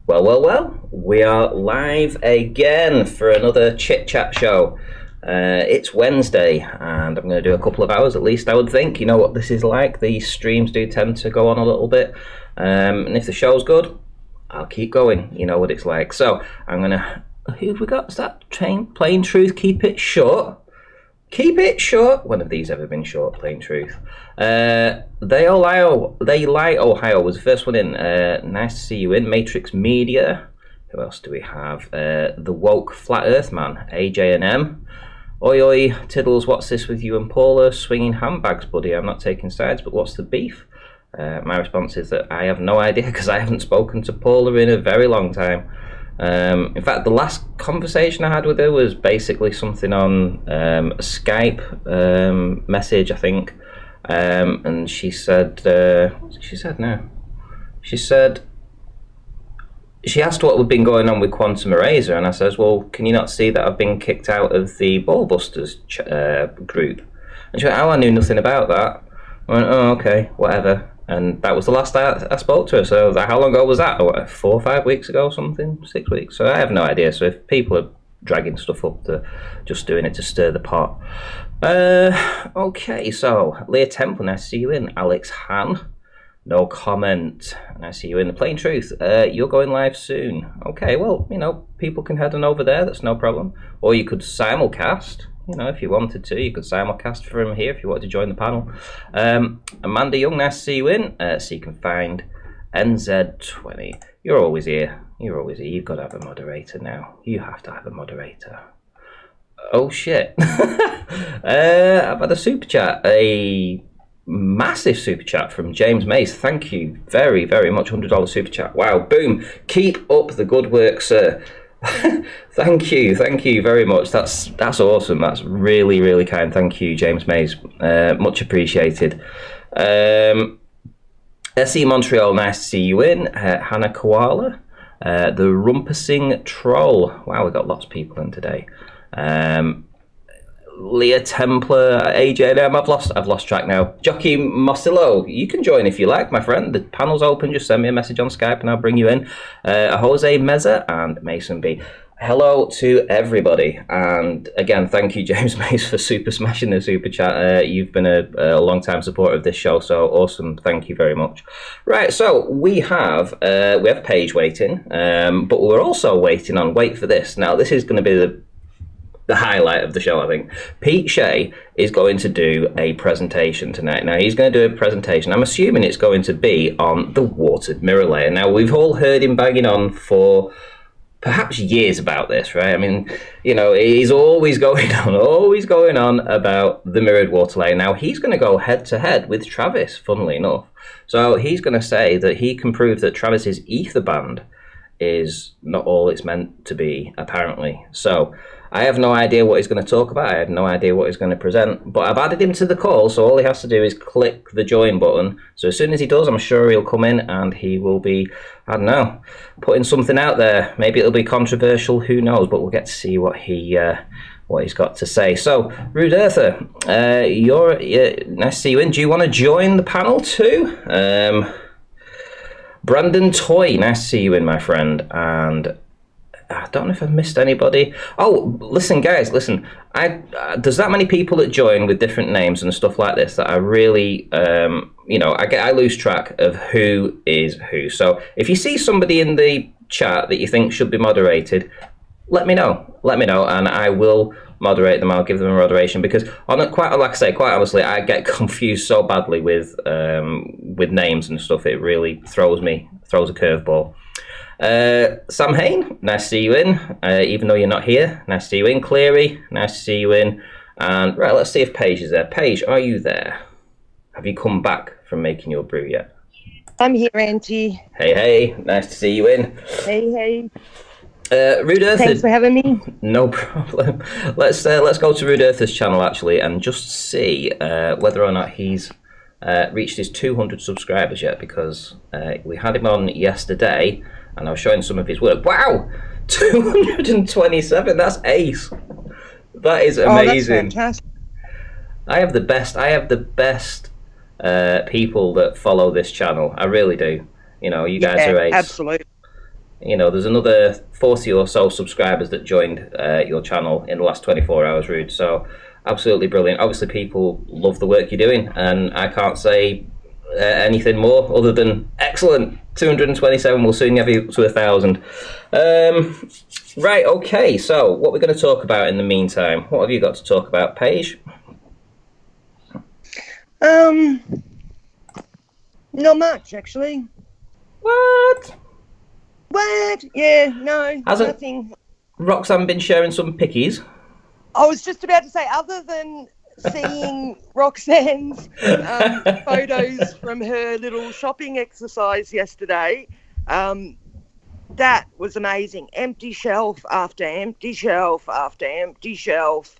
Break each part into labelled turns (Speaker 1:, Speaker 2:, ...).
Speaker 1: Well, we are live again for another Chit Chat show. It's Wednesday, and I'm going to do a couple of hours at least, I would think. You know what this is like. These streams do tend to go on a little bit, and if the show's good, I'll keep going. You know what it's like. So, I'm going to... Who have we got? Is that Plain Truth? Keep it short. Keep it short. When have these ever been short? Plain Truth. They Lie Ohio was the first one in. Nice to see you in. Matrix Media. Who else do we have? The Woke Flat Earth Man. AJ&M. Oi oi Tiddles, what's this with you and Paula? Swinging handbags, buddy. I'm not taking sides, but what's the beef? My response is that I have no idea because I haven't spoken to Paula in a very long time. In fact, the last conversation I had with her was basically something on a Skype message, I think. And she said, she asked what had been going on with Quantum Eraser, and I says, well, can you not see that I've been kicked out of the Ballbusters group? And she went, oh, I knew nothing about that. I went, oh, okay, whatever. And that was the last I spoke to her. So how long ago was that? 4 or 5 weeks ago, something? 6 weeks? So I have no idea. So if people are dragging stuff up, they're just doing it to stir the pot. Okay, so Leah Temple, nice to see you in. Alex Han, no comment. Nice to see you in. The Plain Truth, you're going live soon. Okay, well, you know, people can head on over there. That's no problem. Or you could simulcast. You know, if you wanted to, you could simulcast from here if you wanted to join the panel. Amanda Young, nice to see you in. So you can find NZ20. You're always here. You're always here. You've got to have a moderator now. You have to have a moderator. Oh, shit. I've had a super chat. A massive super chat from James Mays. Thank you very, very much. $100 super chat. Wow, boom. Keep up the good work, sir. Thank you very much. That's awesome. That's really, really kind. Thank you, James Mays. Much appreciated. SE Montreal, nice to see you in. Hannah Koala, the Rumpusing Troll. Wow, we got lots of people in today. Leah Templar, AJM. I've lost track now. Jockey Mossillo, you can join if you like, my friend. The panel's open. Just send me a message on Skype and I'll bring you in. Jose Meza and Mason B. Hello to everybody, and again, thank you, James Mays, for super smashing the super chat. You've been a long time supporter of this show, so awesome. Thank you very much. Right, so we have Paige waiting, but we're also waiting on. Wait for this. Now, this is going to be the highlight of the show, I think. Pete Shea is going to do a presentation tonight. Now, he's going to do a presentation. I'm assuming it's going to be on the watered mirror layer. Now, we've all heard him banging on for perhaps years about this, right? I mean, you know, he's always going on about the mirrored water layer. Now, he's going to go head-to-head with Travis, funnily enough. So he's going to say that he can prove that Travis's ether band is not all it's meant to be, apparently. So I have no idea what he's going to talk about. I have no idea what he's going to present. But I've added him to the call, so all he has to do is click the join button. So as soon as he does, I'm sure he'll come in and he will be, I don't know, putting something out there. Maybe it'll be controversial, who knows, but we'll get to see what he's got to say. So, Rude Earther, nice to see you in. Do you want to join the panel too? Brandon Toy, nice to see you in, my friend. And I don't know if I've missed anybody. Oh, listen, guys, listen. There's that many people that join with different names and stuff like this that I really, I lose track of who is who. So if you see somebody in the chat that you think should be moderated, let me know, and I will moderate them. I'll give them a moderation because, quite honestly, I get confused so badly with names and stuff. It really throws a curveball. Sam Hain, nice to see you in, even though you're not here. Nice to see you in. Cleary, nice to see you in. And right, let's see if Paige is there. Paige, are you there? Have you come back from making your brew yet?
Speaker 2: I'm here, Angie.
Speaker 1: Hey, nice to see you in.
Speaker 2: Hey.
Speaker 1: Rude Earther.
Speaker 2: Thanks for having me.
Speaker 1: No problem. Let's go to Rude Earther's channel actually and just see whether or not he's reached his 200 subscribers yet, because we had him on yesterday and I was showing some of his work. Wow, 227. That's ace. That is amazing.
Speaker 2: Oh, that's fantastic.
Speaker 1: I have the best people that follow this channel. I really do. You know, you guys are ace.
Speaker 2: Absolutely.
Speaker 1: There's another 40 or so subscribers that joined your channel in the last 24 hours, Rude. So absolutely brilliant. Obviously, people love the work you're doing, and I can't say anything more other than excellent. 227 will soon have you to 1,000. Right, okay, so what we're going to talk about in the meantime. What have you got to talk about, Paige?
Speaker 2: Not much, actually.
Speaker 1: What?
Speaker 2: Yeah, no,
Speaker 1: Hasn't
Speaker 2: nothing.
Speaker 1: Roxanne been sharing some pickies?
Speaker 2: I was just about to say, other than seeing Roxanne's photos from her little shopping exercise yesterday, that was amazing. Empty shelf after empty shelf after empty shelf.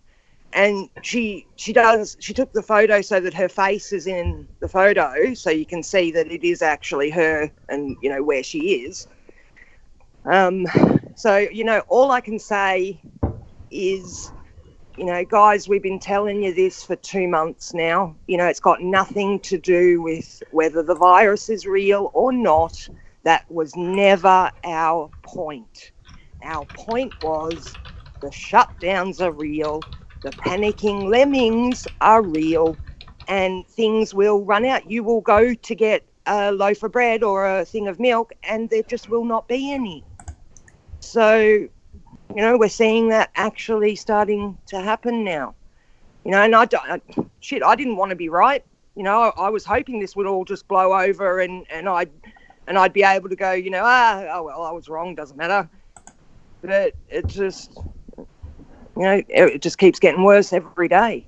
Speaker 2: And she took the photo so that her face is in the photo, so you can see that it is actually her and, where she is. So, all I can say is, guys, we've been telling you this for 2 months now. It's got nothing to do with whether the virus is real or not. That was never our point. Our point was the shutdowns are real, the panicking lemmings are real, and things will run out. You will go to get a loaf of bread or a thing of milk, and there just will not be any. So, we're seeing that actually starting to happen now. And I didn't want to be right. I was hoping this would all just blow over and I'd be able to go, I was wrong, doesn't matter. But it just, it just keeps getting worse every day.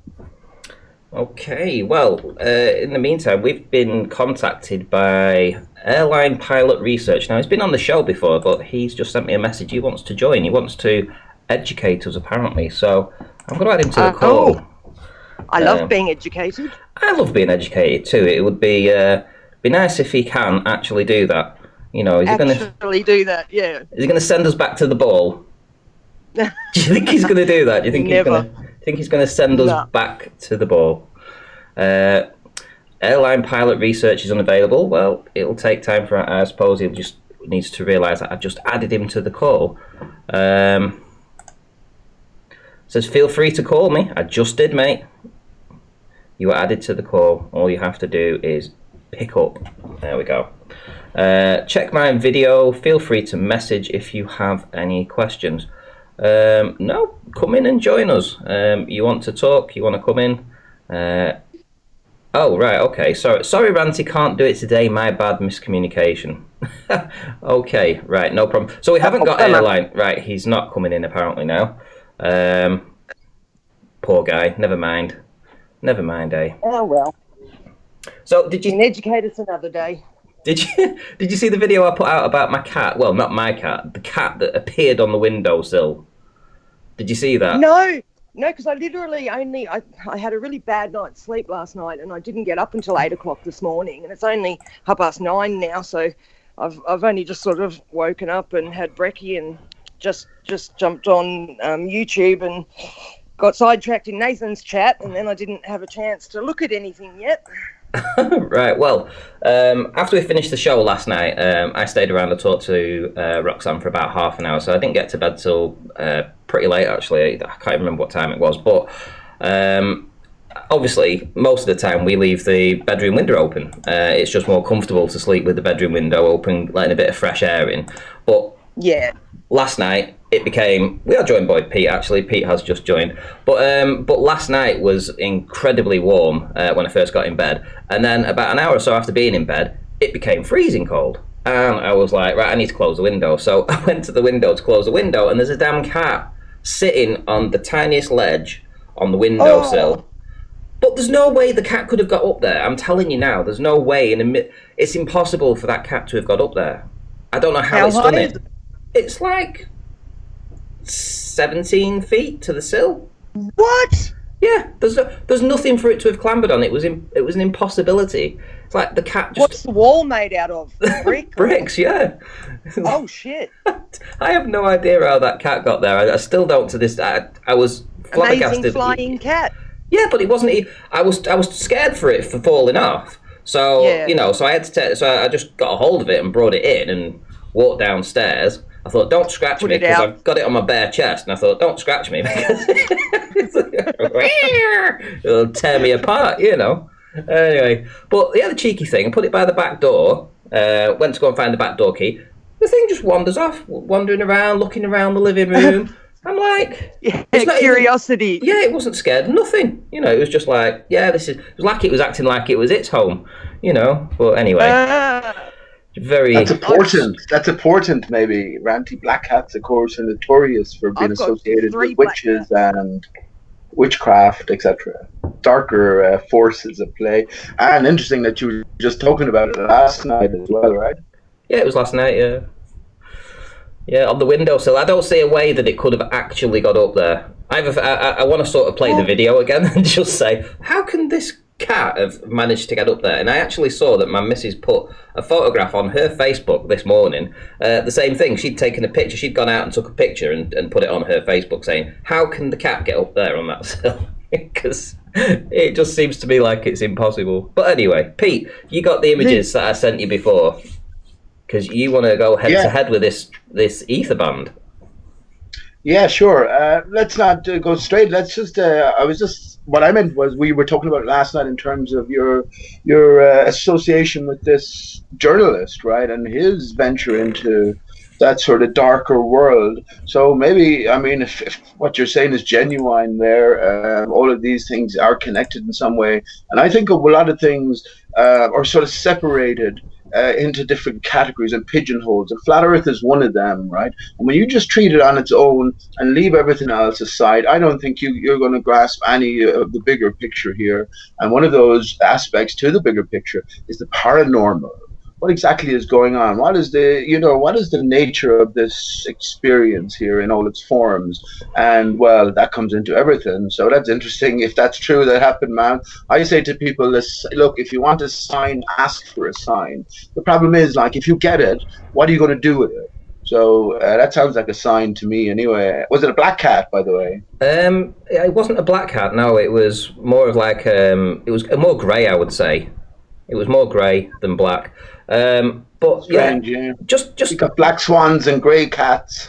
Speaker 1: Okay, well, in the meantime, we've been contacted by Airline Pilot Research. Now, he's been on the show before, but he's just sent me a message. He wants to join. He wants to educate us, apparently. So I'm going to add him to the call.
Speaker 2: I love being educated.
Speaker 1: I love being educated too. It would be nice if he can actually do that. Is he going
Speaker 2: to do that? Yeah.
Speaker 1: Is he going to send us back to the ball? Do you think he's going to do that? Do you think he's going to send us back to the ball? Airline pilot research is unavailable. Well, it'll take time for. I suppose he just needs to realise that I've just added him to the call. Says feel free to call me. I just did, mate. You are added to the call. All you have to do is pick up. There we go. Check my video. Feel free to message if you have any questions. No, come in and join us. You want to talk? You want to come in? Oh, right, okay. Sorry, Ranty, can't do it today. My bad, miscommunication. Okay, right, no problem. So we haven't got Airline. Right, he's not coming in apparently now. Poor guy. Never mind, eh?
Speaker 2: Oh, well.
Speaker 1: So did you
Speaker 2: educate us another day?
Speaker 1: Did you see the video I put out about my cat? Well, not my cat, the cat that appeared on the windowsill. Did you see that?
Speaker 2: No, because I literally I had a really bad night's sleep last night, and I didn't get up until 8 o'clock this morning, and it's only 9:30 now, so I've only just sort of woken up and had brekkie and just jumped on YouTube and got sidetracked in Nathan's chat, and then I didn't have a chance to look at anything yet.
Speaker 1: Right, well, after we finished the show last night, I stayed around to talk to Roxanne for about half an hour, so I didn't get to bed till pretty late, actually. I can't remember what time it was, but obviously, most of the time we leave the bedroom window open. It's just more comfortable to sleep with the bedroom window open, letting a bit of fresh air in. But
Speaker 2: yeah,
Speaker 1: last night it became, we are joined by Pete, actually. Pete has just joined, but last night was incredibly warm when I first got in bed, and then about an hour or so after being in bed it became freezing cold, and I was like, right, I need to close the window. So I went to the window to close the window, and there's a damn cat sitting on the tiniest ledge on the windowsill. But there's no way the cat could have got up there. I'm telling you now, there's no way. It's impossible for that cat to have got up there. I don't know how it's done it. It's like 17 feet to the sill.
Speaker 2: What?
Speaker 1: Yeah, there's nothing for it to have clambered on. It was an impossibility. It's like the cat just...
Speaker 2: What's the wall made out of?
Speaker 1: Bricks, yeah.
Speaker 2: Oh, shit.
Speaker 1: I have no idea how that cat got there. I still don't to this... I was flabbergasted.
Speaker 2: Amazing flying cat.
Speaker 1: Yeah, but it wasn't... I was scared for falling off. So,
Speaker 2: yeah.
Speaker 1: So I had to so I just got a hold of it and brought it in, and walked downstairs. I thought, don't scratch
Speaker 2: Put
Speaker 1: me
Speaker 2: it
Speaker 1: because
Speaker 2: out.
Speaker 1: I've got it on my bare chest. And I thought, don't scratch me because it'll tear me apart, you know. Anyway, but the other cheeky thing, I put it by the back door, went to go and find the back door key. The thing just wanders off, wandering around, looking around the living room. I'm like,
Speaker 2: Yeah,
Speaker 1: it's not
Speaker 2: curiosity.
Speaker 1: Even, yeah, it wasn't scared, nothing. You know, it was just like, yeah, this is. It was like it was acting like it was its home, you know. But anyway, very.
Speaker 3: That's important. That's important. Maybe Ranty black cats, of course, are notorious for being
Speaker 2: I've got
Speaker 3: associated
Speaker 2: 3
Speaker 3: with witches and witchcraft, etc. Darker forces at play. And interesting that you were just talking about it last night as well, right?
Speaker 1: Yeah, it was last night. Yeah. Yeah, on the windowsill. I don't see a way that it could have actually got up there. I want to sort of play the video again and just say, how can this cat have managed to get up there? And I actually saw that my missus put a photograph on her Facebook this morning. The same thing. She'd taken a picture. She'd gone out and took a picture and put it on her Facebook saying, how can the cat get up there on that sill? Because it just seems to me like it's impossible. But anyway, Pete, you got the images that I sent you before. Because you want to go head to head with this ether band.
Speaker 3: Yeah, sure. Let's not go straight. Let's just. What I meant was we were talking about it last night in terms of your association with this journalist, right, and his venture into that sort of darker world. So maybe, I mean, if what you're saying is genuine there, all of these things are connected in some way. And I think a lot of things are sort of separated into different categories and pigeonholes. And flat Earth is one of them, right? And when you just treat it on its own and leave everything else aside, I don't think you're going to grasp any of the bigger picture here. And one of those aspects to the bigger picture is the paranormal. What exactly is going on? What is the nature of this experience here in all its forms? And well, that comes into everything. So that's interesting. If that's true, that happened, man. I say to people, look, if you want a sign, ask for a sign. The problem is, like, if you get it, what are you going to do with it? So that sounds like a sign to me anyway. Was it a black cat, by the way?
Speaker 1: It wasn't a black cat, no. It was more of like, it was more grey, I would say. It was more grey than black. But
Speaker 3: strange,
Speaker 1: yeah, just
Speaker 3: you got black swans and grey cats.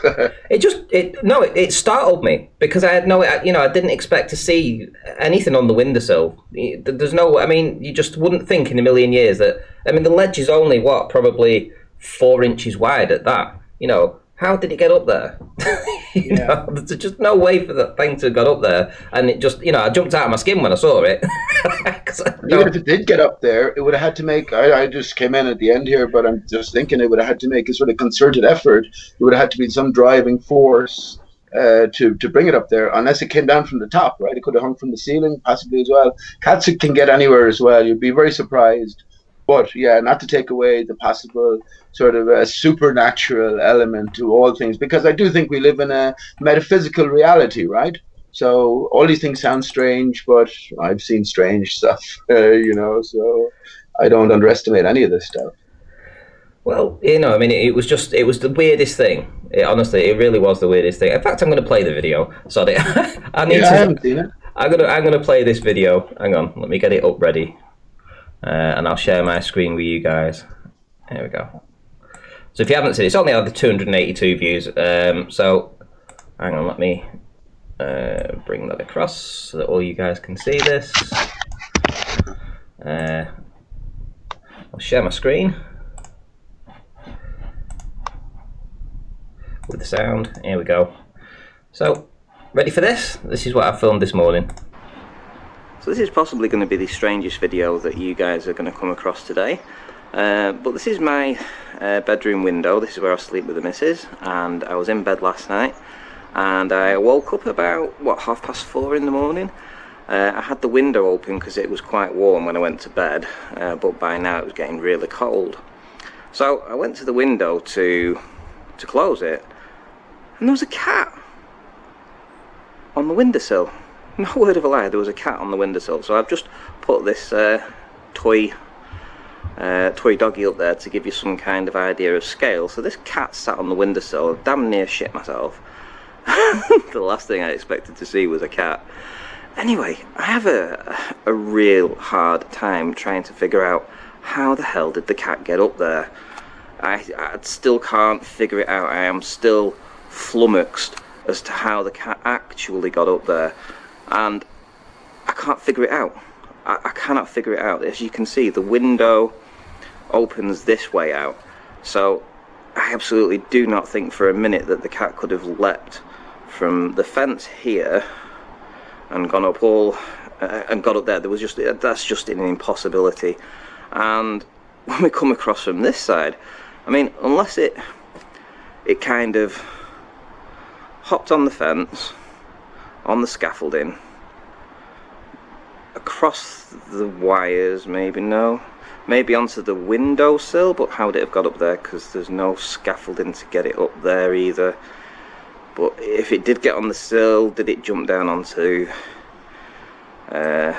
Speaker 1: It startled me because I had I didn't expect to see anything on the windowsill. There's no, I mean, you just wouldn't think in a million years that, I mean, the ledge is only probably 4 inches wide at that. You know, how did it get up there? You know, there's just no way for that thing to have got up there. And it just, I jumped out of my skin when I saw it.
Speaker 3: Even if it did get up there, it would have had to make, I just came in at the end here, but I'm just thinking it would have had to make a sort of concerted effort. It would have had to be some driving force to bring it up there, unless it came down from the top, right? It could have hung from the ceiling, possibly as well. Cats can get anywhere as well. You'd be very surprised. But yeah, not to take away the possible sort of a supernatural element to all things, because I do think we live in a metaphysical reality, right? So all these things sound strange, but I've seen strange stuff, so I don't underestimate any of this stuff.
Speaker 1: Well, I mean, it was the weirdest thing. Honestly, it really was the weirdest thing. In fact, I'm going to play the video. Sorry, I
Speaker 3: haven't seen it.
Speaker 1: I'm going to play this video. Hang on, let me get it up ready. And I'll share my screen with you guys. There we go. So if you haven't seen it, it's only had 282 views. So hang on, let me bring that across so that all you guys can see this. I'll share my screen with the sound. Here we go. So, ready for this? This is what I filmed this morning. So this is possibly going to be the strangest video that you guys are going to come across today. But this is my bedroom window. This is where I sleep with the missus. And I was in bed last night. And I woke up about, 4:30 in the morning. I had the window open because it was quite warm when I went to bed. But by now it was getting really cold. So I went to the window to close it. And there was a cat on the windowsill. No word of a lie, there was a cat on the windowsill. So I've just put this toy doggy up there to give you some kind of idea of scale. So this cat sat on the windowsill. I damn near shit myself. The last thing I expected to see was a cat. Anyway, I have a real hard time trying to figure out how the hell did the cat get up there. I still can't figure it out. I am still flummoxed as to how the cat actually got up there, and I can't figure it out. I cannot figure it out. As you can see, the window opens this way out, so I absolutely do not think for a minute that the cat could have leapt from the fence here and gone up and got up there. That's just an impossibility. And when we come across from this side, I mean, unless it kind of hopped on the fence, on the scaffolding, across the wires, maybe onto the windowsill, but how would it have got up there? Because there's no scaffolding to get it up there either. But if it did get on the sill, did it jump down onto the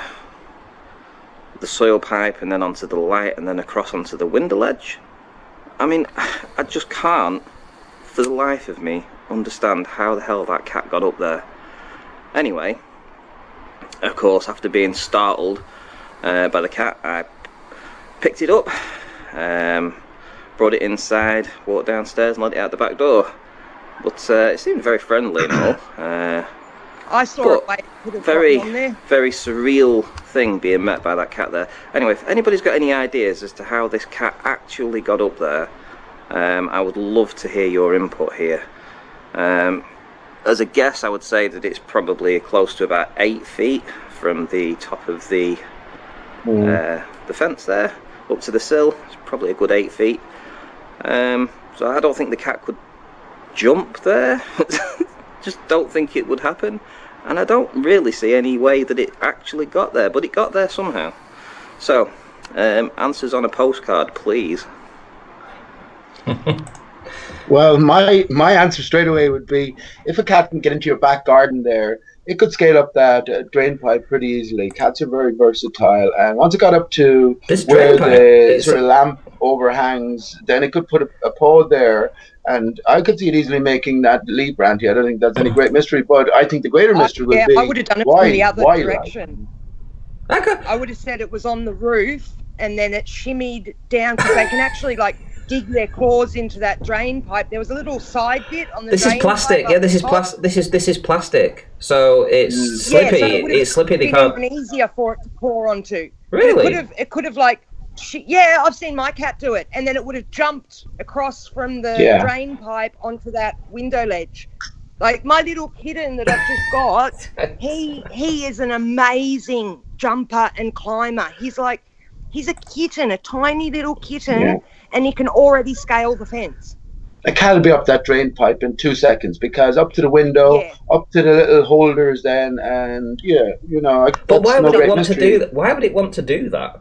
Speaker 1: soil pipe and then onto the light and then across onto the window ledge? I mean, I just can't, for the life of me, understand how the hell that cat got up there. Anyway, of course, after being startled by the cat, I picked it up, brought it inside, walked downstairs and let it out the back door. But it seemed very friendly and all.
Speaker 2: I saw it. Could have
Speaker 1: very,
Speaker 2: gotten on there.
Speaker 1: very surreal thing being met by that cat there. Anyway, if anybody's got any ideas as to how this cat actually got up there, I would love to hear your input here. As a guess, I would say that it's probably close to about 8 feet from the top of the fence there up to the sill. It's probably a good 8 feet. So I don't think the cat could jump there. Just don't think it would happen, and I don't really see any way that it actually got there, but it got there somehow. So answers on a postcard, please.
Speaker 3: Well, my answer straight away would be, if a cat can get into your back garden there, it could scale up that drain pipe pretty easily. Cats are very versatile, and once it got up to where the sort of lamp overhangs, then it could put a paw there, and I could see it easily making that leap, Ranty. I don't think that's any great mystery, but I think the greater mystery would be,
Speaker 2: I would have done it
Speaker 3: why,
Speaker 2: from the other
Speaker 3: why,
Speaker 2: direction.
Speaker 1: Like?
Speaker 2: I would have said it was on the roof, and then it shimmied down, because they can actually dig their claws into that drain pipe. There was a little side bit on the
Speaker 1: This
Speaker 2: drain
Speaker 1: is plastic.
Speaker 2: pipe.
Speaker 1: Yeah, this is plastic. This is plastic. So it's slippy.
Speaker 2: So
Speaker 1: it's slippy. They
Speaker 2: been
Speaker 1: can't.
Speaker 2: even easier for it to pour onto.
Speaker 1: Really?
Speaker 2: It could have yeah, I've seen my cat do it, and then it would have jumped across from the drain pipe onto that window ledge. Like my little kitten that I've just got, he is an amazing jumper and climber. He's a kitten, a tiny little kitten, and he can already scale the fence.
Speaker 3: A cat will be up that drain pipe in 2 seconds, because up to the window, up to the little holders then, and
Speaker 1: But why would it want to do that? Why would it want to do that?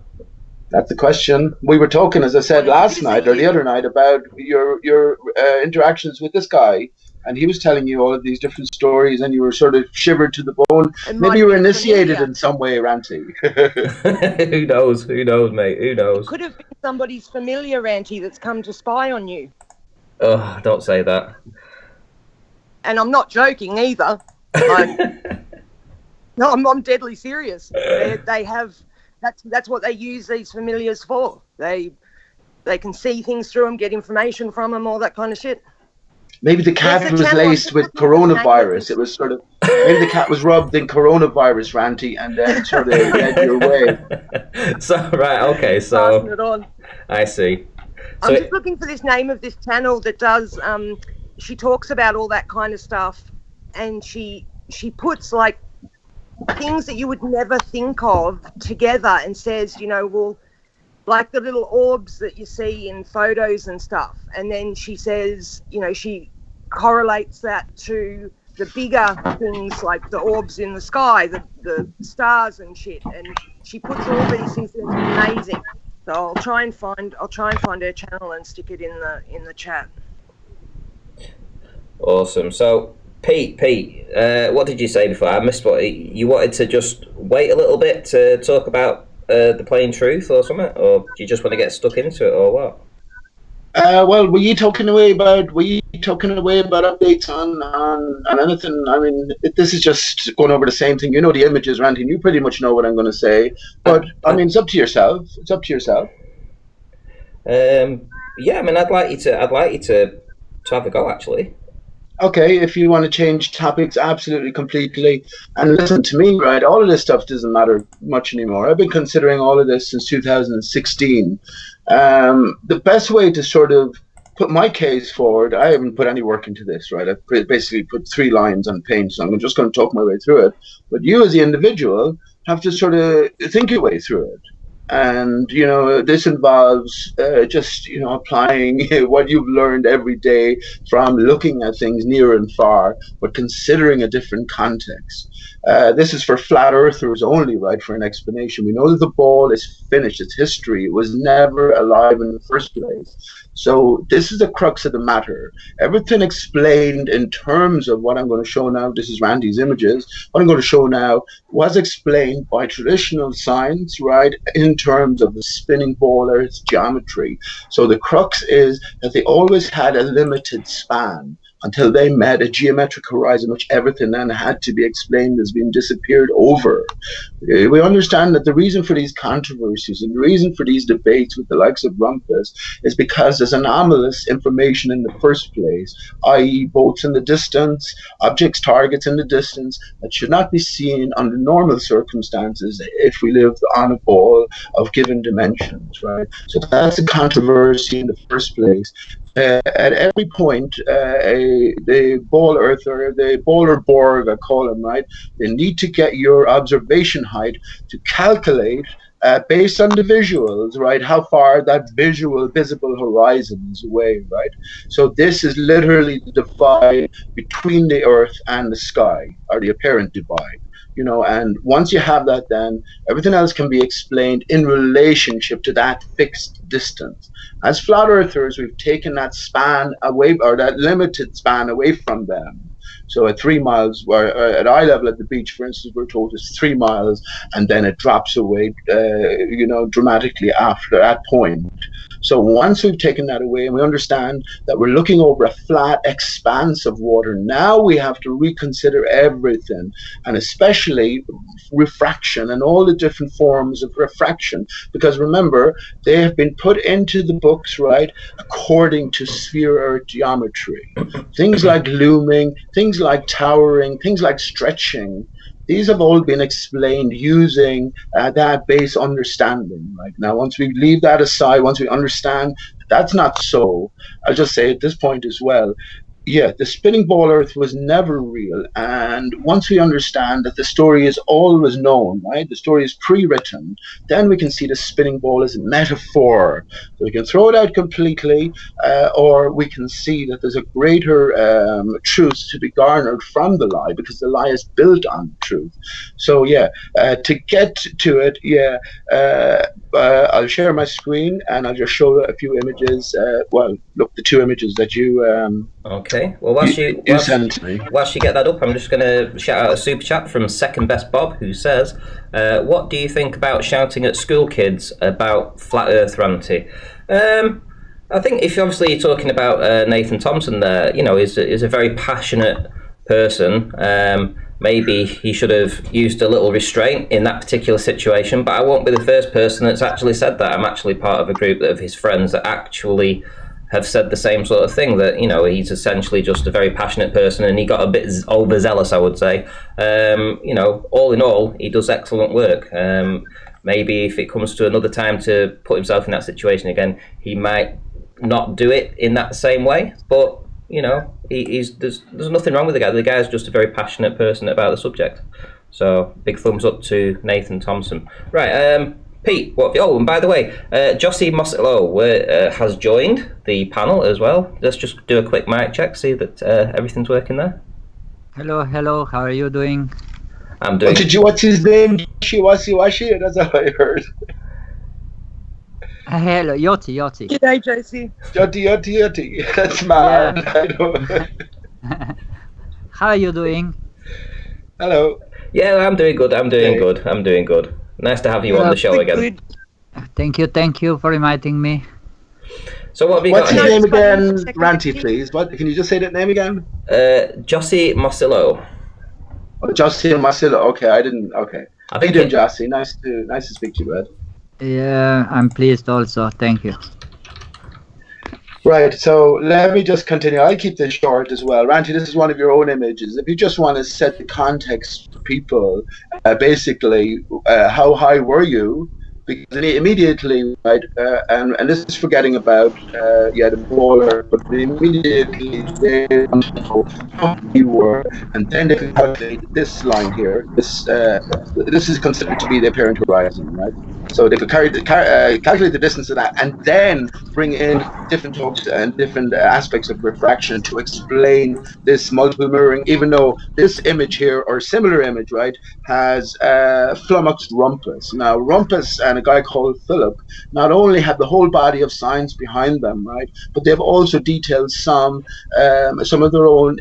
Speaker 3: That's the question. We were talking, as I said, last night or the other night, about your interactions with this guy, and he was telling you all of these different stories, and you were sort of shivered to the bone. Maybe you were initiated in some way, Ranty.
Speaker 1: Who knows? Who knows, mate? Who knows?
Speaker 2: Could have been somebody's familiar, Ranty, that's come to spy on you.
Speaker 1: Oh, don't say that.
Speaker 2: And I'm not joking either. No, I'm deadly serious. They have. That's what they use these familiars for. They can see things through them, get information from them, all that kind of shit.
Speaker 3: Maybe the cat was laced with coronavirus. It was sort of, maybe the cat was rubbed in coronavirus, Ranty, and then sort of led your way.
Speaker 1: So right, okay, so
Speaker 2: passing it on.
Speaker 1: I see. So
Speaker 2: I'm just looking for this name of this channel that does. She talks about all that kind of stuff, and she puts things that you would never think of together, and says, well, like the little orbs that you see in photos and stuff. And then she says, she correlates that to the bigger things like the orbs in the sky, the stars and shit. And she puts all these things in. It's amazing. So I'll try and find her channel and stick it in the chat.
Speaker 1: Awesome. So Pete, what did you say before? I missed what you wanted to just wait a little bit to talk about the plain truth or something, or do you just want to get stuck into it, or what?
Speaker 3: Well, were you talking away about updates on anything? I mean, this is just going over the same thing. You know the images, Randy, and you pretty much know what I'm going to say. But I mean, it's up to yourself.
Speaker 1: Yeah, I mean, I'd like you to have a go, actually.
Speaker 3: Okay, if you want to change topics absolutely completely, and listen to me, right? All of this stuff doesn't matter much anymore. I've been considering all of this since 2016. The best way to sort of put my case forward, I haven't put any work into this, right? I've basically put 3 lines on paint, so I'm just going to talk my way through it. But you, as the individual, have to sort of think your way through it. And this involves just applying what you've learned every day from looking at things near and far, but considering a different context. This is for flat earthers only, right? For an explanation, we know that the ball is finished; it's history. It was never alive in the first place. So this is the crux of the matter. Everything explained in terms of what I'm going to show now. This is Randy's images. What I'm going to show now was explained by traditional science, right, in terms of the spinning ball or its geometry. So the crux is that they always had a limited span until they met a geometric horizon, which everything then had to be explained as being disappeared over. We understand that the reason for these controversies and the reason for these debates with the likes of Rumpus is because there's anomalous information in the first place, i.e. boats in the distance, objects, targets in the distance, that should not be seen under normal circumstances if we live on a ball of given dimensions, right? So that's a controversy in the first place. At every point, the ball earther, the baller Borg, I call them, right? They need to get your observation height to calculate based on the visuals, right? How far that visible horizon is away, right? So this is literally the divide between the Earth and the sky, or the apparent divide. And once you have that, then everything else can be explained in relationship to that fixed distance. As flat earthers, we've taken that span away, or that limited span away from them. So at 3 miles, where at eye level at the beach, for instance, we're told it's 3 miles, and then it drops away, dramatically after that point. So once we've taken that away and we understand that we're looking over a flat expanse of water, now we have to reconsider everything, and especially refraction and all the different forms of refraction. Because remember, they have been put into the books, right, according to sphere-earth geometry. Things like looming, things like towering, things like stretching. These have all been explained using that base understanding. Right now, once we leave that aside, once we understand that's not so, I'll just say at this point as well, yeah, the spinning ball Earth was never real. And once we understand that the story is always known, right? The story is pre-written, then we can see the spinning ball as a metaphor. So we can throw it out completely, or we can see that there's a greater truth to be garnered from the lie, because the lie is built on truth. So yeah, to get to it, yeah, I'll share my screen and I'll just show a few images. Well, look, the 2 images that you
Speaker 1: Okay. Well, whilst you
Speaker 3: sent to me.
Speaker 1: Whilst you get that up, I'm just going to shout out a super chat from Second Best Bob, who says, "What do you think about shouting at school kids about flat Earth, Ranty?" I think if obviously you're talking about Nathan Thompson, there, is a very passionate person. Maybe he should have used a little restraint in that particular situation. But I won't be the first person that's actually said that. I'm actually part of a group of his friends that actually have said the same sort of thing, that he's essentially just a very passionate person and he got a bit overzealous, I would say. All in all, he does excellent work. Maybe if it comes to another time to put himself in that situation again, he might not do it in that same way, but there's nothing wrong with the guy. The guy's just a very passionate person about the subject. So big thumbs up to Nathan Thompson. Right, Pete, and by the way, Jossie Mosselo has joined the panel as well. Let's just do a quick mic check, see that everything's working there.
Speaker 4: Hello, how are you doing?
Speaker 1: I'm doing...
Speaker 3: What's his name? Washi? That's how I heard.
Speaker 4: Hello, Yoti.
Speaker 2: G'day, Josie.
Speaker 3: Yoti. That's mad.
Speaker 4: Yeah. How are you doing?
Speaker 3: Hello.
Speaker 1: Yeah, I'm doing good. I'm doing good. Nice to have you on the show again.
Speaker 2: Good.
Speaker 4: Thank you for inviting me.
Speaker 1: So what have you
Speaker 3: What's
Speaker 1: got?
Speaker 3: his name again, Ranty, please? What? Can you just say that name again?
Speaker 1: Jossie Mosselo.
Speaker 3: Oh, Jossie Mosselo. Okay, I didn't. Okay. How you doing, Jossie? Nice to speak to you, bud.
Speaker 4: Yeah, I'm pleased also. Thank you.
Speaker 3: Right, so let me just continue. I'll keep this short as well. Ranty, this is one of your own images. If you just want to set the context for people, basically, how high were you? Because immediately, right, and this is forgetting about, the bowler, but immediately they want to know how high you were, and then they can calculate this line here. This is considered to be the apparent horizon, right? So they could calculate the distance of that, and then bring in different talks and different aspects of refraction to explain this multiple mirroring, even though this image here, or similar image, right, has flummoxed Rumpus. Now, Rumpus and a guy called Philip not only have the whole body of science behind them, right, but they've also detailed some of their own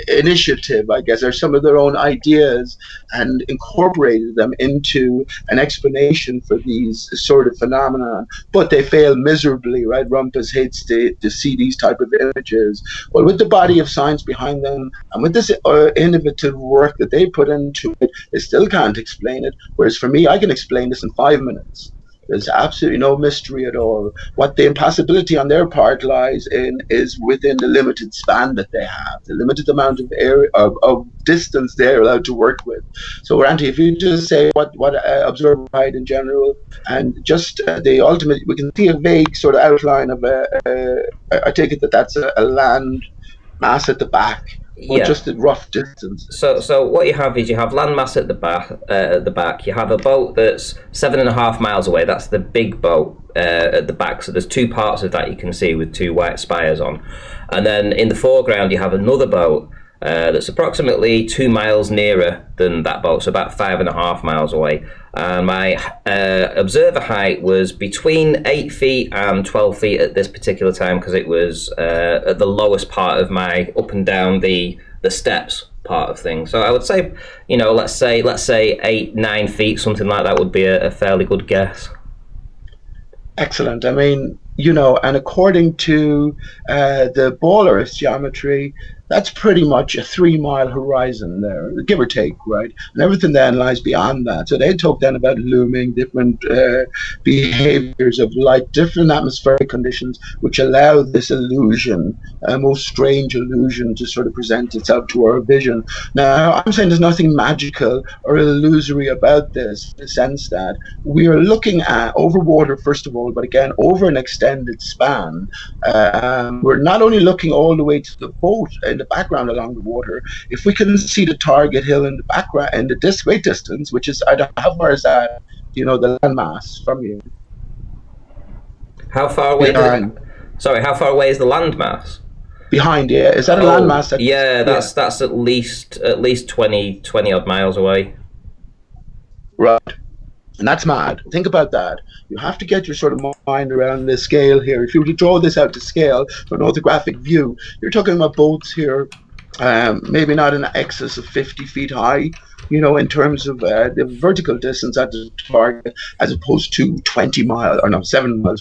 Speaker 3: initiative, I guess, or some of their own ideas, and incorporated them into an explanation for these sort of phenomena, but they fail miserably, right? Rumpus hates to see these type of images. Well, with the body of science behind them, and with this innovative work that they put into it, they still can't explain it. Whereas for me, I can explain this in 5 minutes. There's absolutely no mystery at all. What the impossibility on their part lies in is within the limited span that they have, the limited amount of area of distance they're allowed to work with. So, Ranty, if you just say what observer height in general, and just the ultimate, we can see a vague sort of outline of I take it that that's a land mass at the back, or just a rough distance.
Speaker 1: So what you have is you have landmass at the back. You have a boat that's 7.5 miles away. That's the big boat at the back. So there's two parts of that you can see with two white spires on, and then in the foreground you have another boat that's approximately 2 miles nearer than that boat, so about 5.5 miles away. And my observer height was between 8 feet and 12 feet at this particular time, because it was at the lowest part of my up and down the steps part of things. So I would say, let's say 8-9 feet, something like that would be a fairly good guess.
Speaker 3: Excellent. I mean, and according to the Baller's geometry, that's pretty much a 3-mile horizon there, give or take, right? And everything then lies beyond that. So they talk then about looming, different behaviors of light, different atmospheric conditions, which allow this illusion, a most strange illusion, to sort of present itself to our vision. Now, I'm saying there's nothing magical or illusory about this, in the sense that we are looking at over water, first of all, but again, over an extended span. We're not only looking all the way to the boat in the background along the water. If we can see the target hill in the background and the great distance, which is, how far is that, the landmass from you?
Speaker 1: How far away? How far away is the landmass?
Speaker 3: Behind, yeah. Is that a landmass?
Speaker 1: That's at least 20 odd miles away.
Speaker 3: Right. And that's mad. Think about that. You have to get your sort of mind around the scale here. If you were to draw this out to scale for an orthographic view, you're talking about boats here, maybe not in excess of 50 feet high, in terms of the vertical distance at the target, as opposed to 7 miles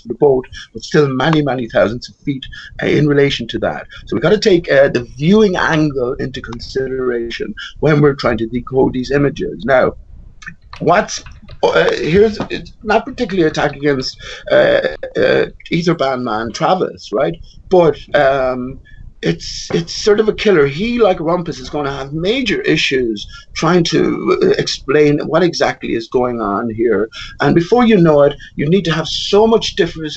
Speaker 3: for the boat, but still many, many thousands of feet in relation to that. So we've got to take the viewing angle into consideration when we're trying to decode these images. Now, here's, it's not particularly attack against Etherban man Travis, right? But it's sort of a killer. He, like Rumpus, is going to have major issues trying to explain what exactly is going on here. And before you know it, you need to have so much different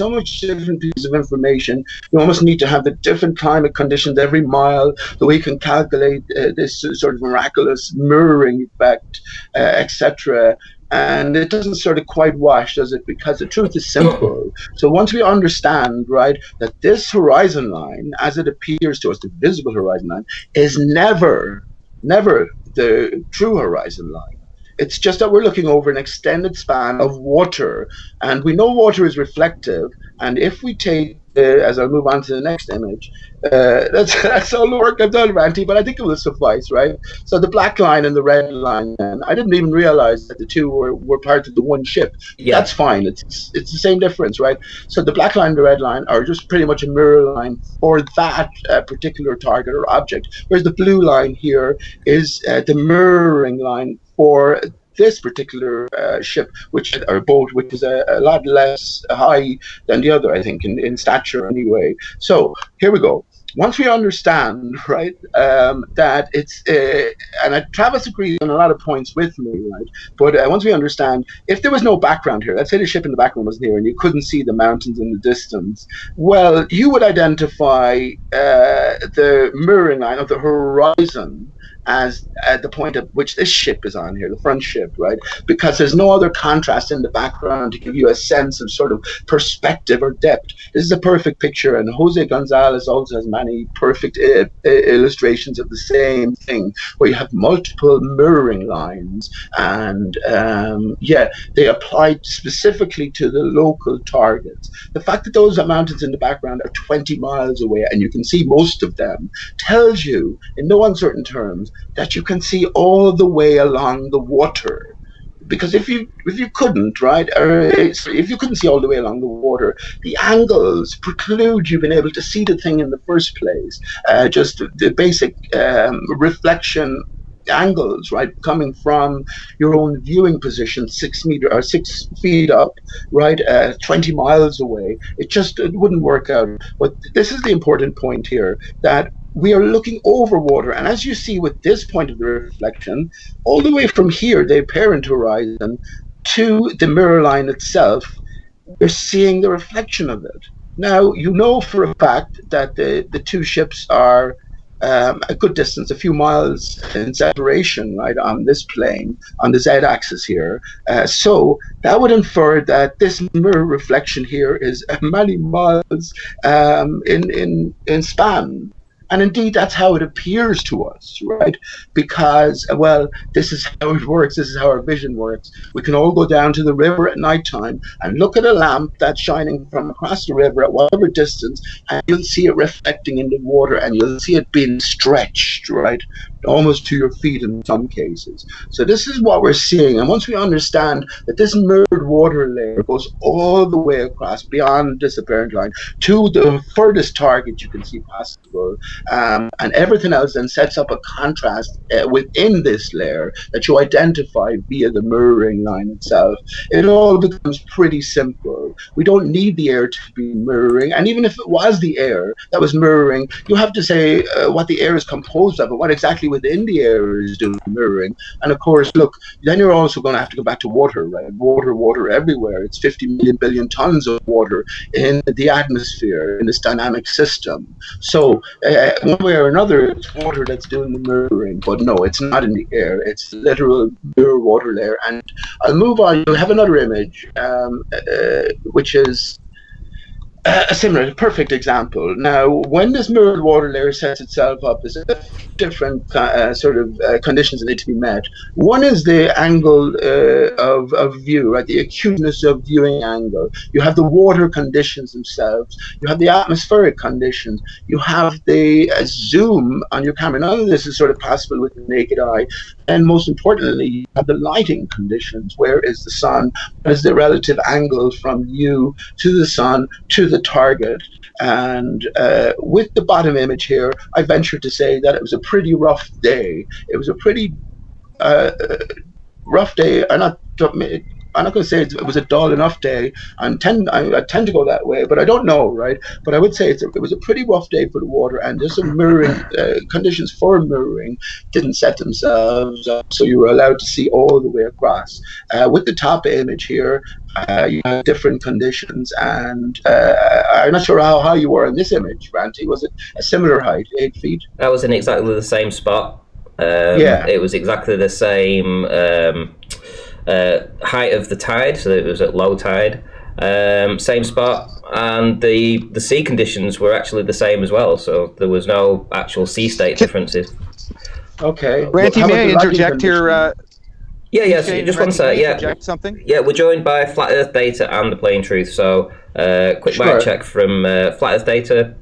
Speaker 3: pieces of information. You almost need to have the different climate conditions every mile, the way you can calculate this sort of miraculous mirroring effect, etc. And it doesn't sort of quite wash, does it? Because the truth is simple. So once we understand, right, that this horizon line, as it appears to us, the visible horizon line, is never the true horizon line. It's just that we're looking over an extended span of water, and we know water is reflective. And if we take, as I'll move on to the next image, that's all the work I've done, Ranty, but I think it will suffice, right? So the black line and the red line, and I didn't even realize that the two were part of the one ship. Yeah. That's fine. It's the same difference, right? So the black line and the red line are just pretty much a mirror line for that particular target or object, whereas the blue line here is the mirroring line for this particular ship, or boat, which is a lot less high than the other, I think, in stature anyway. So here we go. Once we understand, right, that it's, and Travis agrees on a lot of points with me, right, but once we understand, if there was no background here, let's say the ship in the background wasn't here and you couldn't see the mountains in the distance, well, you would identify the mirroring line of the horizon as at the point at which this ship is on here, the front ship, right? Because there's no other contrast in the background to give you a sense of sort of perspective or depth. This is a perfect picture, and Jose Gonzalez also has many perfect illustrations of the same thing, where you have multiple mirroring lines, and they applied specifically to the local targets. The fact that those mountains in the background are 20 miles away, and you can see most of them, tells you, in no uncertain terms, that you can see all the way along the water. Because if you couldn't, right, or if you couldn't see all the way along the water, the angles preclude you being able to see the thing in the first place. Just the basic reflection angles, right, coming from your own viewing position, 6 feet up, right, 20 miles away. It wouldn't work out. But this is the important point here, that we are looking over water, and as you see with this point of the reflection, all the way from here, the apparent horizon, to the mirror line itself, we're seeing the reflection of it. Now, you know for a fact that the two ships are a good distance, a few miles in separation, right, on this plane, on the z-axis here. So that would infer that this mirror reflection here is many miles in span. And indeed, that's how it appears to us, right? Because, well, this is how it works. This is how our vision works. We can all go down to the river at nighttime and look at a lamp that's shining from across the river at whatever distance, and you'll see it reflecting in the water, and you'll see it being stretched, right, almost to your feet in some cases. So this is what we're seeing. And once we understand that this mirrored water layer goes all the way across beyond this apparent line to the furthest target you can see possible, and everything else then sets up a contrast within this layer that you identify via the mirroring line itself, it all becomes pretty simple. We don't need the air to be mirroring, and even if it was the air that was mirroring, you have to say what the air is composed of and what exactly within the air is doing mirroring. And of course, look, then you're also going to have to go back to water, right? Water everywhere. It's 50 million billion tons of water in the atmosphere in this dynamic system. So one way or another, it's water that's doing the mirroring, but no, it's not in the air. It's literal mirror water layer. And I'll move on. You'll have another image, which is a similar, perfect example. Now, when this mirrored water layer sets itself up, there's different conditions that need to be met. One is the angle of view, right? The acuteness of viewing angle. You have the water conditions themselves. You have the atmospheric conditions. You have the zoom on your camera. None of this is sort of possible with the naked eye. And most importantly, you have the lighting conditions. Where is the sun? What is the relative angle from you to the sun to the target? And with the bottom image here, I venture to say that it was a pretty rough day. It was a pretty rough day. I'm not going to say it was a dull enough day. I tend to go that way, but I don't know, right? But I would say it was a pretty rough day for the water, and there's some mirroring conditions for mirroring didn't set themselves up, so you were allowed to see all the way across. With the top image here, you have different conditions, and I'm not sure how high you were in this image, Ranty. Was it a similar height, 8 feet?
Speaker 1: I was in exactly the same spot. It was exactly the same height of the tide, so it was at low tide. Same spot, and the sea conditions were actually the same as well, so there was no actual sea state differences.
Speaker 3: Okay.
Speaker 5: Ranty, may I interject here?
Speaker 1: Yes, just one sec.
Speaker 5: Something?
Speaker 1: Yeah, we're joined by Flat Earth Data and The Plain Truth, so quick mic check from Flat Earth Data.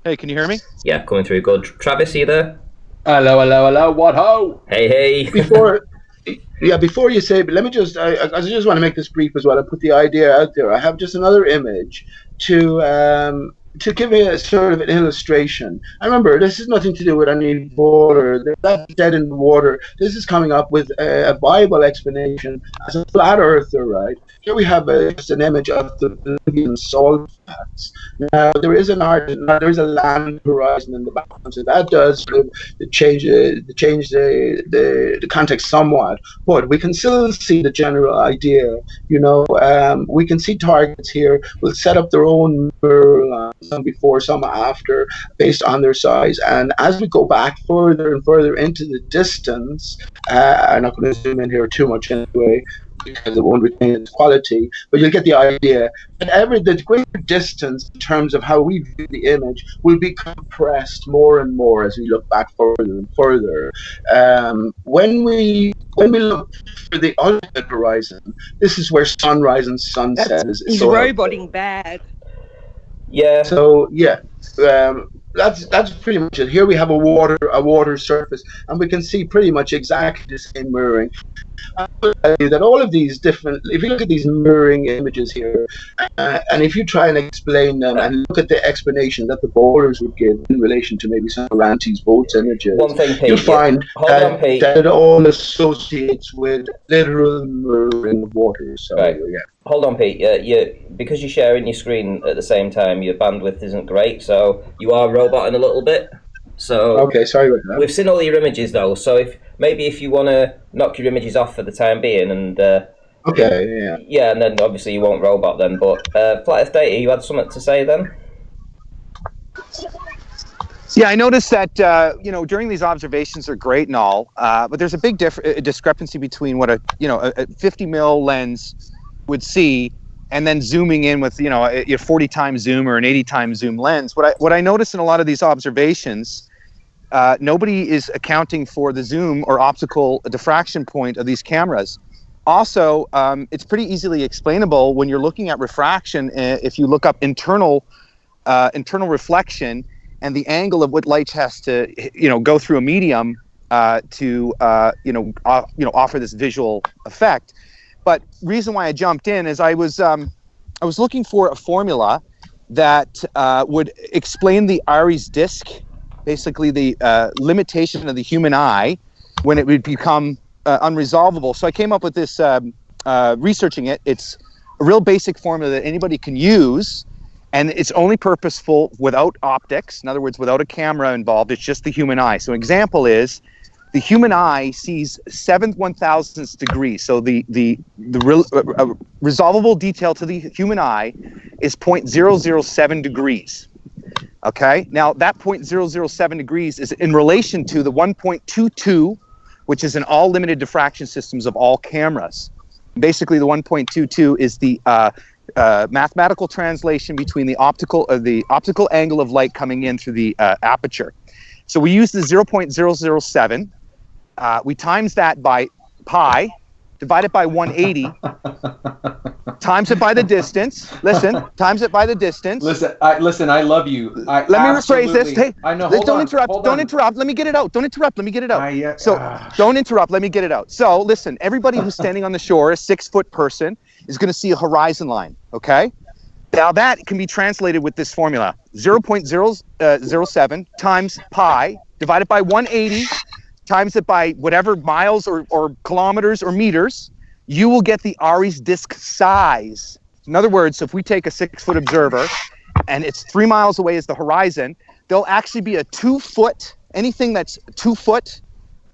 Speaker 5: Hey, can you hear me?
Speaker 1: Yeah, coming through good. Travis, are you there?
Speaker 6: Hello, what ho?
Speaker 1: Hey.
Speaker 3: Before you say, but let me just, I just want to make this brief as well. I put the idea out there. I have just another image to to give you a sort of an illustration, I remember this is nothing to do with any water. That's dead in the water. This is coming up with a Bible explanation as a flat earther, right? Here we have just an image of the Bolivian salt flats. Now there is there is a land horizon in the background, so that does sort of change the context somewhat. But we can still see the general idea. We can see targets here will set up their own mirror, some before, some after, based on their size. And as we go back further and further into the distance, I'm not going to zoom in here too much anyway, because it won't retain its quality, but you'll get the idea. And the greater distance in terms of how we view the image will be compressed more and more as we look back further and further. When we look for the ultimate horizon, this is where sunrise and sunset is.
Speaker 2: He's roboting bad.
Speaker 1: Yeah.
Speaker 3: So yeah, that's pretty much it. Here we have a water surface, and we can see pretty much exactly the same mirroring. I will tell you that all of these different, if you look at these mirroring images here, and if you try and explain them and look at the explanation that the bowlers would give in relation to maybe some of Ranty's boats images,
Speaker 1: One thing, Pete,
Speaker 3: you'll find
Speaker 1: on, Pete.
Speaker 3: that it all associates with literal mirroring of water. So,
Speaker 1: right.
Speaker 3: Yeah.
Speaker 1: Hold on, Pete. Because you're sharing your screen at the same time, your bandwidth isn't great, so you are roboting a little bit. So
Speaker 3: okay, sorry about that.
Speaker 1: We've seen all your images though, so if you want to knock your images off for the time being, and
Speaker 3: okay,
Speaker 1: yeah, and then obviously you won't robot then. But Flight of Data, you had something to say then?
Speaker 5: Yeah, I noticed that during these observations are great and all, but there's a big discrepancy between what a 50 mil lens would see, and then zooming in with a 40 times zoom or an 80 times zoom lens. What I notice in a lot of these observations, nobody is accounting for the zoom or optical diffraction point of these cameras. Also, it's pretty easily explainable when you're looking at refraction. If you look up internal reflection and the angle of what light has to go through a medium to offer this visual effect. But reason why I jumped in is I was looking for a formula that would explain the Aries disk, basically the limitation of the human eye when it would become unresolvable. So I came up with this, researching it. It's a real basic formula that anybody can use, and it's only purposeful without optics. In other words, without a camera involved. It's just the human eye. So an example is, the human eye sees 7/1000th degrees. So the resolvable detail to the human eye is 0.007 degrees. Okay, now that 0.007 degrees is in relation to the 1.22, which is in all limited diffraction systems of all cameras. Basically, the 1.22 is the mathematical translation between the optical angle of light coming in through the aperture. So we use the 0.007. We times that by pi, divide it by 180, times it by the distance. Listen, times it by the distance.
Speaker 6: Listen, I love you.
Speaker 5: Let me rephrase this. Hey,
Speaker 6: I know.
Speaker 5: Don't interrupt. Let me get it out. Don't interrupt. Let me get it out. Don't interrupt. Let me get it out. So listen, everybody who's standing on the shore, a 6-foot person, is going to see a horizon line. Okay. Now that can be translated with this formula: 0.007 times pi divided by 180. Times it by whatever miles or kilometers or meters, you will get the Aries disk size. In other words, if we take a 6-foot observer and it's 3 miles away is the horizon, there'll actually be a 2-foot, anything that's 2 foot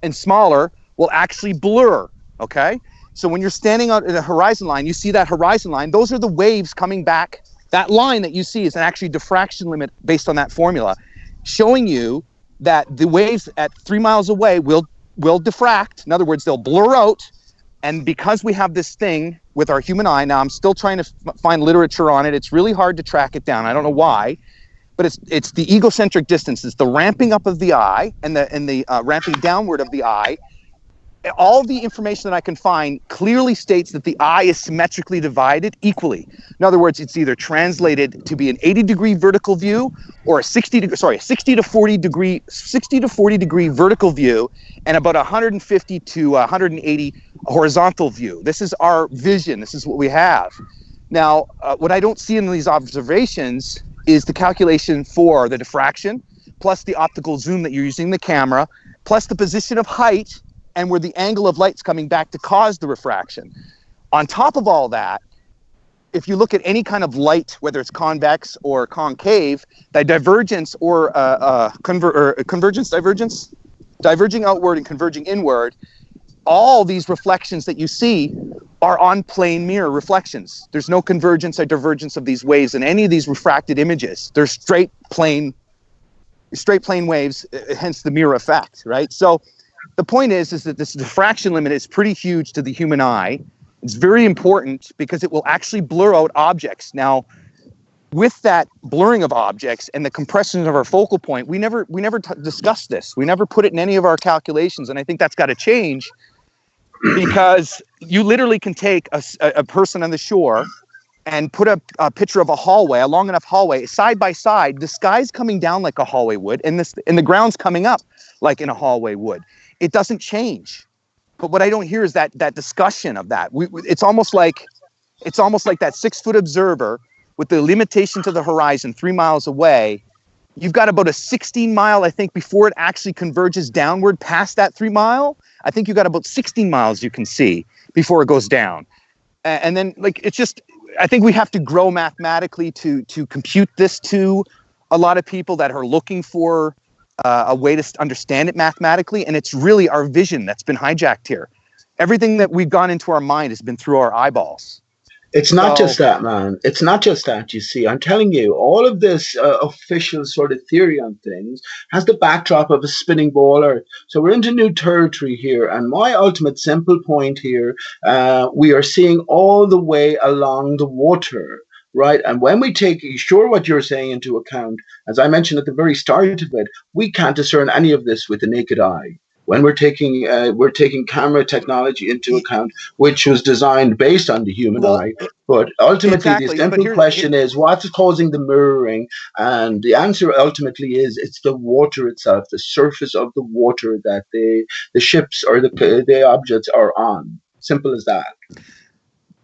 Speaker 5: and smaller will actually blur, okay? So when you're standing out at a horizon line, you see that horizon line, those are the waves coming back. That line that you see is an actually diffraction limit based on that formula, showing you that the waves at 3 miles away will diffract. In other words, they'll blur out. And because we have this thing with our human eye, now I'm still trying to find literature on it. It's really hard to track it down. I don't know why, but it's the egocentric distance. It's the ramping up of the eye and the ramping downward of the eye. All the information that I can find clearly states that the eye is symmetrically divided equally. In other words, it's either translated to be an 80-degree vertical view or a 60 to 40 degree vertical view and about 150 to 180 horizontal view. This is our vision. This is what we have. Now, what I don't see in these observations is the calculation for the diffraction, plus the optical zoom that you're using in the camera, plus the position of height and where the angle of light's coming back to cause the refraction. On top of all that, if you look at any kind of light, whether it's convex or concave, the divergence or divergence, diverging outward and converging inward, all these reflections that you see are on plane mirror reflections. There's no convergence or divergence of these waves in any of these refracted images. They're straight plane waves, hence the mirror effect, right? So the point is that this diffraction limit is pretty huge to the human eye. It's very important because it will actually blur out objects. Now, with that blurring of objects and the compression of our focal point, we never discussed this. We never put it in any of our calculations, and I think that's got to change, because you literally can take a person on the shore and put a picture of a hallway, a long enough hallway, side by side. The sky's coming down like a hallway would, and the ground's coming up like in a hallway would. It doesn't change. But what I don't hear is that discussion of that. It's almost like that 6-foot observer with the limitation to the horizon 3 miles away. You've got about a 16 mile, I think, before it actually converges downward past that 3 mile. I think you've got about 16 miles you can see before it goes down. And then, like, it's just, I think we have to grow mathematically to compute this to a lot of people that are looking for a way to understand it mathematically. And it's really our vision that's been hijacked here. Everything that we've gone into our mind has been through our eyeballs.
Speaker 3: It's not just that, man. It's not just that, you see. I'm telling you, all of this official sort of theory on things has the backdrop of a spinning ball Earth. So we're into new territory here. And my ultimate simple point here, we are seeing all the way along the water, right? And when we take, sure, what you're saying into account, as I mentioned at the very start of it, we can't discern any of this with the naked eye. When we're taking camera technology into account, which was designed based on the human eye. But ultimately, the simple question is, what's causing the mirroring? And the answer ultimately is, it's the water itself, the surface of the water that the ships or the objects are on. Simple as that.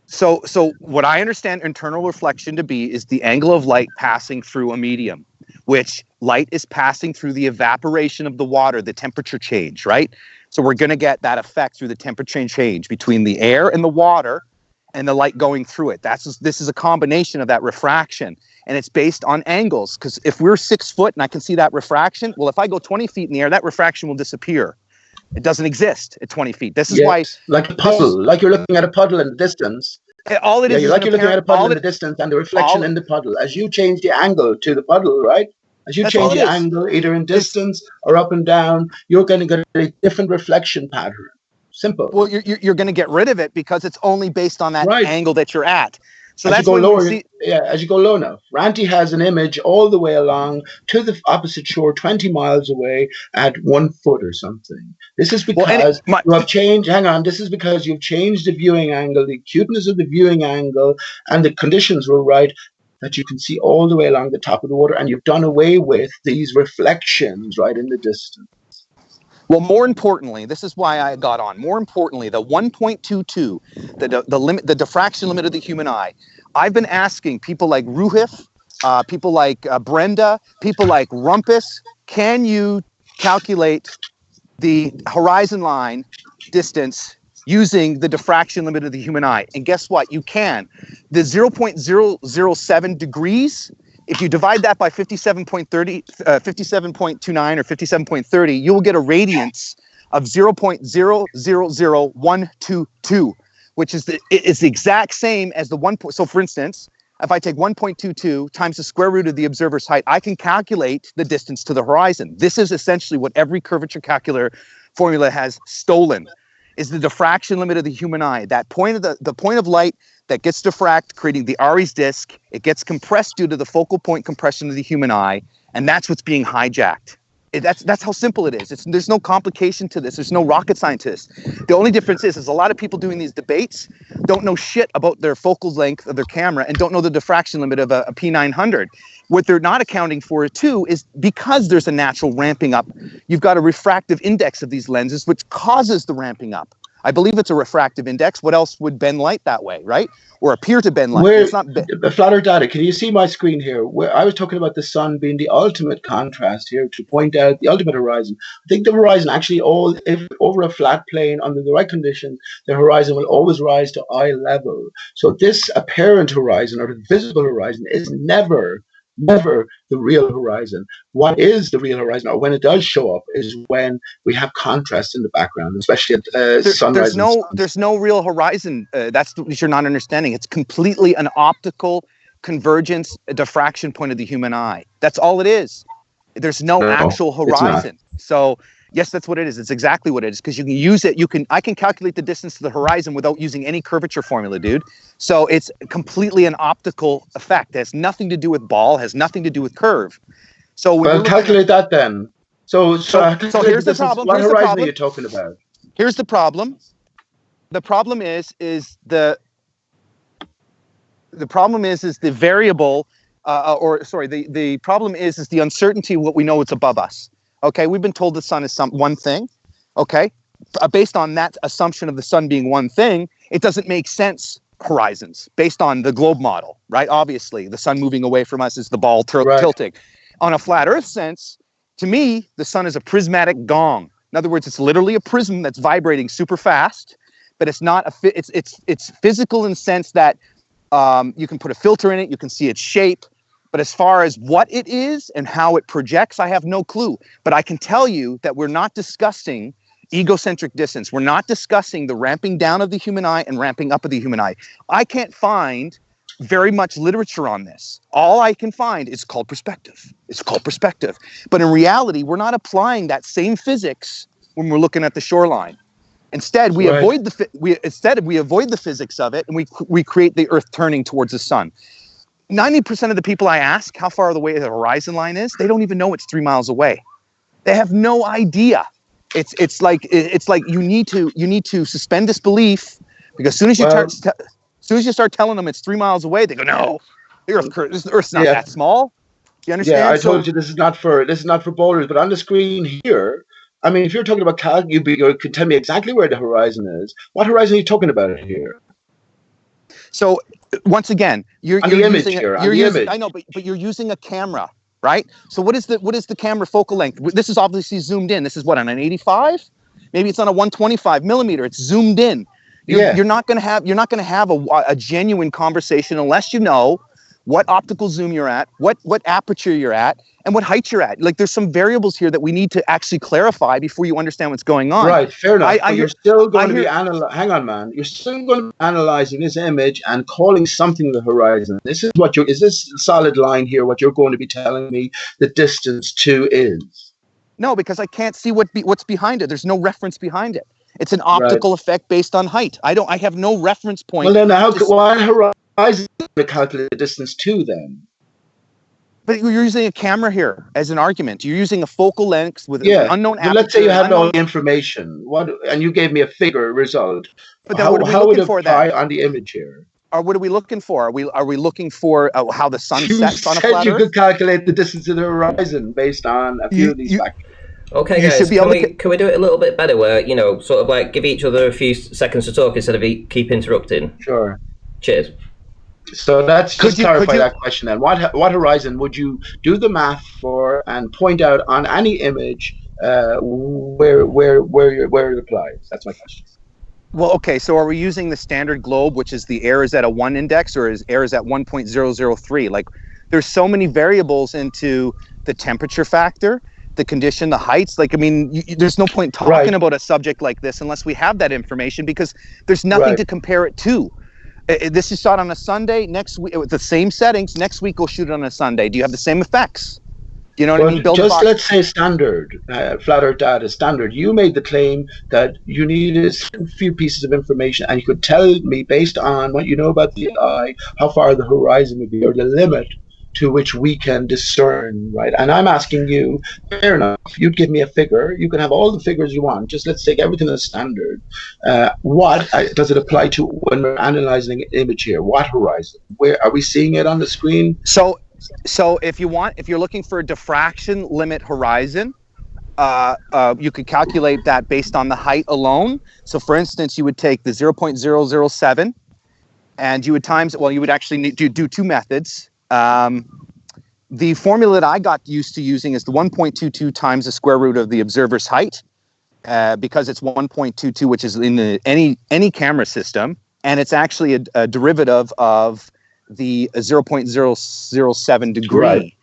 Speaker 5: So what I understand internal reflection to be is the angle of light passing through a medium, which light is passing through the evaporation of the water, the temperature change, right? So we're going to get that effect through the temperature change between the air and the water and the light going through it. This is a combination of that refraction, and it's based on angles, because if we're 6 foot and I can see that refraction, well, if I go 20 feet in the air, that refraction will disappear. It doesn't exist at 20 feet. This is why...
Speaker 3: Like a puddle, like you're looking at a puddle in the distance.
Speaker 5: All it is
Speaker 3: you're looking at a puddle in the distance and the reflection in the puddle. As you change the angle to the puddle, right? As you change the angle, either in distance or up and down, you're going to get a different reflection pattern. Simple.
Speaker 5: Well, you're going to get rid of it because it's only based on that angle that you're at. So
Speaker 3: as you go lower, as you go low enough. Ranty has an image all the way along to the opposite shore, 20 miles away at 1 foot or something. This is because you have changed. Hang on. This is because you've changed the viewing angle, the acuteness of the viewing angle, and the conditions were right, that you can see all the way along the top of the water, and you've done away with these reflections right in the distance.
Speaker 5: Well, more importantly, this is why I got on. More importantly, the 1.22, the diffraction limit of the human eye. I've been asking people like Ruhif, people like Brenda, people like Rumpus, can you calculate the horizon line distance using the diffraction limit of the human eye? And guess what? You can. The 0.007 degrees, if you divide that by 57.29 or 57.30, you will get a radiance of 0.000122, which is the exact same as the 1. So for instance, if I take 1.22 times the square root of the observer's height, I can calculate the distance to the horizon. This is essentially what every curvature calculator formula has stolen, is the diffraction limit of the human eye. That point of the point of light that gets diffracted, creating the Aries disk, it gets compressed due to the focal point compression of the human eye, and that's what's being hijacked. That's how simple it is. There's no complication to this. There's no rocket scientist. The only difference is a lot of people doing these debates don't know shit about their focal length of their camera and don't know the diffraction limit of a P900. What they're not accounting for too is because there's a natural ramping up, you've got a refractive index of these lenses which causes the ramping up. I believe it's a refractive index. What else would bend light that way, right? Or appear to bend light?
Speaker 3: Where,
Speaker 5: It's not
Speaker 3: Flat Earth data, can you see my screen here? Where I was talking about the sun being the ultimate contrast here to point out the ultimate horizon. I think the horizon actually, if over a flat plane under the right conditions, the horizon will always rise to eye level. So this apparent horizon or the visible horizon is never the real horizon. What is the real horizon, or when it does show up, is when we have contrast in the background, especially at sunrise.
Speaker 5: There's no real horizon. That's what you're not understanding. It's completely an optical convergence, a diffraction point of the human eye. That's all it is. There's no actual horizon. So yes, that's what it is. It's exactly what it is, because you can use it. I can calculate the distance to the horizon without using any curvature formula, dude. So it's completely an optical effect. It has nothing to do with ball, has nothing to do with curve. So
Speaker 3: well, calculate that then. So
Speaker 5: here's the problem.
Speaker 3: What horizon are you talking about?
Speaker 5: Here's the problem. The problem is the variable, the problem is the uncertainty of what we know is above us. Okay, we've been told the sun is one thing. Okay, based on that assumption of the sun being one thing, it doesn't make sense. Horizons based on the globe model, right? Obviously, the sun moving away from us is the ball tilting. On a flat Earth sense, to me, the sun is a prismatic gong. In other words, it's literally a prism that's vibrating super fast, but it's not it's physical in the sense that you can put a filter in it, you can see its shape, but as far as what it is and how it projects, I have no clue. But I can tell you that we're not discussing egocentric distance. We're not discussing the ramping down of the human eye and ramping up of the human eye. I can't find very much literature on this. All I can find is called perspective. It's called perspective. But in reality, we're not applying that same physics when we're looking at the shoreline. Instead, we avoid the physics of it, and we create the Earth turning towards the sun. 90% of the people I ask how far away the horizon line is, they don't even know it's 3 miles away. They have no idea. It's like you need to suspend disbelief, because as soon as you start telling them it's 3 miles away, they go, no, the Earth's not that small. Do you understand?
Speaker 3: Yeah, I told you this is not for boulders, but on the screen here, I mean, if you're talking about you could tell me exactly where the horizon is. What horizon are you talking about here?
Speaker 5: So once again, you're using image. I know, but you're using a camera. Right. So what is the camera focal length? This is obviously zoomed in. This is what, on an 85? Maybe it's on a 125 millimeter. It's zoomed in. You're not going to have a genuine conversation unless you know what optical zoom you're at, what aperture you're at, and what height you're at. Like, there's some variables here that we need to actually clarify before you understand what's going on.
Speaker 3: Right, fair enough. You're still going to be hang on, man. You're still going to be analyzing this image and calling something the horizon. This is is this solid line here what you're going to be telling me the distance to is?
Speaker 5: No, because I can't see what's behind it. There's no reference behind it. It's an optical effect based on height. I have no reference point.
Speaker 3: Well, then why horizon to calculate the distance to then?
Speaker 5: But you're using a camera here as an argument. You're using a focal length with an unknown aperture.
Speaker 3: Let's say you had no information. And you gave me a figure result.
Speaker 5: But then how would it apply
Speaker 3: on the image here?
Speaker 5: Or what are we looking for? Are we looking for how the sun sets on a flat Earth?
Speaker 3: You could calculate the distance to the horizon based on a few of these factors.
Speaker 1: Okay, guys, can we do it a little bit better where, sort of like give each other a few seconds to talk instead of keep interrupting?
Speaker 3: Sure.
Speaker 1: Cheers.
Speaker 3: So let's just clarify that question then. What horizon would you do the math for and point out on any image where it applies? That's my question.
Speaker 5: Well, okay, so are we using the standard globe, which is the air is at a 1 index, or is air is at 1.003? Like, there's so many variables into the temperature factor, the condition, the heights. Like, I mean, there's no point talking about a subject like this unless we have that information, because there's nothing to compare it to. This is shot on a Sunday. Next week, with the same settings. Next week, we'll shoot it on a Sunday. Do you have the same effects? You know what I mean?
Speaker 3: Just let's say standard, flat Earth data standard. You made the claim that you needed a few pieces of information, and you could tell me based on what you know about the eye, how far the horizon would be, or the limit to which we can discern, right? And I'm asking you, fair enough, you'd give me a figure. You can have all the figures you want. Just let's take everything as standard. What does it apply to when we're analyzing an image here? What horizon? Where are we seeing it on the screen?
Speaker 5: So if you're looking for a diffraction limit horizon, you could calculate that based on the height alone. So for instance, you would take the 0.007 and you would times, well, you would actually need to do two methods. The formula that I got used to using is the 1.22 times the square root of the observer's height, because it's 1.22, which is in any camera system, and it's actually a derivative of the 0.007 degree.
Speaker 3: Right.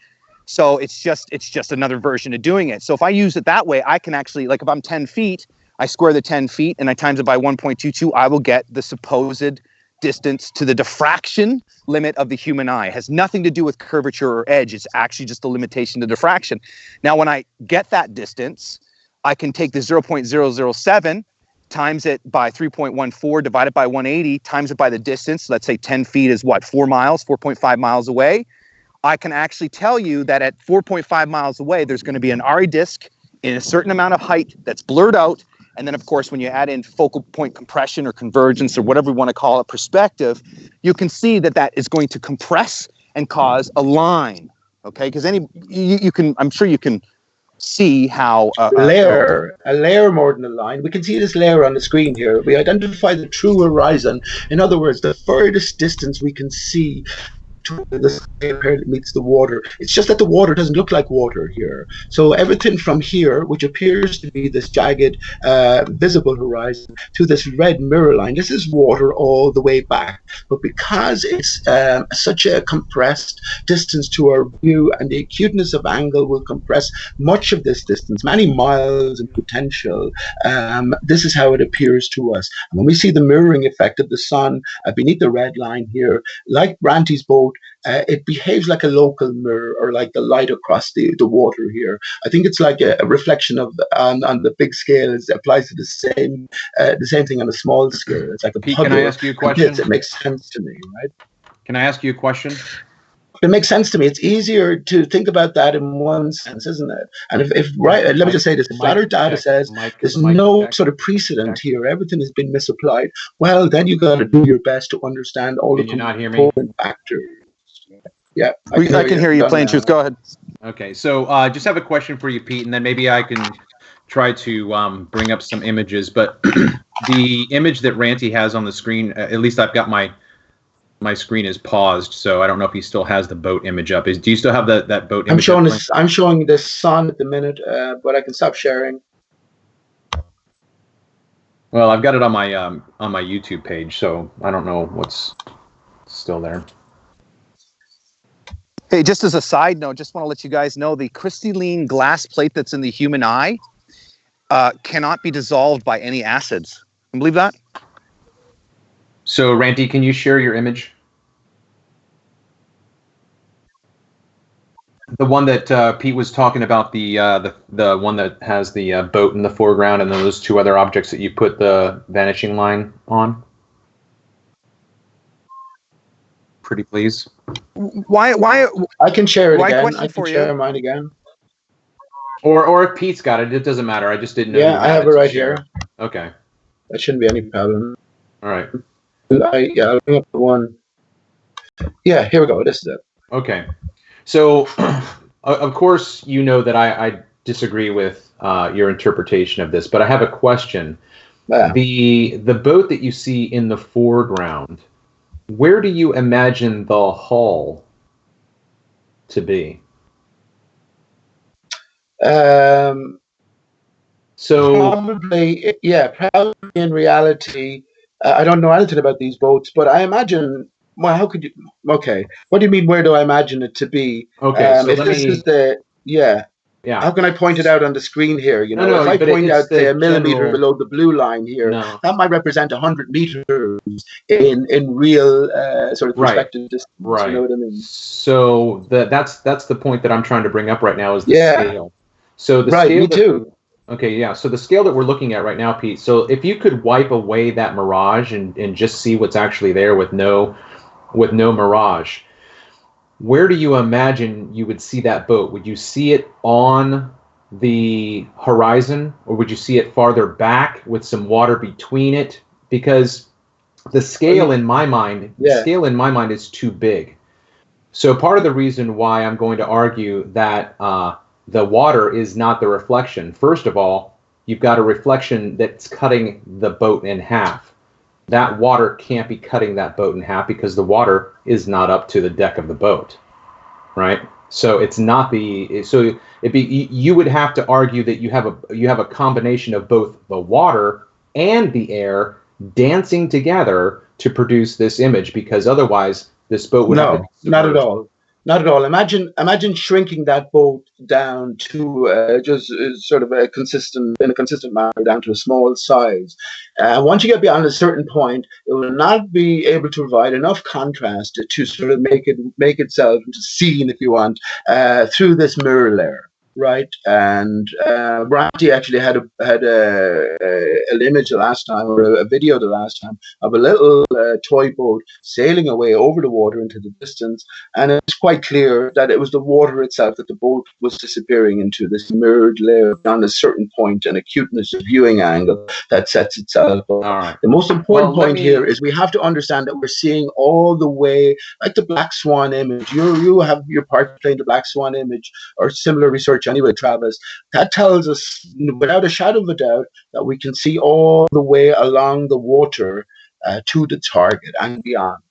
Speaker 5: So it's just another version of doing it. So if I use it that way, I can actually, like if I'm 10 feet, I square the 10 feet and I times it by 1.22, I will get the supposed distance to the diffraction limit of the human eye. It has nothing to do with curvature or edge. It's actually just the limitation to diffraction. Now, when I get that distance, I can take the 0.007, times it by 3.14, divide it by 180, times it by the distance. Let's say 10 feet is what, 4 miles, 4.5 miles away. I can actually tell you that at 4.5 miles away, there's going to be an RE disk in a certain amount of height that's blurred out. And then, of course, when you add in focal point compression or convergence or whatever you want to call it, perspective, you can see that that is going to compress and cause a line. Okay, because you can, I'm sure you can see how
Speaker 3: a layer more than a line. We can see this layer on the screen here. We identify the true horizon. In other words, the furthest distance we can see to the sky apparently meets the water. It's just that the water doesn't look like water here. So everything from here, which appears to be this jagged visible horizon, to this red mirror line, this is water all the way back. But because it's such a compressed distance to our view, and the acuteness of angle will compress much of this distance, many miles in potential, this is how it appears to us. And when we see the mirroring effect of the sun beneath the red line here, like Ranty's boat, it behaves like a local mirror, or like the light across the water here. I think it's like a reflection of on the big scale. It applies to the same thing on a small scale. It's like a
Speaker 6: Pete,
Speaker 3: puddle.
Speaker 6: can I ask you a question?
Speaker 3: It makes sense to me, right?
Speaker 6: Can I ask you a question?
Speaker 3: It makes sense to me. It's easier to think about that in one sense, isn't it? And if right, let me just say this: if flat Earth data says there's no sort of precedent here, everything has been misapplied, well, then you got to do your best to understand all the component factors. Yeah,
Speaker 5: I can hear you, Plain Truth. Go ahead.
Speaker 6: Okay, so just have a question for you, Pete, and then maybe I can try to bring up some images. But the image that Ranty has on the screen, at least I've got my screen is paused, so I don't know if he still has the boat image up. Do you still have that boat image?
Speaker 3: I'm showing the sun at the minute, but I can stop sharing.
Speaker 6: Well, I've got it on my YouTube page, so I don't know what's still there.
Speaker 5: Hey, just as a side note, just want to let you guys know the crystalline glass plate that's in the human eye cannot be dissolved by any acids. Can you believe that?
Speaker 6: So, Ranty, can you share your image? The one that Pete was talking about, the one that has the boat in the foreground, and then those two other objects that you put the vanishing line on. Pretty please.
Speaker 5: Why?
Speaker 3: I can share it again.
Speaker 5: Question
Speaker 3: I can share mine again.
Speaker 6: Or if Pete's got it, it doesn't matter. I just didn't know.
Speaker 3: Yeah, I have it right here.
Speaker 6: Okay.
Speaker 3: That shouldn't be any problem.
Speaker 6: All right.
Speaker 3: I'll bring up the one. Yeah, here we go. This is it.
Speaker 6: Okay. So, of course, you know that I disagree with your interpretation of this, but I have a question.
Speaker 3: Yeah.
Speaker 6: The boat that you see in the foreground, where do you imagine the hull to be? So
Speaker 3: probably in reality, I don't know anything about these boats, but I imagine. Well, how could you? Okay, what do you mean? Where do I imagine it to be?
Speaker 6: Okay, so
Speaker 3: if this is the yeah. How can I point it out on the screen here? You know, if I point out say a millimeter below the blue line here, that might represent 100 meters in real sort of perspective distance.
Speaker 6: Right.
Speaker 3: You know what I mean?
Speaker 6: So that's the point that I'm trying to bring up right now is the scale. So the scale.
Speaker 3: Me too.
Speaker 6: Okay, yeah. So the scale that we're looking at right now, Pete. So if you could wipe away that mirage and just see what's actually there with no mirage, where do you imagine you would see that boat? Would you see it on the horizon, or would you see it farther back with some water between it? Because the scale in my mind, is too big. So part of the reason why I'm going to argue that the water is not the reflection. First of all, you've got a reflection that's cutting the boat in half. That water can't be cutting that boat in half because the water is not up to the deck of the boat, right? So it's not you would have to argue that you have a combination of both the water and the air dancing together to produce this image, because otherwise this boat would have to be
Speaker 3: not at all. Not at all. Imagine shrinking that boat down to just sort of in a consistent manner down to a small size. Once you get beyond a certain point, it will not be able to provide enough contrast to sort of make itself seen, if you want, through this mirror layer. Right, and Bronte actually had an image the last time, or a video the last time, of a little toy boat sailing away over the water into the distance, and it's quite clear that it was the water itself, that the boat was disappearing into this mirrored layer beyond a certain point, an acuteness of viewing angle that sets itself up.
Speaker 6: All right.
Speaker 3: The most important point here is we have to understand that we're seeing all the way, like the Black Swan image. You have your part playing the Black Swan image, or similar research anyway, Travis. That tells us without a shadow of a doubt that we can see all the way along the water to the target and beyond.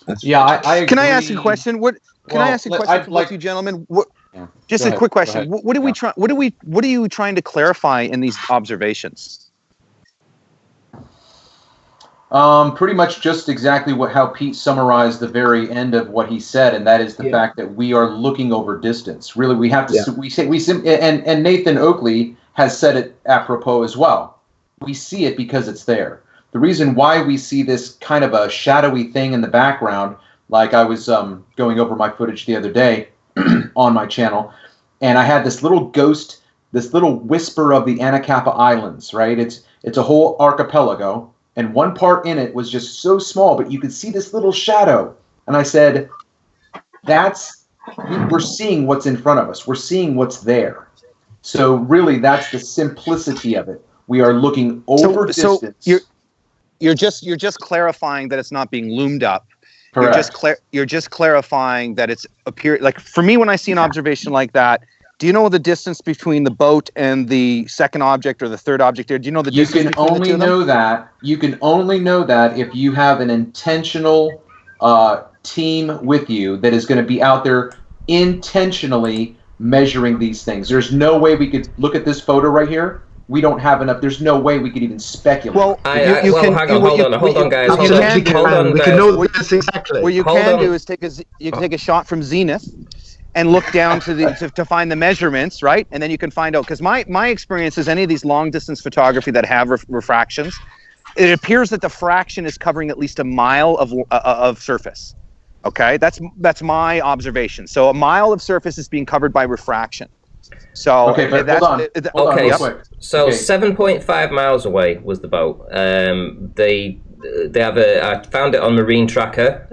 Speaker 6: I agree.
Speaker 5: Can I ask a question? Can I ask a question for both you gentlemen? Just a quick question. What are you trying to clarify in these observations?
Speaker 6: Pretty much just exactly how Pete summarized the very end of what he said, and that is the fact that we are looking over distance. Really, we have to and Nathan Oakley has said it apropos as well. We see it because it's there. The reason why we see this kind of a shadowy thing in the background, like I was going over my footage the other day on my channel, and I had this little ghost, this little whisper of the Anacapa Islands, right? It's a whole archipelago. And one part in it was just so small, but you could see this little shadow. And I said, we're seeing what's in front of us. We're seeing what's there. So really, that's the simplicity of it. We are looking over distance.
Speaker 5: So you're just clarifying that it's not being loomed up.
Speaker 6: Correct.
Speaker 5: You're just clarifying that it's like, for me, when I see an observation like that, do you know the distance between the boat and the second object or the third object there? Do you know the distance between the two of them?
Speaker 6: You can only know that if you have an intentional team with you that is going to be out there intentionally measuring these things. There's no way we could look at this photo right here. We don't have enough. There's no way we could even speculate.
Speaker 1: Well, hold on, guys.
Speaker 3: We can know this exactly.
Speaker 5: What you can do is take a shot from zenith and look down to find the measurements, right? And then you can find out, because my experience is any of these long distance photography that have refractions, it appears that the fraction is covering at least a mile of surface. Okay, that's my observation. So a mile of surface is being covered by refraction. So
Speaker 6: okay, but hold on.
Speaker 1: So 7.5 miles away was the boat. They have I found it on Marine Tracker.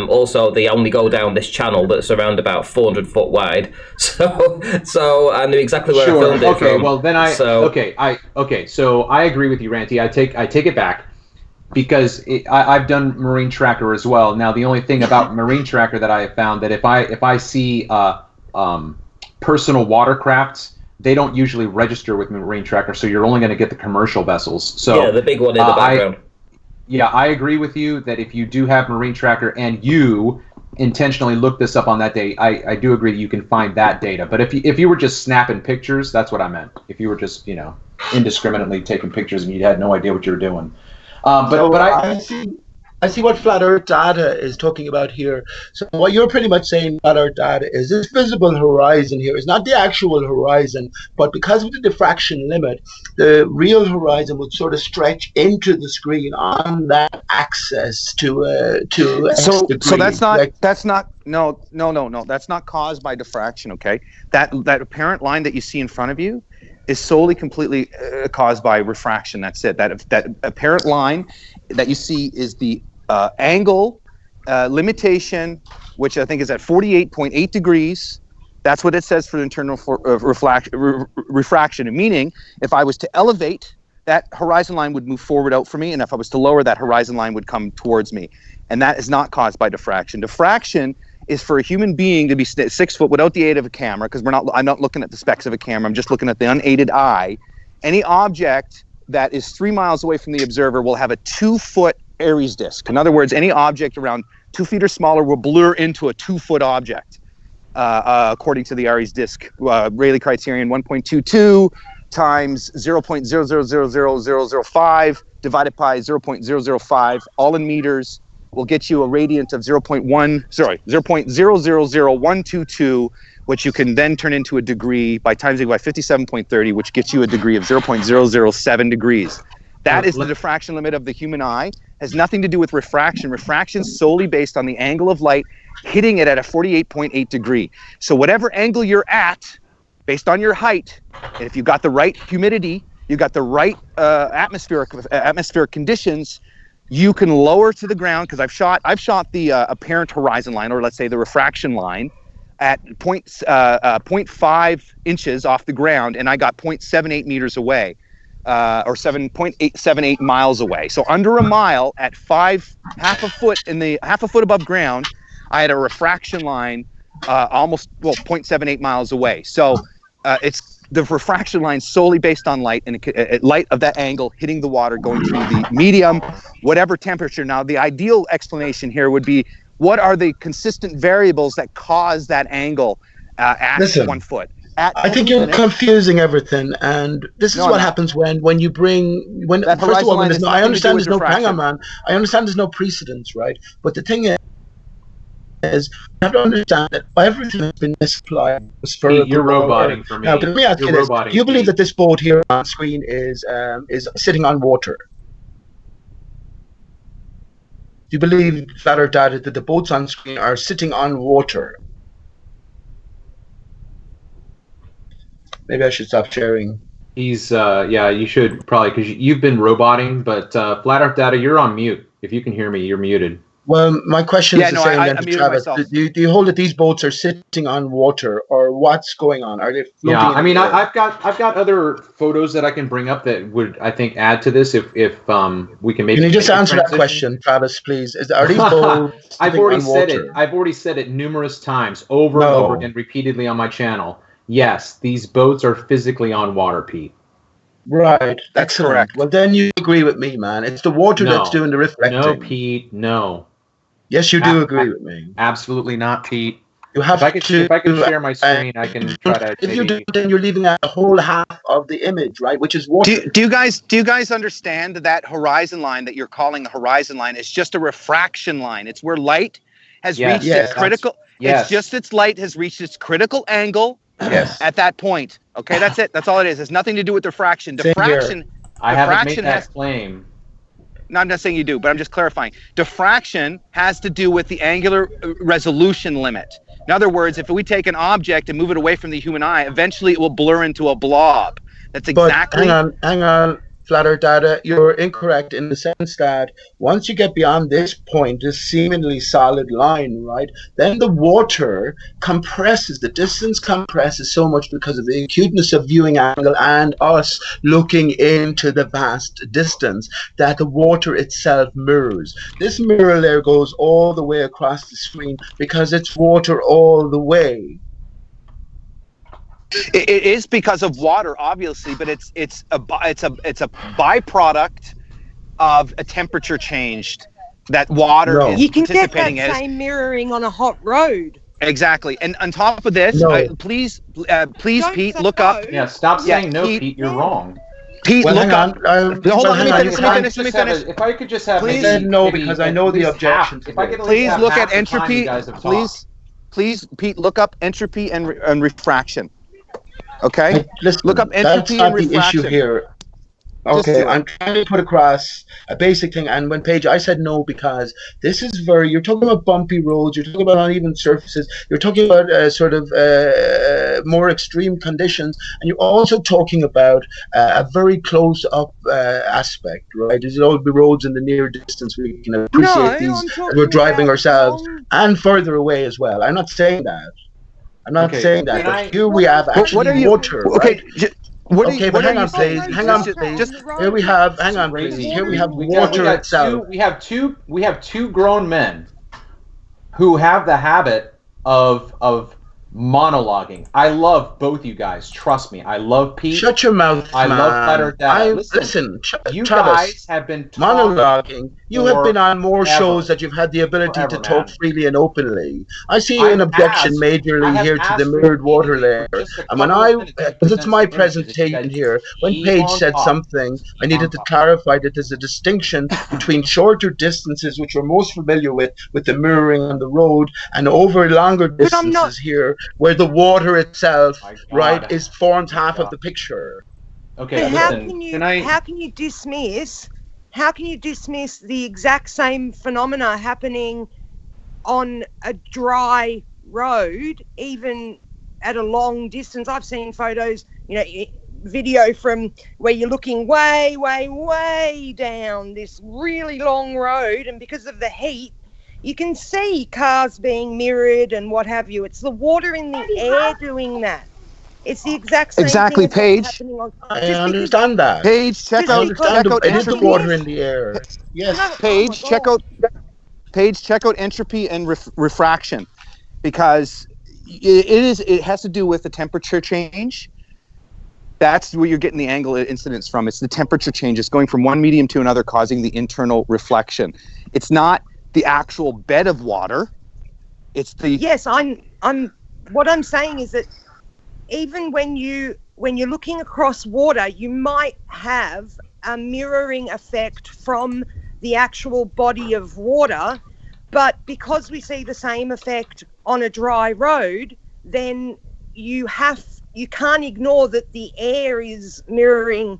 Speaker 1: Also, they only go down this channel that's around about 400 foot wide. So I knew exactly where I filmed it from.
Speaker 6: Well, then So I agree with you, Ranty. I take it back, because I've done Marine Tracker as well. Now, the only thing about Marine Tracker that I have found that if I see personal watercrafts, they don't usually register with Marine Tracker, so you're only going to get the commercial vessels. So
Speaker 1: yeah, the big one in the background.
Speaker 6: I agree with you that if you do have Marine Tracker and you intentionally look this up on that day, I do agree that you can find that data. But if you were just snapping pictures, that's what I meant. If you were just indiscriminately taking pictures and you had no idea what you were doing.
Speaker 3: I see what flat Earth data is talking about here. So what you're pretty much saying, flat Earth data, is this visible horizon here is not the actual horizon, but because of the diffraction limit, the real horizon would sort of stretch into the screen on that axis to
Speaker 5: so that's not
Speaker 3: like,
Speaker 5: that's not caused by diffraction. Okay, that apparent line that you see in front of you is solely completely caused by refraction. That's it. That apparent line that you see is the angle limitation, which I think is at 48.8 degrees. That's what it says for the internal refraction. Meaning, if I was to elevate, that horizon line would move forward out for me, and if I was to lower, that horizon line would come towards me. And that is not caused by diffraction. Diffraction is for a human being to be 6 foot without the aid of a camera, because I'm not looking at the specs of a camera, I'm just looking at the unaided eye. Any object that is 3 miles away from the observer will have a 2-foot Aries disk. In other words, any object around 2 feet or smaller will blur into a 2-foot object, according to the Aries disk Rayleigh criterion. 1.22 times 0.0000005 divided by 0.005, all in meters, will get you a radiant of 0.000122, which you can then turn into a degree by timesing by 57.30, which gets you a degree of 0.007 degrees. That is the diffraction limit of the human eye. Has nothing to do with refraction. Refraction is solely based on the angle of light hitting it at a 48.8 degree. So whatever angle you're at, based on your height, and if you've got the right humidity, you've got the right atmospheric conditions, you can lower to the ground, because I've shot the apparent horizon line, or let's say the refraction line, at 0.5 inches off the ground, and I got 0.78 meters away, or 7.878 miles away. So under a mile at half a foot above ground, I had a refraction line almost 0.78 miles away. So it's the refraction line solely based on light, and light of that angle hitting the water, going through the medium, whatever temperature. Now, the ideal explanation here would be, what are the consistent variables that cause that angle at 1 foot?
Speaker 3: I think you're confusing everything, and this is what happens when you bring first of all, when there's I understand there's no hang on, man. I understand there's no precedence, right? But the thing is, you have to understand that everything has been misapplied.
Speaker 6: You're roboting for me.
Speaker 3: Now, let me ask you this: do you believe that this boat here on screen is sitting on water? Do you believe, flat Earth data, that the boats on screen are sitting on water? Maybe I should stop sharing.
Speaker 6: He's you should probably, because you've been roboting. But flat Earth data, you're on mute. If you can hear me, you're muted.
Speaker 3: Well, my question is the same then to Travis. Do you hold that these boats are sitting on water, or what's going on? Are they floating?
Speaker 6: Yeah, I mean, I've got other photos that I can bring up that would, I think, add to this if we can maybe.
Speaker 3: Can you just answer that question, Travis, please? Are these boats
Speaker 6: I've already said it. I've already said it numerous times, over and over again, repeatedly on my channel. Yes, these boats are physically on water, Pete.
Speaker 3: Right, that's correct. Well, then you agree with me, man. It's the water that's doing the reflecting.
Speaker 6: No, Pete, no.
Speaker 3: Yes, you do agree with me.
Speaker 6: Absolutely not, Pete.
Speaker 3: You have
Speaker 6: if I can share my screen, I can try to.
Speaker 3: If you do, then you're leaving out the whole half of the image, right? Which is water.
Speaker 5: Do you guys understand that horizon line that you're calling the horizon line is just a refraction line? It's where light has reached its critical. It's just its light has reached its critical angle.
Speaker 3: Yes.
Speaker 5: At that point. Okay, that's it. That's all it is. It's nothing to do with diffraction. Diffraction.
Speaker 6: I haven't made that claim.
Speaker 5: No, I'm not saying you do, but I'm just clarifying. Diffraction has to do with the angular resolution limit. In other words, if we take an object and move it away from the human eye, eventually it will blur into a blob. That's exactly.
Speaker 3: But hang on. Flat Earth data, you're incorrect in the sense that once you get beyond this point, this seemingly solid line, right, then the water compresses, the distance compresses so much because of the acuteness of viewing angle and us looking into the vast distance that the water itself mirrors. This mirror there goes all the way across the screen because it's water all the way.
Speaker 5: It is because of water, obviously, but it's a byproduct of a temperature changed that water is
Speaker 2: you can
Speaker 5: participating
Speaker 2: get that same mirroring on a hot road.
Speaker 5: Exactly, and on top of this, please, Pete, look up.
Speaker 6: Yeah, stop saying no, Pete. You're wrong.
Speaker 5: Pete,
Speaker 3: look
Speaker 5: up. Hold on, let me finish.
Speaker 6: If I could just have,
Speaker 3: please. No, because I know the objection.
Speaker 5: Please look at entropy. Please, Pete, look up entropy and refraction. Okay,
Speaker 3: listen,
Speaker 5: look up entropy and refraction.
Speaker 3: That's not the issue here. Okay, I'm trying to put across a basic thing, and when Paige, I said no because this is you're talking about bumpy roads, you're talking about uneven surfaces, you're talking about more extreme conditions, and you're also talking about a very close-up aspect, right? There's always be roads in the near distance where we can appreciate these as we're driving ourselves, and further away as well. I'm not saying that. I'm not saying that, but here we have actually water.
Speaker 5: Okay,
Speaker 3: right? Hang on, please. Here we have. Hang on, please. Here we have water itself.
Speaker 6: We have two grown men who have the habit of monologuing. I love both you guys. Trust me. I love Pete.
Speaker 3: Shut your mouth,
Speaker 6: I
Speaker 3: man.
Speaker 6: love Better Data. Listen, you
Speaker 3: Travis,
Speaker 6: guys have been
Speaker 3: monologuing. You have been on more
Speaker 6: forever.
Speaker 3: shows that you've had the ability
Speaker 6: Forever,
Speaker 3: to talk
Speaker 6: man.
Speaker 3: freely and openly. I see an objection majorly here to the mirrored water layer. And when because it's my presentation here, when Paige said something, I needed to clarify that there's a distinction between shorter distances, which we're most familiar with the mirroring on the road, and over longer distances here, where the water itself, right, forms half of the picture.
Speaker 6: Okay,
Speaker 2: but
Speaker 6: listen.
Speaker 2: how can you dismiss the exact same phenomena happening on a dry road, even at a long distance? I've seen photos, video from where you're looking way, way, way down this really long road, and because of the heat, you can see cars being mirrored and what have you. It's the water in the air doing that. It's the exact same
Speaker 5: exactly,
Speaker 2: thing
Speaker 5: Paige.
Speaker 2: happening on.
Speaker 3: I understand that.
Speaker 5: Paige, check out
Speaker 3: the water in the air. Yes.
Speaker 5: Paige, check out entropy and refraction, because it has to do with the temperature change. That's where you're getting the angle incidence from. It's the temperature changes going from one medium to another, causing the internal reflection. It's not the actual bed of water. It's the
Speaker 2: what I'm saying is that even when you're looking across water, you might have a mirroring effect from the actual body of water, but because we see the same effect on a dry road, then you can't ignore that the air is mirroring,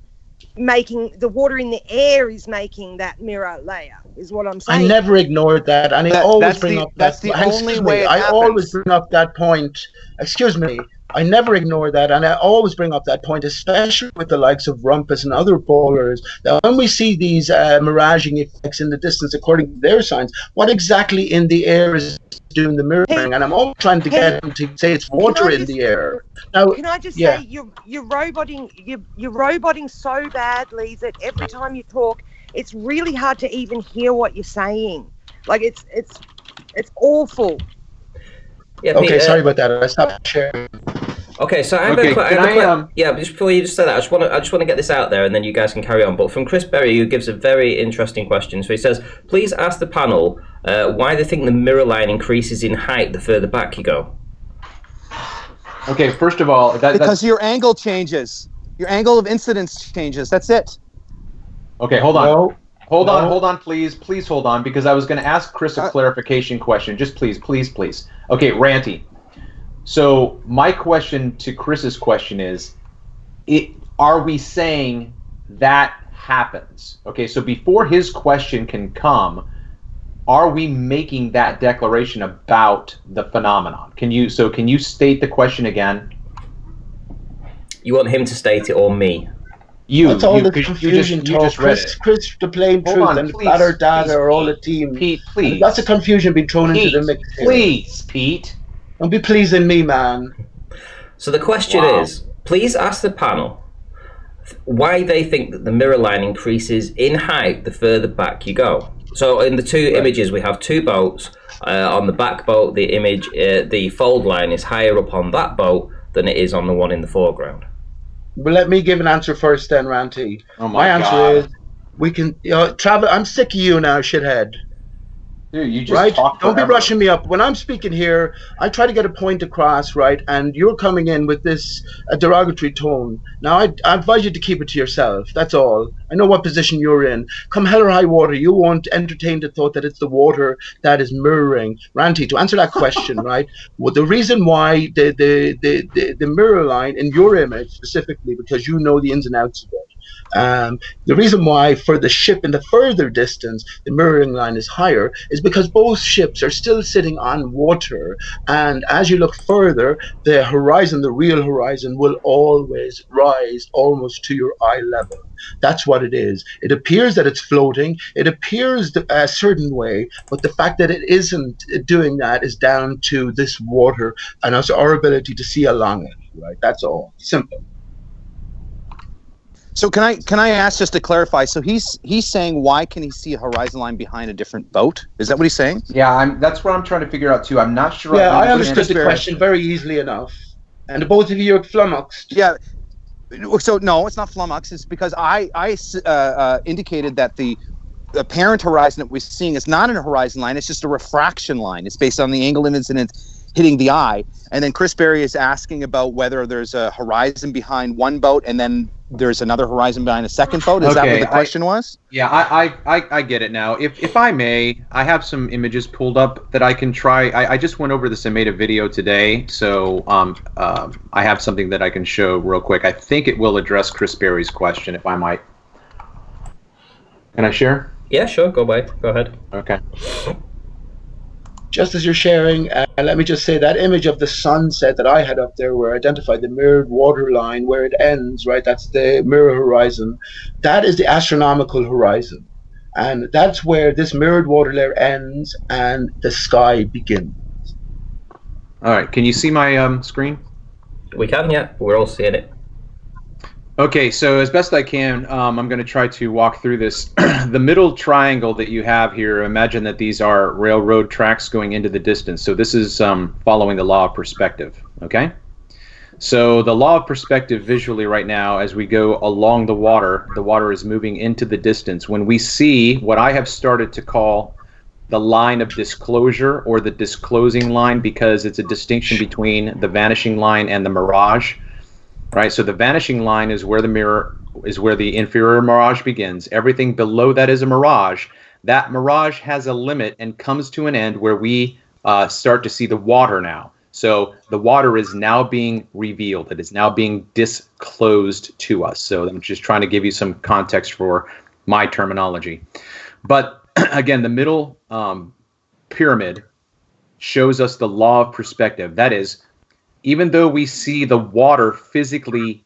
Speaker 2: making the water in the air is making that mirror layer, is what I'm saying.
Speaker 3: I never ignored that, and I always bring up
Speaker 5: that's the only way it happens.
Speaker 3: I always bring up that point. Excuse me. I never ignore that, and I always bring up that point, especially with the likes of Rumpus and other bowlers, that when we see these miraging effects in the distance, according to their science, what exactly in the air is doing the mirroring? And I'm always trying to get them to say it's water in the air. Now,
Speaker 2: can I just say you're roboting so badly that every time you talk, it's really hard to even hear what you're saying. Like it's awful.
Speaker 1: Yeah,
Speaker 3: okay,
Speaker 1: Pete,
Speaker 3: sorry about that. I stopped sharing.
Speaker 1: Okay, so just before you just say that, I just want to get this out there, and then you guys can carry on. But from Chris Berry, who gives a very interesting question. So he says, please ask the panel why they think the mirror line increases in height the further back you go.
Speaker 6: Okay, first of all,
Speaker 5: because your angle changes, your angle of incidence changes. That's it.
Speaker 6: Okay, hold on. Hold on, please hold on, because I was going to ask Chris a clarification question. Just please. Okay, Ranty. So my question to Chris's question is, are we saying that happens? Okay, so before his question can come, are we making that declaration about the phenomenon? Can you state the question again?
Speaker 1: You want him to state it or me?
Speaker 3: That's all the confusion talk. Chris, the plain truth, and Better Data are all a team.
Speaker 6: Pete, please.
Speaker 3: And lots of confusion being thrown into the mix here.
Speaker 6: Please, Pete.
Speaker 3: Don't be pleasing me, man.
Speaker 1: So the question is, please ask the panel why they think that the mirror line increases in height the further back you go. So in the two images, we have two boats. On the back boat, the fold line is higher up on that boat than it is on the one in the foreground.
Speaker 3: But let me give an answer first then, Ranty.
Speaker 6: Oh
Speaker 3: my
Speaker 6: God.
Speaker 3: answer is, we can, Travis, I'm sick of you now, shithead.
Speaker 6: Dude, you just talk
Speaker 3: Don't be
Speaker 6: forever.
Speaker 3: rushing me up. When I'm speaking here, I try to get a point across, right? And you're coming in with this derogatory tone. Now, I advise you to keep it to yourself. That's all. I know what position you're in. Come hell or high water, you won't entertain the thought that it's the water that is mirroring. Ranty, to answer that question, right? Well, the reason why the mirror line in your image specifically, because you know the ins and outs of it, the reason why for the ship in the further distance the mirroring line is higher is because both ships are still sitting on water, and as you look further, the horizon, the real horizon, will always rise almost to your eye level. That's what it is. It appears that it's floating, it appears a certain way, but the fact that it isn't doing that is down to this water and also our ability to see along it, right? That's all. Simple.
Speaker 5: So can I ask just to clarify? So he's saying, why can he see a horizon line behind a different boat? Is that what he's saying?
Speaker 6: Yeah, that's what I'm trying to figure out too. I'm not sure.
Speaker 3: Yeah, I understood the question very easily enough, and both of you are flummoxed.
Speaker 5: Yeah. So no, it's not flummox. It's because I indicated that the apparent horizon that we're seeing is not a horizon line. It's just a refraction line. It's based on the angle of incident hitting the eye. And then Chris Berry is asking about whether there's a horizon behind one boat and then there's another horizon behind a second boat. Is that what the question was?
Speaker 6: Yeah, I get it now. If I may, I have some images pulled up that I can try. I just went over this and made a video today, so I have something that I can show real quick. I think it will address Chris Berry's question, if I might. Can I share?
Speaker 1: Yeah, sure. Go ahead.
Speaker 6: Okay.
Speaker 3: Just as you're sharing, let me just say that image of the sunset that I had up there where I identified the mirrored water line where it ends, right? That's the mirror horizon. That is the astronomical horizon. And that's where this mirrored water layer ends and the sky begins.
Speaker 6: All right. Can you see my screen?
Speaker 1: We can, yeah. We're all seeing it.
Speaker 6: Okay, so as best I can, I'm going to try to walk through this. The middle triangle that you have here, imagine that these are railroad tracks going into the distance. So this is following the law of perspective, okay? So the law of perspective visually right now, as we go along the water is moving into the distance. When we see what I have started to call the line of disclosure or the disclosing line, because it's a distinction between the vanishing line and the mirage. Right, so the vanishing line is where the inferior mirage begins. Everything below that is a mirage. That mirage has a limit and comes to an end where we start to see the water now. So the water is now being revealed. It is now being disclosed to us. So I'm just trying to give you some context for my terminology. But again, the middle pyramid shows us the law of perspective. That is, even though we see the water physically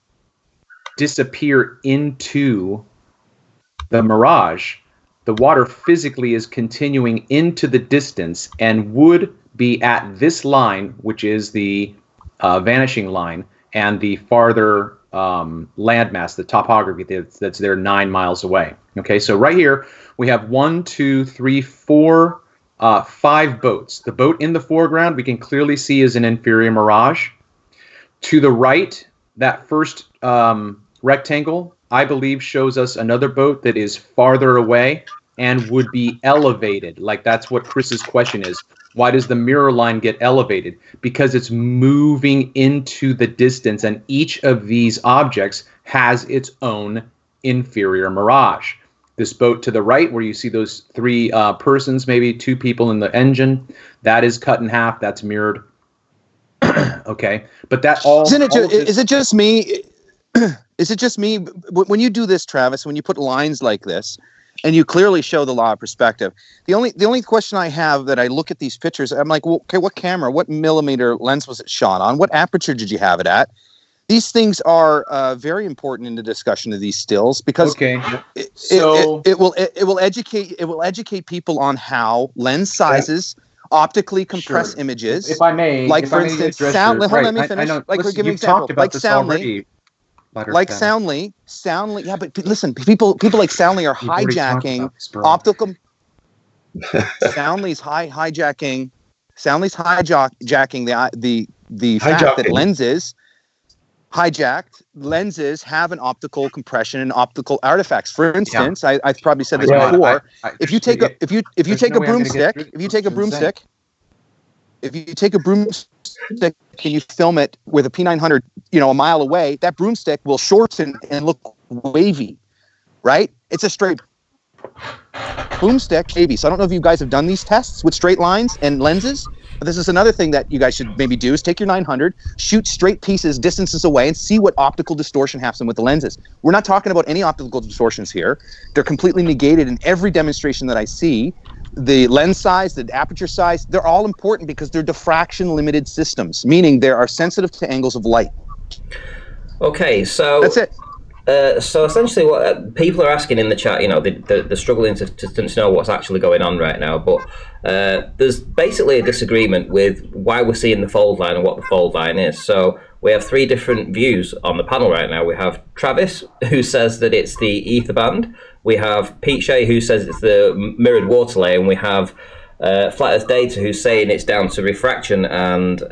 Speaker 6: disappear into the mirage, the water physically is continuing into the distance and would be at this line, which is the vanishing line, and the farther landmass, the topography that's there 9 miles away. Okay, so right here we have 1, 2, 3, 4, 5 boats. The boat in the foreground we can clearly see is an inferior mirage. To the right, that first rectangle, I believe, shows us another boat that is farther away and would be elevated. Like, that's what Chris's question is. Why does the mirror line get elevated? Because it's moving into the distance, and each of these objects has its own inferior mirage. This boat to the right, where you see those 3 persons, maybe 2 people in the engine, that is cut in half. That's mirrored. Okay, but that all.
Speaker 5: Is it just me? Is it just me? When you do this, Travis, when you put lines like this, and you clearly show the law of perspective, the only question I have that I look at these pictures, I'm like, well, okay, what camera, what millimeter lens was it shot on? What aperture did you have it at? These things are very important in the discussion of these stills, because it will educate people on how lens sizes optically compress images.
Speaker 6: If I may,
Speaker 5: like for instance, sound. Let me finish. Like we're giving example. Like Soundly. Like Soundly. Yeah, but listen, people like Soundly are hijacking optical. Soundly's hijacking the fact that lenses have an optical compression and optical artifacts. For instance, I've probably said this before. If you take a broomstick and you film it with a P900, a mile away, that broomstick will shorten and look wavy, right? It's a straight broomstick, wavy. So I don't know if you guys have done these tests with straight lines and lenses. But this is another thing that you guys should maybe do, is take your 900, shoot straight pieces distances away, and see what optical distortion happens with the lenses. We're not talking about any optical distortions here. They're completely negated in every demonstration that I see. The lens size, the aperture size, they're all important because they're diffraction limited systems, meaning they are sensitive to angles of light.
Speaker 1: Okay, so
Speaker 5: that's it.
Speaker 1: So essentially what people are asking in the chat, they're struggling to know what's actually going on right now, but there's basically a disagreement with why we're seeing the fold line and what the fold line is. So we have three different views on the panel right now. We have Travis, who says that it's the ether band. We have Pete Shea, who says it's the mirrored water layer, and we have Flat Earth Data, who's saying it's down to refraction. And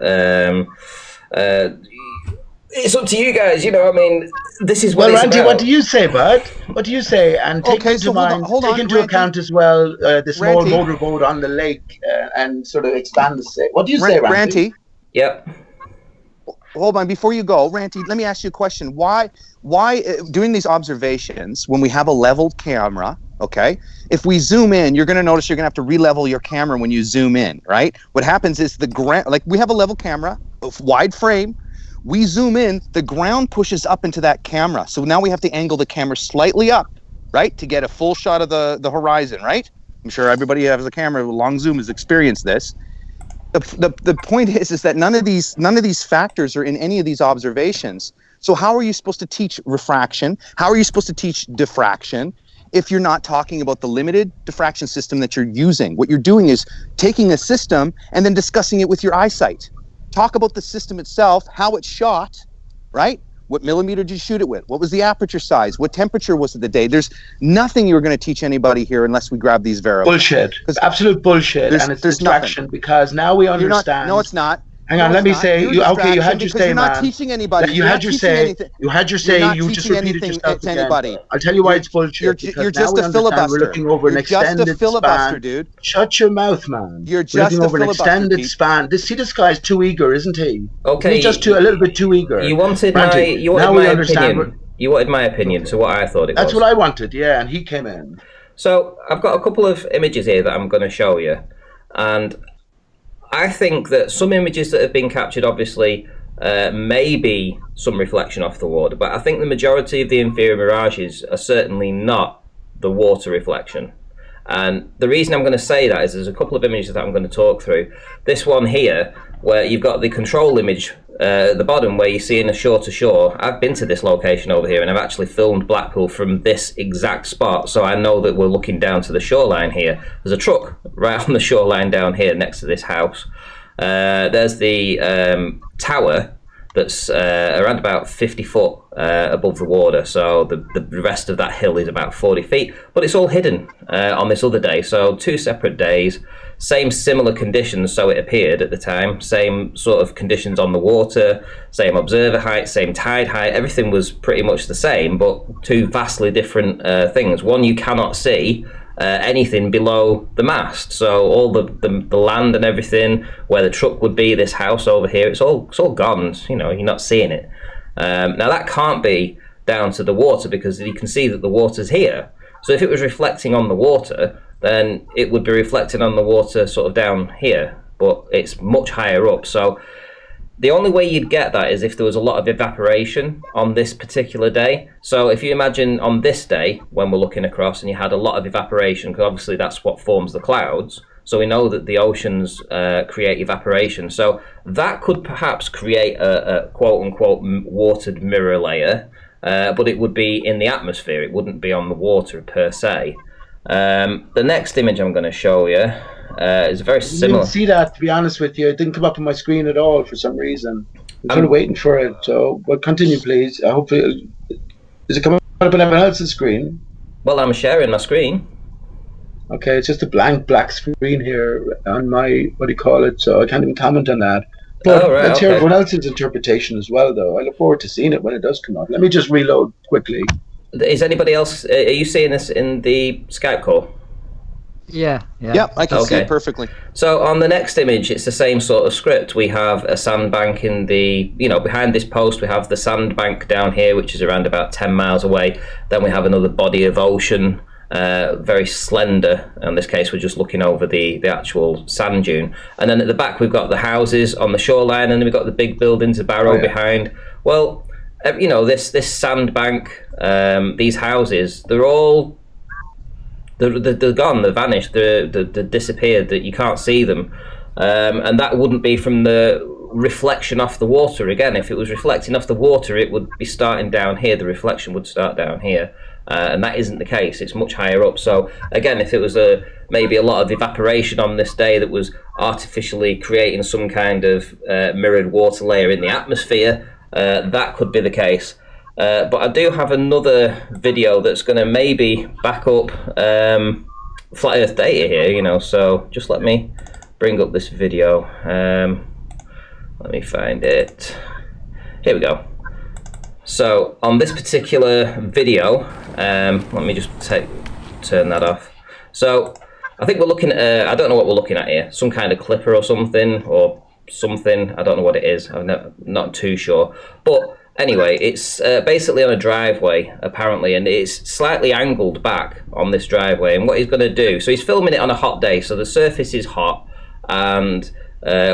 Speaker 1: it's up to you guys. You know, I mean, this is what
Speaker 3: well,
Speaker 1: it's
Speaker 3: Randy,
Speaker 1: about.
Speaker 3: what do you say, bud? What do you say? And take into account as well the small motorboat on the lake and sort of expand the say. What do you say, Randy?
Speaker 5: Ranty?
Speaker 1: Yep.
Speaker 5: Hold on, before you go, Ranty, let me ask you a question. Why doing these observations when we have a leveled camera, okay? If we zoom in, you're going to notice you're going to have to re-level your camera when you zoom in, right? What happens is like we have a level camera, a wide frame. We zoom in, the ground pushes up into that camera. So now we have to angle the camera slightly up, right? To get a full shot of the horizon, right? I'm sure everybody who has a camera with long zoom has experienced this. The point is that none of these factors are in any of these observations. So how are you supposed to teach refraction? How are you supposed to teach diffraction if you're not talking about the limited diffraction system that you're using? What you're doing is taking a system and then discussing it with your eyesight. Talk about the system itself, how it's shot, right? What millimeter did you shoot it with? What was the aperture size? What temperature was it the day? There's nothing you're going to teach anybody here unless we grab these variables.
Speaker 3: Bullshit. Absolute bullshit. And it's distraction because now we understand.
Speaker 5: No, it's not.
Speaker 3: Hang on, let me say. You had your say,
Speaker 5: you're
Speaker 3: man.
Speaker 5: not teaching anybody.
Speaker 3: You had your say. You had your say. You just repeated yourself
Speaker 5: to
Speaker 3: again.
Speaker 5: Anybody.
Speaker 3: I'll tell you why it's bullshit.
Speaker 5: You're just a filibuster.
Speaker 3: We're looking over an extended
Speaker 5: just a filibuster,
Speaker 3: span.
Speaker 5: dude.
Speaker 3: Shut your mouth, man.
Speaker 5: You're just
Speaker 3: looking over an
Speaker 5: filibuster,
Speaker 3: extended
Speaker 5: Pete.
Speaker 3: span. This guy's too eager, isn't he?
Speaker 1: Okay.
Speaker 3: He's just a little bit too eager.
Speaker 1: You wanted
Speaker 3: Randy,
Speaker 1: my opinion. You wanted my opinion, so what I thought it was.
Speaker 3: That's what I wanted, yeah, and he came in.
Speaker 1: So I've got a couple of images here that I'm going to show you, and I think that some images that have been captured, obviously, may be some reflection off the water, but I think the majority of the inferior mirages are certainly not the water reflection. And the reason I'm going to say that is there's a couple of images that I'm going to talk through. This one here, where you've got the control image at the bottom where you're seeing a shore to shore. I've been to this location over here and I've actually filmed Blackpool from this exact spot, so I know that we're looking down to the shoreline here. There's a truck right on the shoreline down here next to this house. There's the tower that's around about 50 foot above the water, so the rest of that hill is about 40 feet, but it's all hidden on this other day. So 2 separate days, same similar conditions, so it appeared at the time, same sort of conditions on the water, same observer height, same tide height, everything was pretty much the same, but 2 vastly different things. One, you cannot see anything below the mast, so all the land and everything where the truck would be, this house over here, it's all gone. You know, you're not seeing it. Now that can't be down to the water, because you can see that the water's here. So if it was reflecting on the water, then it would be reflecting on the water sort of down here, but it's much higher up. So the only way you'd get that is if there was a lot of evaporation on this particular day. So if you imagine on this day, when we're looking across and you had a lot of evaporation, because obviously that's what forms the clouds, so we know that the oceans create evaporation. So that could perhaps create a quote-unquote watered mirror layer, but it would be in the atmosphere. It wouldn't be on the water per se. The next image I'm going to show you is very similar.
Speaker 3: I didn't see that, to be honest with you. It didn't come up on my screen at all for some reason. I'm sort of waiting for it. So, but continue, please. Hopefully, is it coming up on everyone else's screen?
Speaker 1: Well, I'm sharing my screen.
Speaker 3: Okay, it's just a blank black screen here on my, what do you call it? So I can't even comment on that. But let's hear everyone else's interpretation as well, though. I look forward to seeing it when it does come up. Let me just reload quickly.
Speaker 1: Is anybody else? Are you seeing this in the Skype call?
Speaker 4: Yeah.
Speaker 5: Yep, I can see it perfectly.
Speaker 1: So on the next image, it's the same sort of script. We have a sandbank in the, behind this post, we have the sandbank down here, which is around about 10 miles away. Then we have another body of ocean, very slender. In this case, we're just looking over the actual sand dune. And then at the back, we've got the houses on the shoreline, and then we've got the big buildings of Barrow behind. Well, this sandbank, these houses, they're all, they're gone, they're vanished, they're disappeared, that you can't see them. And that wouldn't be from the reflection off the water. Again, if it was reflecting off the water, it would be starting down here, the reflection would start down here. And that isn't the case, it's much higher up. So again, if it was maybe a lot of evaporation on this day that was artificially creating some kind of mirrored water layer in the atmosphere, that could be the case. But I do have another video that's going to maybe back up flat Earth data here, you know. So just let me bring up this video. Let me find it. Here we go. So on this particular video, let me just turn that off. So I think we're looking at, I don't know what we're looking at here, some kind of clipper or something, I don't know what it is, I'm not too sure. But anyway, it's basically on a driveway, apparently, and it's slightly angled back on this driveway. And what he's going to do, so he's filming it on a hot day, so the surface is hot, and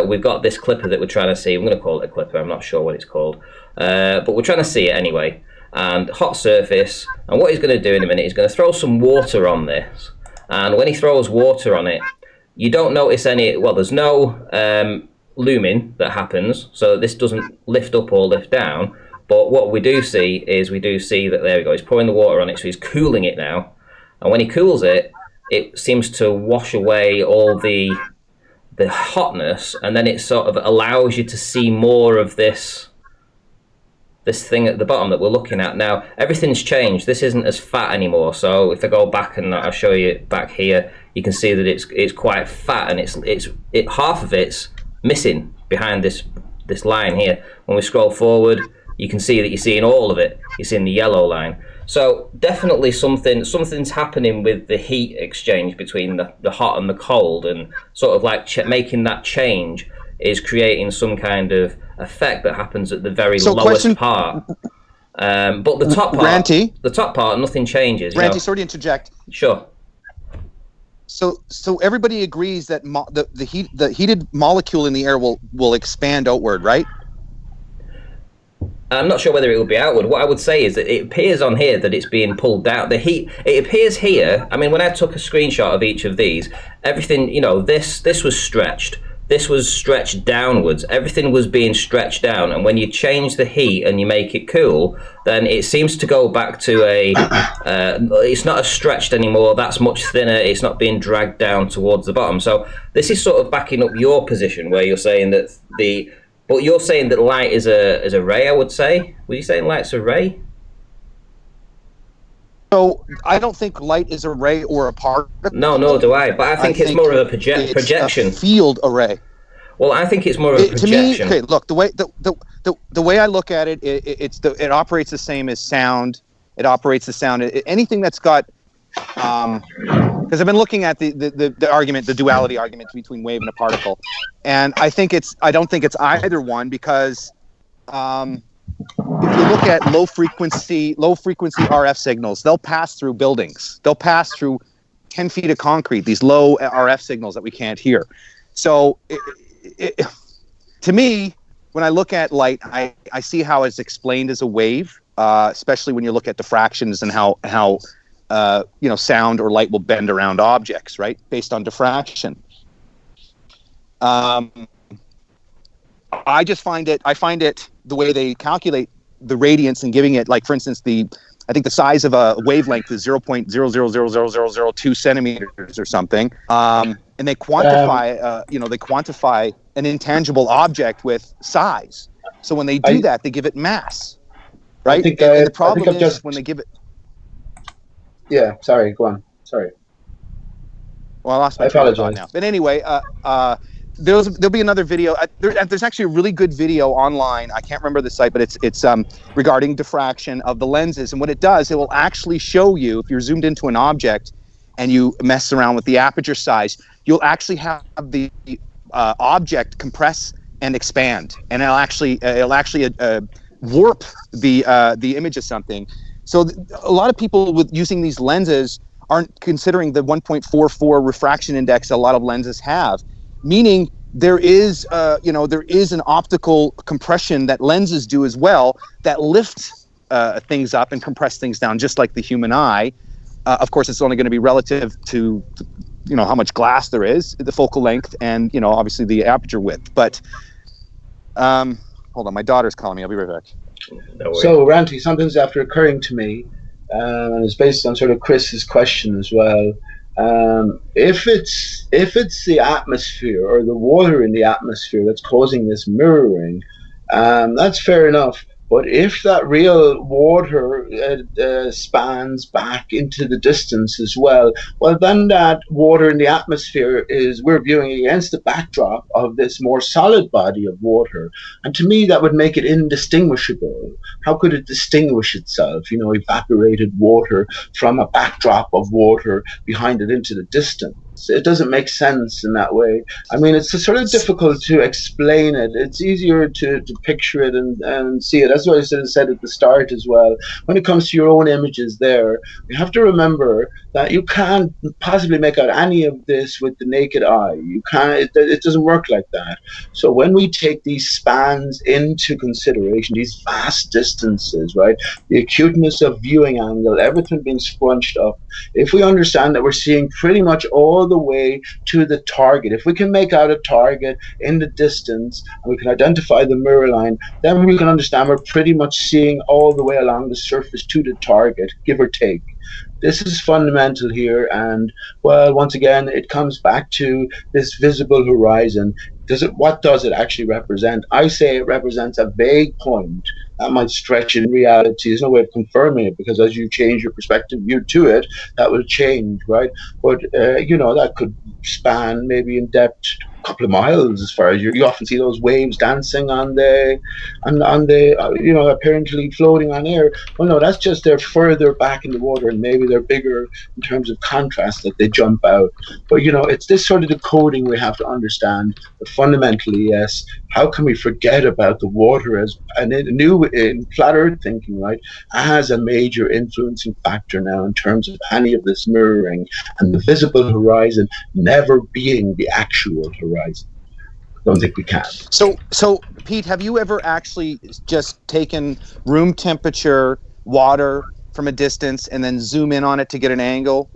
Speaker 1: we've got this clipper that we're trying to see. I'm going to call it a clipper, I'm not sure what it's called. But we're trying to see it anyway, and hot surface. And what he's going to do in a minute, he's going to throw some water on this. And when he throws water on it, you don't notice any, well, there's no looming that happens, so this doesn't lift up or lift down. But what we do see is, that, there we go, he's pouring the water on it, so he's cooling it now. And when he cools it, it seems to wash away all the hotness, and then it sort of allows you to see more of this thing at the bottom that we're looking at now. Everything's changed. This isn't as fat anymore. So if I go back and I'll show you back here, you can see that it's quite fat, and it's half of it's missing behind this line here. When we scroll forward, you can see that you're seeing all of it. You're seeing the yellow line. So definitely something's happening with the heat exchange between the hot and the cold, and sort of like making that change is creating some kind of effect that happens at the very lowest part. But the top part,
Speaker 5: Ranty,
Speaker 1: nothing changes.
Speaker 5: Ranty, sorry to interject.
Speaker 1: Sure.
Speaker 5: So everybody agrees that the heated molecule in the air will expand outward, right?
Speaker 1: I'm not sure whether it will be outward. What I would say is that it appears on here that it's being pulled down. The heat, it appears here. I mean, when I took a screenshot of each of these, everything, you know, this was stretched. This was stretched downwards. Everything was being stretched down. And when you change the heat and you make it cool, then it seems to go back to it's not as stretched anymore. That's much thinner. It's not being dragged down towards the bottom. So this is sort of backing up your position, where you're saying that but you're saying that light is a ray, I would say. Were you saying light's a ray?
Speaker 5: So I don't think light is a ray or a particle.
Speaker 1: No, nor do I. But I think it's more of a projection.
Speaker 5: A field array.
Speaker 1: Well, I think it's more of a projection.
Speaker 5: To me, okay, look, the way I look at it, it operates the same as sound. It operates the sound. Anything that's got, because I've been looking at the argument, the duality argument between wave and a particle, and I don't think it's either one, because if you look at low frequency RF signals, they'll pass through buildings. They'll pass through 10 feet of concrete, these low RF signals that we can't hear. So to me, when I look at light, I see how it's explained as a wave, especially when you look at diffractions and how sound or light will bend around objects, right, based on diffraction. I find it the way they calculate the radiance and giving it, like, for instance, I think the size of a wavelength is 0.0000002 centimeters or something. And they quantify an intangible object with size. So when they do that, they give it mass, right? And the problem is when they give it.
Speaker 3: Yeah, sorry, go on. Sorry.
Speaker 5: Well, I lost my train of thought now. But anyway, there'll be another video. There's actually a really good video online. I can't remember the site, but it's regarding diffraction of the lenses. And what it does, it will actually show you, if you're zoomed into an object and you mess around with the aperture size, you'll actually have the object compress and expand, and it'll actually warp the image of something. So a lot of people with using these lenses aren't considering the 1.44 refraction index a lot of lenses have, meaning there is an optical compression that lenses do as well that lifts things up and compress things down, just like the human eye. Of course, it's only going to be relative to how much glass there is, the focal length, and obviously the aperture width. But hold on, my daughter's calling me. I'll be right back.
Speaker 3: No worries. So, Ranty, something's after occurring to me, and it's based on sort of Chris's question as well. If it's the atmosphere or the water in the atmosphere that's causing this mirroring, that's fair enough. But if that real water spans back into the distance as well, well, then that water in the atmosphere we're viewing against the backdrop of this more solid body of water. And to me, that would make it indistinguishable. How could it distinguish itself, evaporated water from a backdrop of water behind it into the distance? It doesn't make sense in that way. I mean, it's sort of difficult to explain it. It's easier to picture it and see it. That's what I said at the start as well. When it comes to your own images there, you have to remember that you can't possibly make out any of this with the naked eye. You can't. It doesn't work like that. So when we take these spans into consideration, these vast distances, right, the acuteness of viewing angle, everything being scrunched up, if we understand that we're seeing pretty much all the way to the target, if we can make out a target in the distance and we can identify the mirror line, then we can understand we're pretty much seeing all the way along the surface to the target, give or take. This is fundamental here, and well, once again, it comes back to this visible horizon. What does it actually represent? I say it represents a vague point. That might stretch in reality. There's no way of confirming it, because as you change your perspective view to it, that will change, right? But that could span maybe in depth a couple of miles. As far as you often see those waves dancing on the apparently floating on air. Well, no, that's just they're further back in the water, and maybe they're bigger in terms of contrast that they jump out. But it's this sort of decoding we have to understand. But fundamentally, yes, how can we forget about the water as in flat Earth thinking, right, as a major influencing factor now in terms of any of this mirroring, and the visible horizon never being the actual horizon? I don't think we can.
Speaker 5: So Pete, have you ever actually just taken room temperature water from a distance and then zoom in on it to get an angle?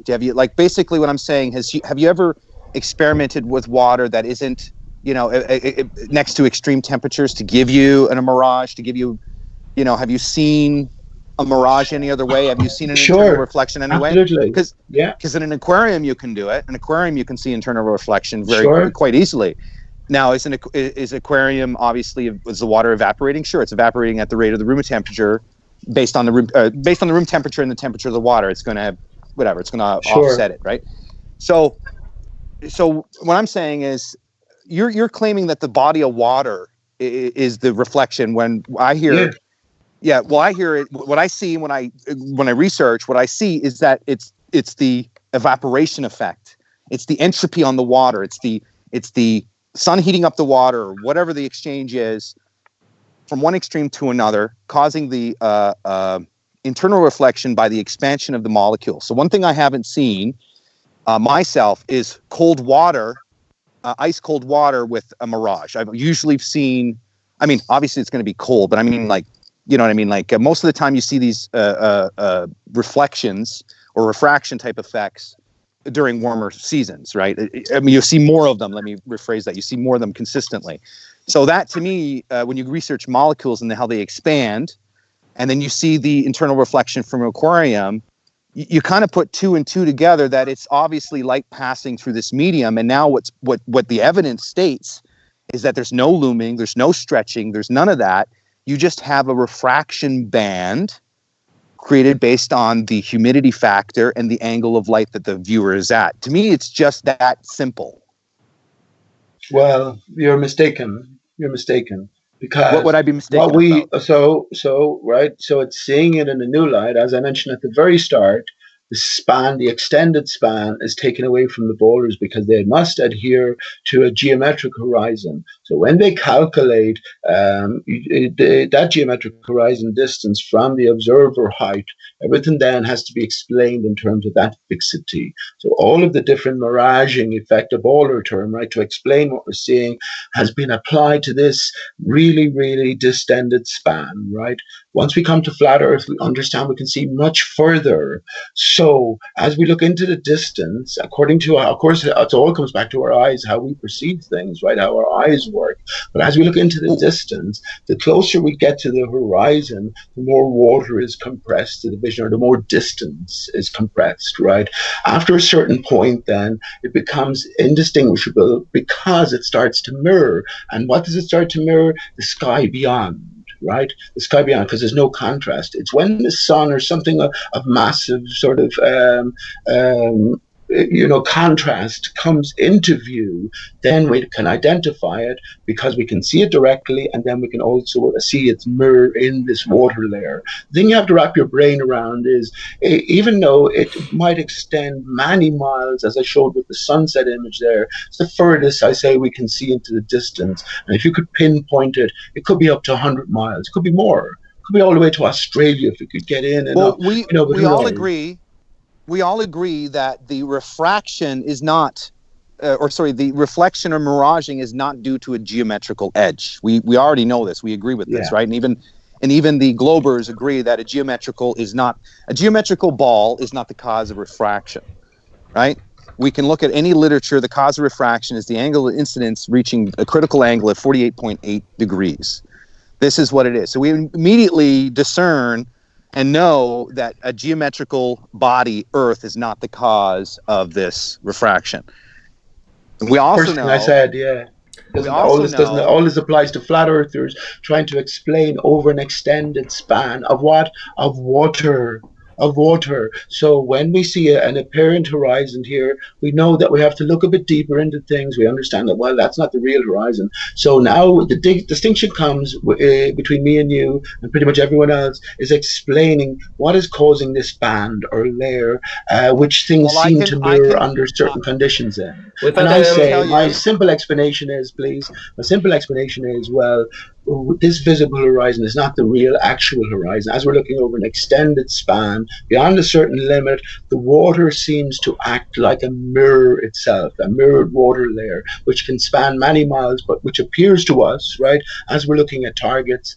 Speaker 5: Basically what I'm saying, have you ever experimented with water that isn't next to extreme temperatures to give you a mirage, to give you, have you seen a mirage any other way? Have you seen an internal reflection any way?
Speaker 3: Absolutely.
Speaker 5: Because in an aquarium you can do it. An aquarium you can see internal reflection quite easily. Now, is aquarium obviously, is the water evaporating? Sure, it's evaporating at the rate of the room temperature, based on the room temperature and the temperature of the water. It's going to offset it, right? So what I'm saying is, you're claiming that the body of water is the reflection. When I hear, I hear it. What I see when I research, what I see is that it's the evaporation effect. It's the entropy on the water. It's the sun heating up the water, or whatever the exchange is, from one extreme to another, causing the internal reflection by the expansion of the molecule. So one thing I haven't seen myself is cold water, ice cold water with a mirage. I've usually seen, obviously it's going to be cold, but most of the time you see these reflections or refraction type effects during warmer seasons, right? You see more of them. Let me rephrase that. You see more of them consistently. So that, to me, when you research molecules and how they expand, and then you see the internal reflection from an aquarium, you kind of put two and two together, that it's obviously light passing through this medium. And now what the evidence states is that there's no looming, there's no stretching, there's none of that. You just have a refraction band created based on the humidity factor and the angle of light that the viewer is at. To me, it's just that simple.
Speaker 3: Well, you're mistaken. Because
Speaker 5: what would I be mistaken about?
Speaker 3: So it's seeing it in a new light. As I mentioned at the very start, the extended span is taken away from the boulders because they must adhere to a geometric horizon. So when they calculate that geometric horizon distance from the observer height, everything then has to be explained in terms of that fixity. So all of the different miraging effect, a boulder term, right, to explain what we're seeing, has been applied to this really, really distended span, right? Once we come to flat Earth, we understand we can see much further. So as we look into the distance, according to, of course, it all comes back to our eyes, how we perceive things, right? How our eyes work. But as we look into the distance, the closer we get to the horizon, the more water is compressed to the vision, or the more distance is compressed, right? After a certain point, then it becomes indistinguishable because it starts to mirror. And what does it start to mirror? The sky beyond. right? The sky beyond, because there's no contrast. It's when the sun or something of massive sort of contrast comes into view, then we can identify it because we can see it directly, and then we can also see its mirror in this water layer. The thing you have to wrap your brain around is, even though it might extend many miles, as I showed with the sunset image there, it's the furthest I say we can see into the distance. And if you could pinpoint it, it could be up to 100 miles. It could be more. It could be all the way to Australia if we could get in. And
Speaker 5: Well,
Speaker 3: up,
Speaker 5: we all agree. We all agree that the refraction is not, the reflection or miraging is not due to a geometrical edge. We already know this. We agree with this, right? And even the globers agree that a geometrical ball is not the cause of refraction, right? We can look at any literature. The cause of refraction is the angle of incidence reaching a critical angle of 48.8 degrees. This is what it is. So we immediately discern and know that a geometrical body, Earth, is not the cause of this refraction. We also know.
Speaker 3: I said, all this applies to flat earthers trying to explain over an extended span of what? Of water. So when we see an apparent horizon here, we know that we have to look a bit deeper into things. We understand that, well, that's not the real horizon. So now the distinction comes between me and you and pretty much everyone else is explaining what is causing this band or layer, which things seem to mirror under certain conditions then. And I say, my simple explanation is, well, this visible horizon is not the real actual horizon. As we're looking over an extended span, beyond a certain limit, the water seems to act like a mirror itself, a mirrored water layer, which can span many miles, but which appears to us, right, as we're looking at targets,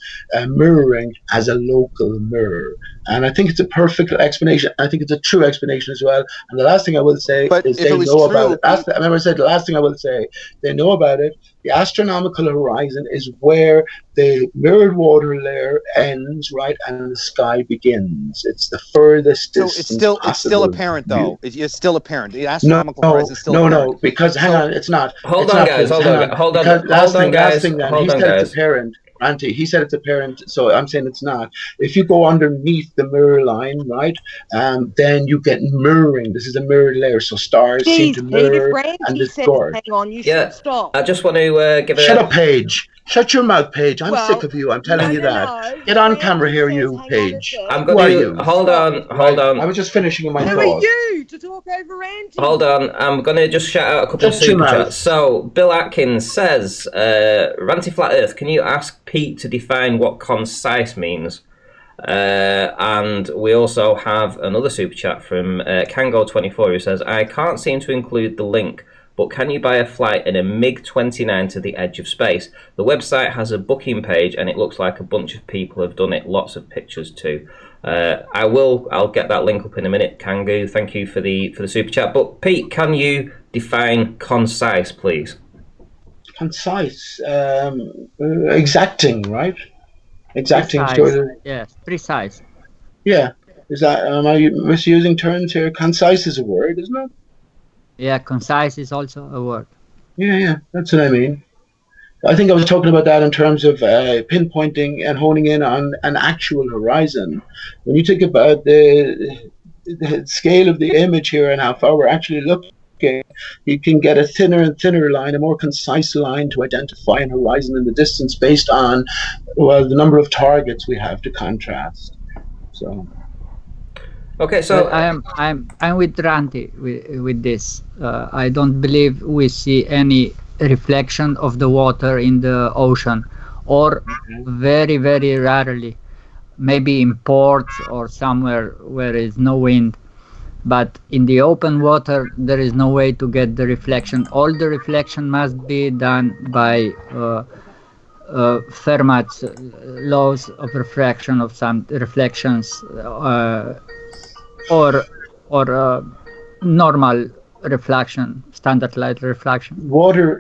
Speaker 3: mirroring as a local mirror. And I think it's a perfect explanation. I think it's a true explanation as well. And the last thing I will say is they know about it. I remember I said the last thing I will say, they know about it. The astronomical horizon is where the mirrored water layer ends, right, and the sky begins. It's the furthest distance.
Speaker 5: So it's still apparent, though. It's still apparent. The astronomical horizon is still apparent.
Speaker 3: No, because hang on, it's not.
Speaker 1: Hold on, guys.
Speaker 3: Last thing, he said it's apparent. Ranty, he said it's apparent, so I'm saying it's not. If you go underneath the mirror line, right, then you get mirroring. This is a mirrored layer, so stars seem to mirror and distort.
Speaker 2: Hang on, you should stop.
Speaker 1: I just want to give
Speaker 3: Shut up, Paige. Shut your mouth, Paige. I'm sick of you. I'm telling you that.
Speaker 2: No.
Speaker 3: Get on camera here, you, Paige.
Speaker 1: I'm going to... Hold on.
Speaker 3: I was just finishing my thought.
Speaker 2: Who are you to talk over Ranty?
Speaker 1: Hold on. I'm going to just shout out a couple of super chats. So, Bill Atkins says, Ranty Flat Earth, can you ask Pete to define what concise means? And we also have another super chat from Kango24 who says, I can't seem to include the link, but can you buy a flight in a MiG-29 to the edge of space? The website has a booking page and it looks like a bunch of people have done it. Lots of pictures too. I'll get that link up in a minute, Kangu. Thank you for the super chat. But Pete, can you define concise, please?
Speaker 3: Concise, exacting, right? Exacting.
Speaker 4: Yes, precise.
Speaker 3: Yeah. Am I misusing terms here? Concise is a word, isn't it?
Speaker 4: Yeah, concise is also a word.
Speaker 3: Yeah, that's what I mean. I think I was talking about that in terms of pinpointing and honing in on an actual horizon. When you think about the scale of the image here and how far we're actually looking, you can get a thinner and thinner line, a more concise line to identify an horizon in the distance based on, well, the number of targets we have to contrast. So.
Speaker 1: Okay, so
Speaker 4: I'm with Ranty with this. I don't believe we see any reflection of the water in the ocean, or very, very rarely, maybe in ports or somewhere where there is no wind. But in the open water, there is no way to get the reflection. All the reflection must be done by Fermat's laws of refraction of some reflections. Or normal reflection, standard light reflection.
Speaker 3: Water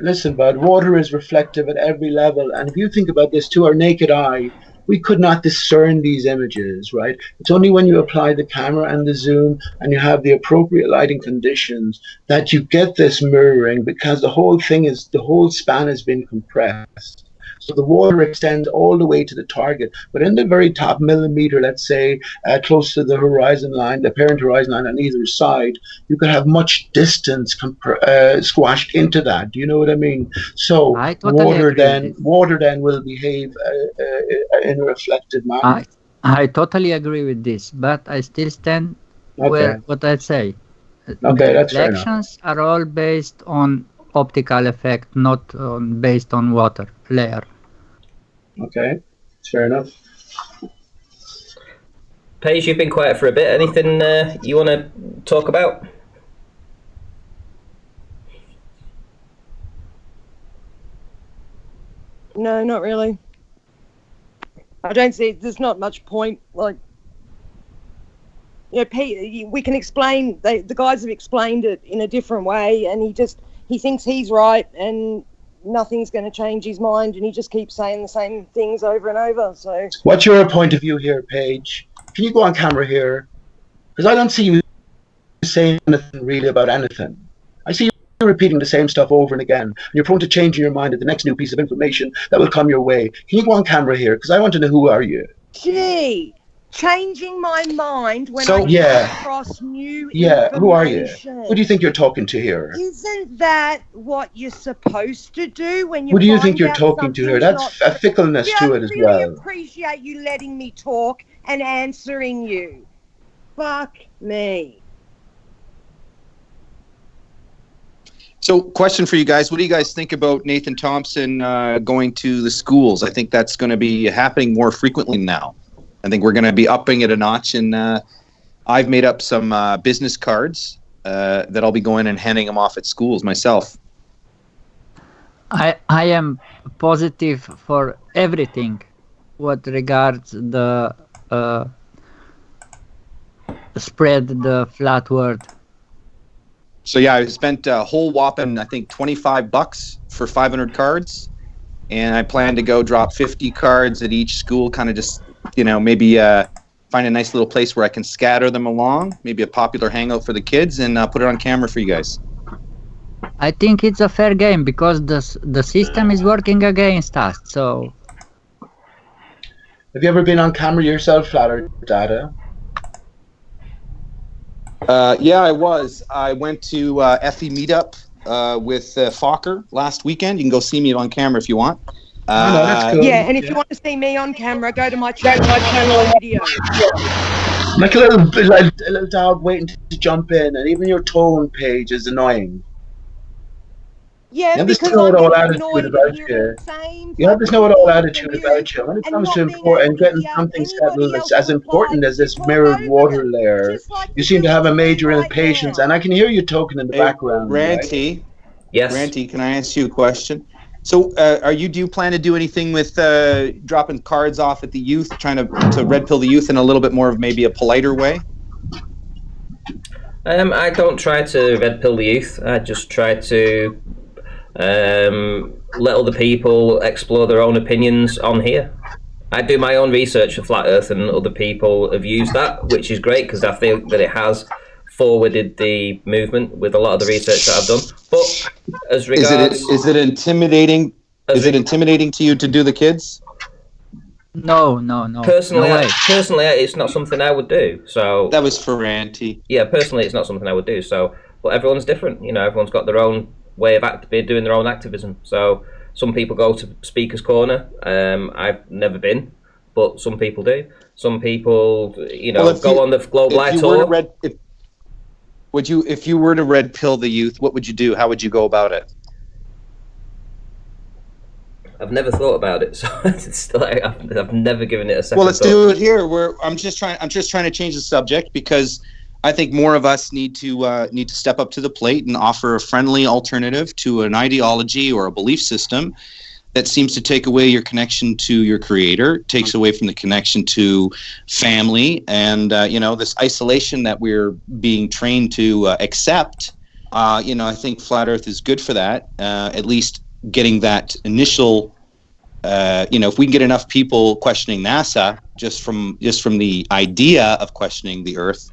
Speaker 3: is reflective at every level. And if you think about this, to our naked eye, we could not discern these images, right? It's only when you apply the camera and the zoom and you have the appropriate lighting conditions that you get this mirroring, because the whole span has been compressed. So the water extends all the way to the target. But in the very top millimeter, let's say, close to the horizon line, the parent horizon line on either side, you could have much distance squashed into that. Do you know what I mean? So
Speaker 4: I totally agree with this.
Speaker 3: water then will behave in a reflected manner.
Speaker 4: I totally agree with this, but I still stand where what I say.
Speaker 3: Okay,
Speaker 4: The
Speaker 3: that's fair enough.
Speaker 4: reflections are all based on optical effect, not based on water layer.
Speaker 3: Okay, it's fair enough.
Speaker 1: Paige, you've been quiet for a bit. Anything you want to talk about?
Speaker 2: No, not really. I don't see. There's not much point. Like, you know, Pete, we can explain. The guys have explained it in a different way, and he thinks he's right, and nothing's going to change his mind, and he just keeps saying the same things over and over. So,
Speaker 3: what's your point of view here, Paige? Can you go on camera here? Because I don't see you saying anything really about anything. I see you repeating the same stuff over and again. And you're prone to changing your mind at the next new piece of information that will come your way. Can you go on camera here? Because I want to know, who are you?
Speaker 2: gee, changing my mind when
Speaker 3: So,
Speaker 2: I
Speaker 3: yeah.
Speaker 2: come across new
Speaker 3: Who are you?
Speaker 2: information.
Speaker 3: Who do you think you're talking to here?
Speaker 2: Isn't that what you're supposed to do when you
Speaker 3: Who do you
Speaker 2: find
Speaker 3: think you're
Speaker 2: out
Speaker 3: talking to here?
Speaker 2: something's
Speaker 3: That's
Speaker 2: not
Speaker 3: a fickleness
Speaker 2: Yeah,
Speaker 3: to
Speaker 2: I
Speaker 3: it as
Speaker 2: really
Speaker 3: well.
Speaker 2: appreciate you letting me talk and answering you. Fuck me.
Speaker 5: So, question for you guys: what do you guys think about Nathan Thompson going to the schools? I think that's going to be happening more frequently now. I think we're going to be upping it a notch, and I've made up some business cards that I'll be going and handing them off at schools myself.
Speaker 4: I am positive for everything what regards the spread the flat word.
Speaker 5: So yeah, I spent a whole whopping, I think, $25 for 500 cards, and I plan to go drop 50 cards at each school. Kind of just, maybe find a nice little place where I can scatter them along. Maybe a popular hangout for the kids, and put it on camera for you guys.
Speaker 4: I think it's a fair game because the system is working against us. So,
Speaker 3: Have you ever been on camera yourself, Flat Earth Data?
Speaker 5: Yeah, I was. I went to FE Meetup with Fokker last weekend. You can go see me on camera if you want.
Speaker 3: That's cool.
Speaker 2: Yeah, and if you want to see me on camera, go to my channel video.
Speaker 3: Like a little dog waiting to jump in, and even your tone, Page, is annoying.
Speaker 2: Yeah,
Speaker 3: You have this
Speaker 2: because
Speaker 3: know-it-all
Speaker 2: I'm
Speaker 3: attitude
Speaker 2: annoyed
Speaker 3: about
Speaker 2: at
Speaker 3: you.
Speaker 2: hearing the same
Speaker 3: You have this
Speaker 2: fucking
Speaker 3: know-it-all
Speaker 2: thing
Speaker 3: attitude
Speaker 2: from
Speaker 3: about you. When it
Speaker 2: and
Speaker 3: comes
Speaker 2: not
Speaker 3: to
Speaker 2: being able to
Speaker 3: getting
Speaker 2: hear
Speaker 3: something settled
Speaker 2: anybody
Speaker 3: that's
Speaker 2: else
Speaker 3: as important
Speaker 2: reply
Speaker 3: as this
Speaker 2: to talk
Speaker 3: mirrored
Speaker 2: over
Speaker 3: water
Speaker 2: them,
Speaker 3: layer,
Speaker 2: just like
Speaker 3: you
Speaker 2: you're
Speaker 3: seem to
Speaker 2: doing
Speaker 3: have a
Speaker 2: me
Speaker 3: major
Speaker 2: right
Speaker 3: impatience,
Speaker 2: now.
Speaker 3: and I can hear you talking in the background. Right?
Speaker 5: Ranty,
Speaker 1: Yes.
Speaker 5: Ranty, can I ask you a question? So, do you plan to do anything with dropping cards off at the youth, trying to red pill the youth in a little bit more of maybe a politer way?
Speaker 1: I don't try to red pill the youth. I just try to let other people explore their own opinions on here. I do my own research for Flat Earth, and other people have used that, which is great because I feel that it has forwarded the movement with a lot of the research that I've done. But as regards,
Speaker 5: is it intimidating? Is it intimidating to you to do the kids?
Speaker 4: no.
Speaker 1: personally,
Speaker 4: No way.
Speaker 1: It's not something I would do. So
Speaker 5: That was for Ranty.
Speaker 1: yeah, personally, it's not something I would do. So, but everyone's different. Everyone's got their own way of doing their own activism. So some people go to Speaker's Corner. I've never been, but some people do. Some people, go on the Global Eye Tour.
Speaker 5: If you were to red pill the youth, what would you do? How would you go about it?
Speaker 1: I've never thought about it, so it's still, I've never given it a second.
Speaker 5: Well, let's
Speaker 1: thought.
Speaker 5: do it here. I'm just trying to change the subject because I think more of us need to step up to the plate and offer a friendly alternative to an ideology or a belief system that seems to take away your connection to your creator, takes away from the connection to family, and this isolation that we're being trained to accept. I think Flat Earth is good for that. At least getting that initial, if we can get enough people questioning NASA just from the idea of questioning the Earth,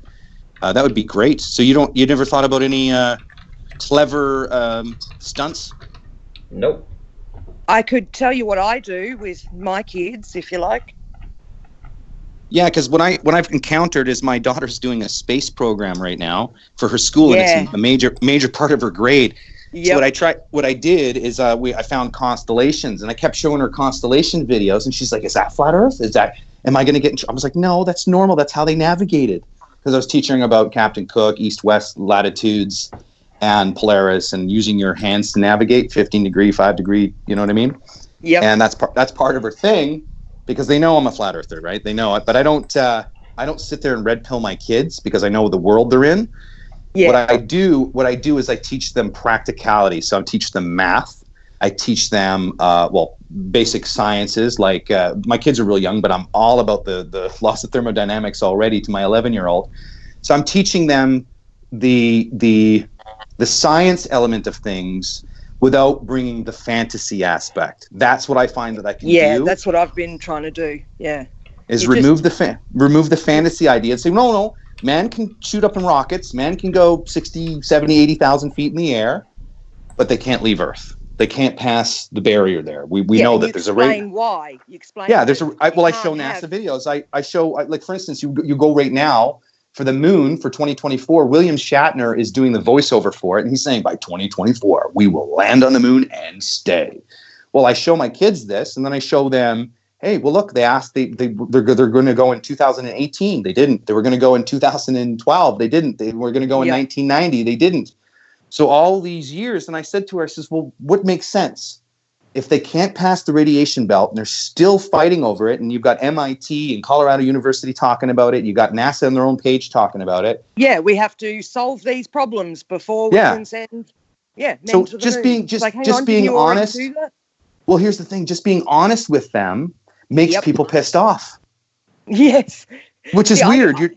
Speaker 5: that would be great. So you never thought about any clever stunts?
Speaker 1: Nope.
Speaker 2: I could tell you what I do with my kids, if you like.
Speaker 5: Yeah, because what I've encountered is my daughter's doing a space program right now for her school, and it's a major part of her grade. So what I did is I found constellations, and I kept showing her constellation videos, and she's like, "Is that flat Earth? Am I going to get in trouble?" I was like, "No, that's normal. That's how they navigated." Because I was teaching her about Captain Cook, east-west latitudes, and Polaris, and using your hands to navigate 15 degree, 5 degree. You know what I mean?
Speaker 2: Yeah.
Speaker 5: And that's part of her thing, because they know I'm a flat earther, right? They know it, but I don't sit there and red pill my kids because I know the world they're in.
Speaker 2: Yeah.
Speaker 5: What I do is I teach them practicality. So I teach them math. I teach them basic sciences. Like my kids are real young, but I'm all about the laws of thermodynamics already to my 11-year-old. So I'm teaching them the science element of things without bringing the fantasy aspect. That's what I find that I can do.
Speaker 2: Yeah, that's what I've been trying to do. Yeah.
Speaker 5: Is remove the fantasy idea and say, no, man can shoot up in rockets, man can go 60, 70, 80,000 feet in the air, but they can't leave Earth. They can't pass the barrier there. We know that there's a rate.
Speaker 2: You explain why. You explain.
Speaker 5: Yeah, I show NASA videos. I show, like, for instance, you go right now for the moon for 2024. William Shatner is doing the voiceover for it, and he's saying by 2024 we will land on the moon and stay. Well, I show my kids this, and then I show them, hey, well, look, they asked they're going to go in 2018. They didn't. They were going to go in 2012. They didn't. They were going to go in 1990. They didn't. So all these years, and I said to her, I says, well, what makes sense? If they can't pass the radiation belt and they're still fighting over it, and you've got MIT and Colorado University talking about it, you've got NASA on their own page talking about it.
Speaker 2: Yeah, we have to solve these problems before we can send. Yeah.
Speaker 5: So just being honest. Well, here's the thing: just being honest with them makes people pissed off.
Speaker 2: Yes.
Speaker 5: Which is weird.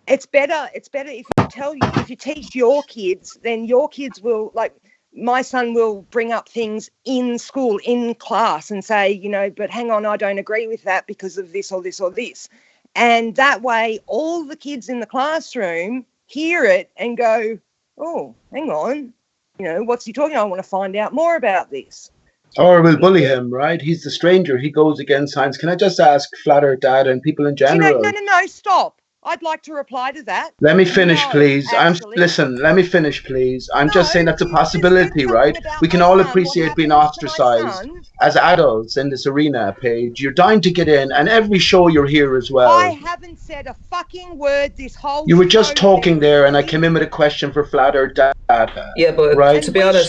Speaker 2: It's better if you teach your kids, then your kids will, like, my son will bring up things in school, in class, and say, but hang on, I don't agree with that because of this or this or this. And that way all the kids in the classroom hear it and go, oh, hang on, what's he talking about? I want to find out more about this.
Speaker 3: Or we'll bully him, right? He's the stranger. He goes against science. Can I just ask Flat Earth Dad and people in general?
Speaker 2: No, stop. I'd like to reply to that.
Speaker 3: Let me finish, please. Let me finish, please. I'm just saying that's a possibility, right? We can all appreciate being ostracized as adults in this arena, Paige. You're dying to get in, and every show you're here as well.
Speaker 2: I haven't said a fucking word this whole
Speaker 3: You were just talking there, and I came in with a question for Flat Earth Data.
Speaker 1: Yeah, but
Speaker 3: right?
Speaker 1: to be honest,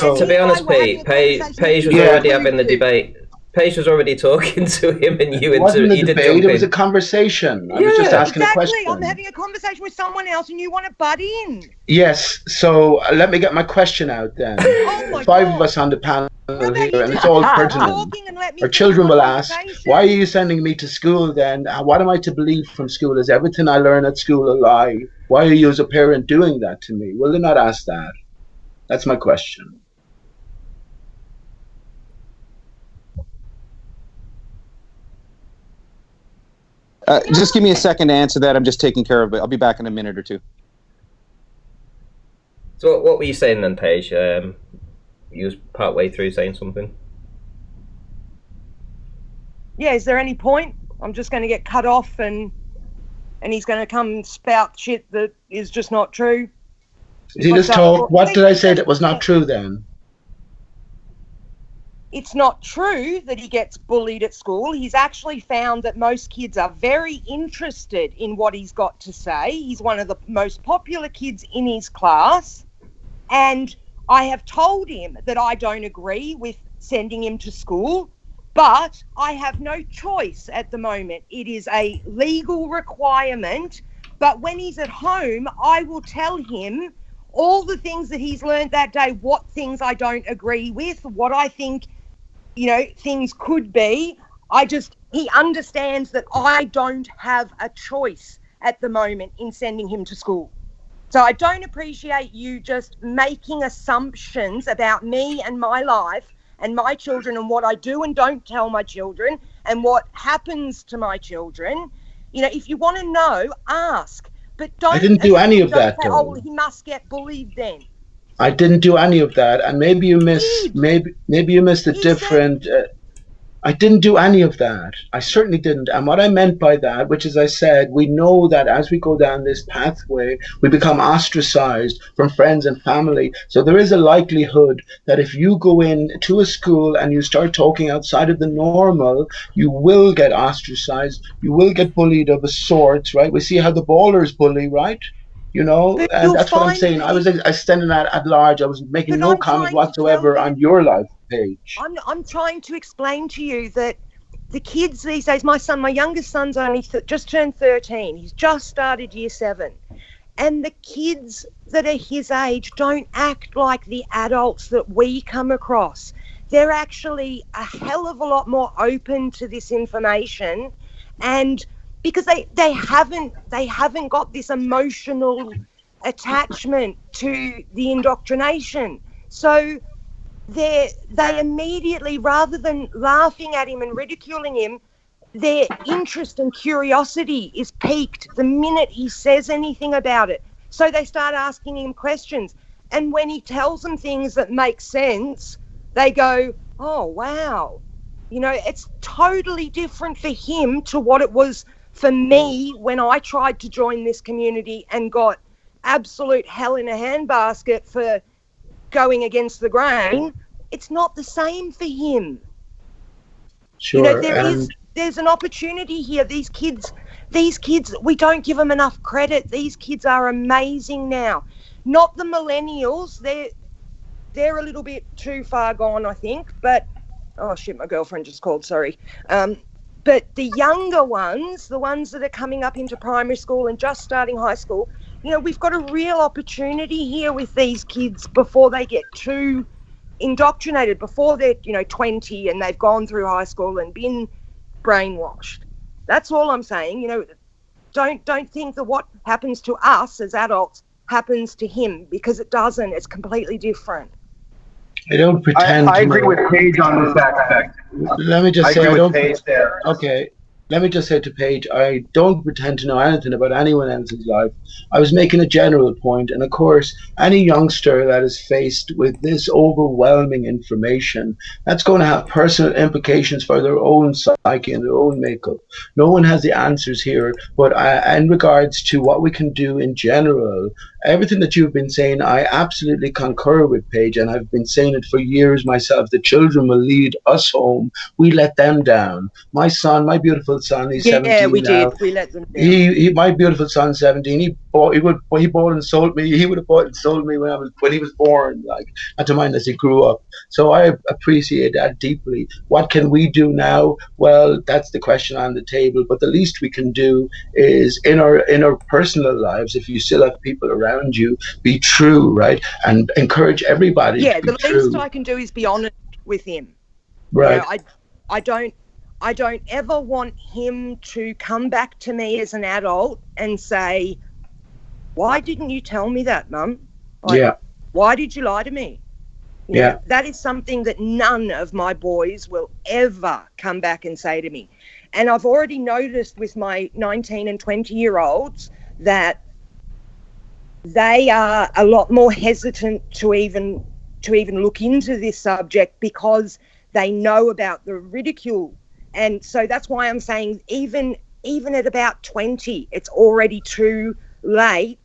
Speaker 1: Pete, Paige was already having the debate. Paige was already talking to him, and you didn't jump in.
Speaker 3: It was a conversation. I was just asking a question.
Speaker 2: I'm having a conversation with someone else, and you want to butt in.
Speaker 3: Yes. So let me get my question out then. Five of us on the panel here, and it's all pertinent. Our children will ask, "Why are you sending me to school then? What am I to believe from school? Is everything I learn at school a lie? Why are you as a parent doing that to me?" Well, they're not asked that. That's my question.
Speaker 5: Just give me a second to answer that. I'm just taking care of it. I'll be back in a minute or two.
Speaker 1: So what were you saying then, Paige? You was part way through saying something.
Speaker 2: Yeah, is there any point? I'm just going to get cut off and he's going to come spout shit that is just not true.
Speaker 3: You just talk. What did I say that was not true then?
Speaker 2: It's not true that he gets bullied at school. He's actually found that most kids are very interested in what he's got to say. He's one of the most popular kids in his class. And I have told him that I don't agree with sending him to school, but I have no choice at the moment. It is a legal requirement. But when he's at home, I will tell him all the things that he's learned that day, what things I don't agree with, what I think things could be. He understands that I don't have a choice at the moment in sending him to school. So I don't appreciate you just making assumptions about me and my life and my children and what I do and don't tell my children and what happens to my children. If you want to know, ask. But don't.
Speaker 3: I didn't do any of that.
Speaker 2: Say, oh, well, he must get bullied then.
Speaker 3: I didn't do any of that, and maybe you missed the
Speaker 2: You
Speaker 3: different. I didn't do any of that. I certainly didn't. And what I meant by that, which as I said, we know that as we go down this pathway, we become ostracized from friends and family. So there is a likelihood that if you go in to a school and you start talking outside of the normal, you will get ostracized. You will get bullied of a sort, right? We see how the ballers bully, right? You know,
Speaker 2: But
Speaker 3: and
Speaker 2: you'll
Speaker 3: that's what I'm
Speaker 2: find
Speaker 3: saying.
Speaker 2: that
Speaker 3: I was extending that at large. I was making
Speaker 2: But
Speaker 3: no
Speaker 2: I'm
Speaker 3: comment
Speaker 2: trying to tell
Speaker 3: whatsoever
Speaker 2: you-
Speaker 3: on your live page.
Speaker 2: I'm trying to explain to you that the kids these days, my youngest son's only just turned 13. He's just started year 7. And the kids that are his age don't act like the adults that we come across. They're actually a hell of a lot more open to this information, and because they haven't got this emotional attachment to the indoctrination. So they immediately, rather than laughing at him and ridiculing him, their interest and curiosity is piqued the minute he says anything about it. So they start asking him questions. And when he tells them things that make sense, they go, oh, wow. You know, it's totally different for him to what it was for me when I tried to join this community and got absolute hell in a handbasket for going against the grain. It's not the same for him.
Speaker 3: Sure.
Speaker 2: You know, there's an opportunity here. These kids, we don't give them enough credit. These kids are amazing now. Not the millennials. They're a little bit too far gone, I think. But, oh shit, my girlfriend just called, sorry. But the younger ones, the ones that are coming up into primary school and just starting high school, you know, we've got a real opportunity here with these kids before they get too indoctrinated, before they're, 20 and they've gone through high school and been brainwashed. That's all I'm saying. You know, don't think that what happens to us as adults happens to him, because it doesn't. It's completely different.
Speaker 3: I don't pretend.
Speaker 5: I agree with Paige on this aspect.
Speaker 3: Let me just say,
Speaker 5: I agree with Paige there.
Speaker 3: Okay. Let me just say to Paige, I don't pretend to know anything about anyone else's life. I was making a general point, and of course, any youngster that is faced with this overwhelming information, that's going to have personal implications for their own psyche and their own makeup. No one has the answers here, but in regards to what we can do in general, everything that you've been saying, I absolutely concur with, Paige, and I've been saying it for years myself. The children will lead us home. We let them down. My son, my beautiful son, he's 17
Speaker 2: Yeah, we
Speaker 3: now.
Speaker 2: did. We let them down.
Speaker 3: He, my beautiful son, 17. He bought and sold me. He would have bought and sold me when he was born. Like, not to mind as he grew up. So I appreciate that deeply. What can we do now? Well, that's the question on the table. But the least we can do is in our personal lives. If you still have people around you, be true, right, and encourage everybody.
Speaker 2: Yeah,
Speaker 3: to be
Speaker 2: the
Speaker 3: true.
Speaker 2: least I can do is be honest with him.
Speaker 3: Right.
Speaker 2: You know, I don't ever want him to come back to me as an adult and say, why didn't you tell me that, Mum? Like,
Speaker 3: Yeah.
Speaker 2: Why did you lie to me? You
Speaker 3: Yeah.
Speaker 2: know, that is something that none of my boys will ever come back and say to me. And I've already noticed with my 19 and 20-year-olds that they are a lot more hesitant to even look into this subject, because they know about the ridicule. And so that's why I'm saying even at about 20, it's already too late.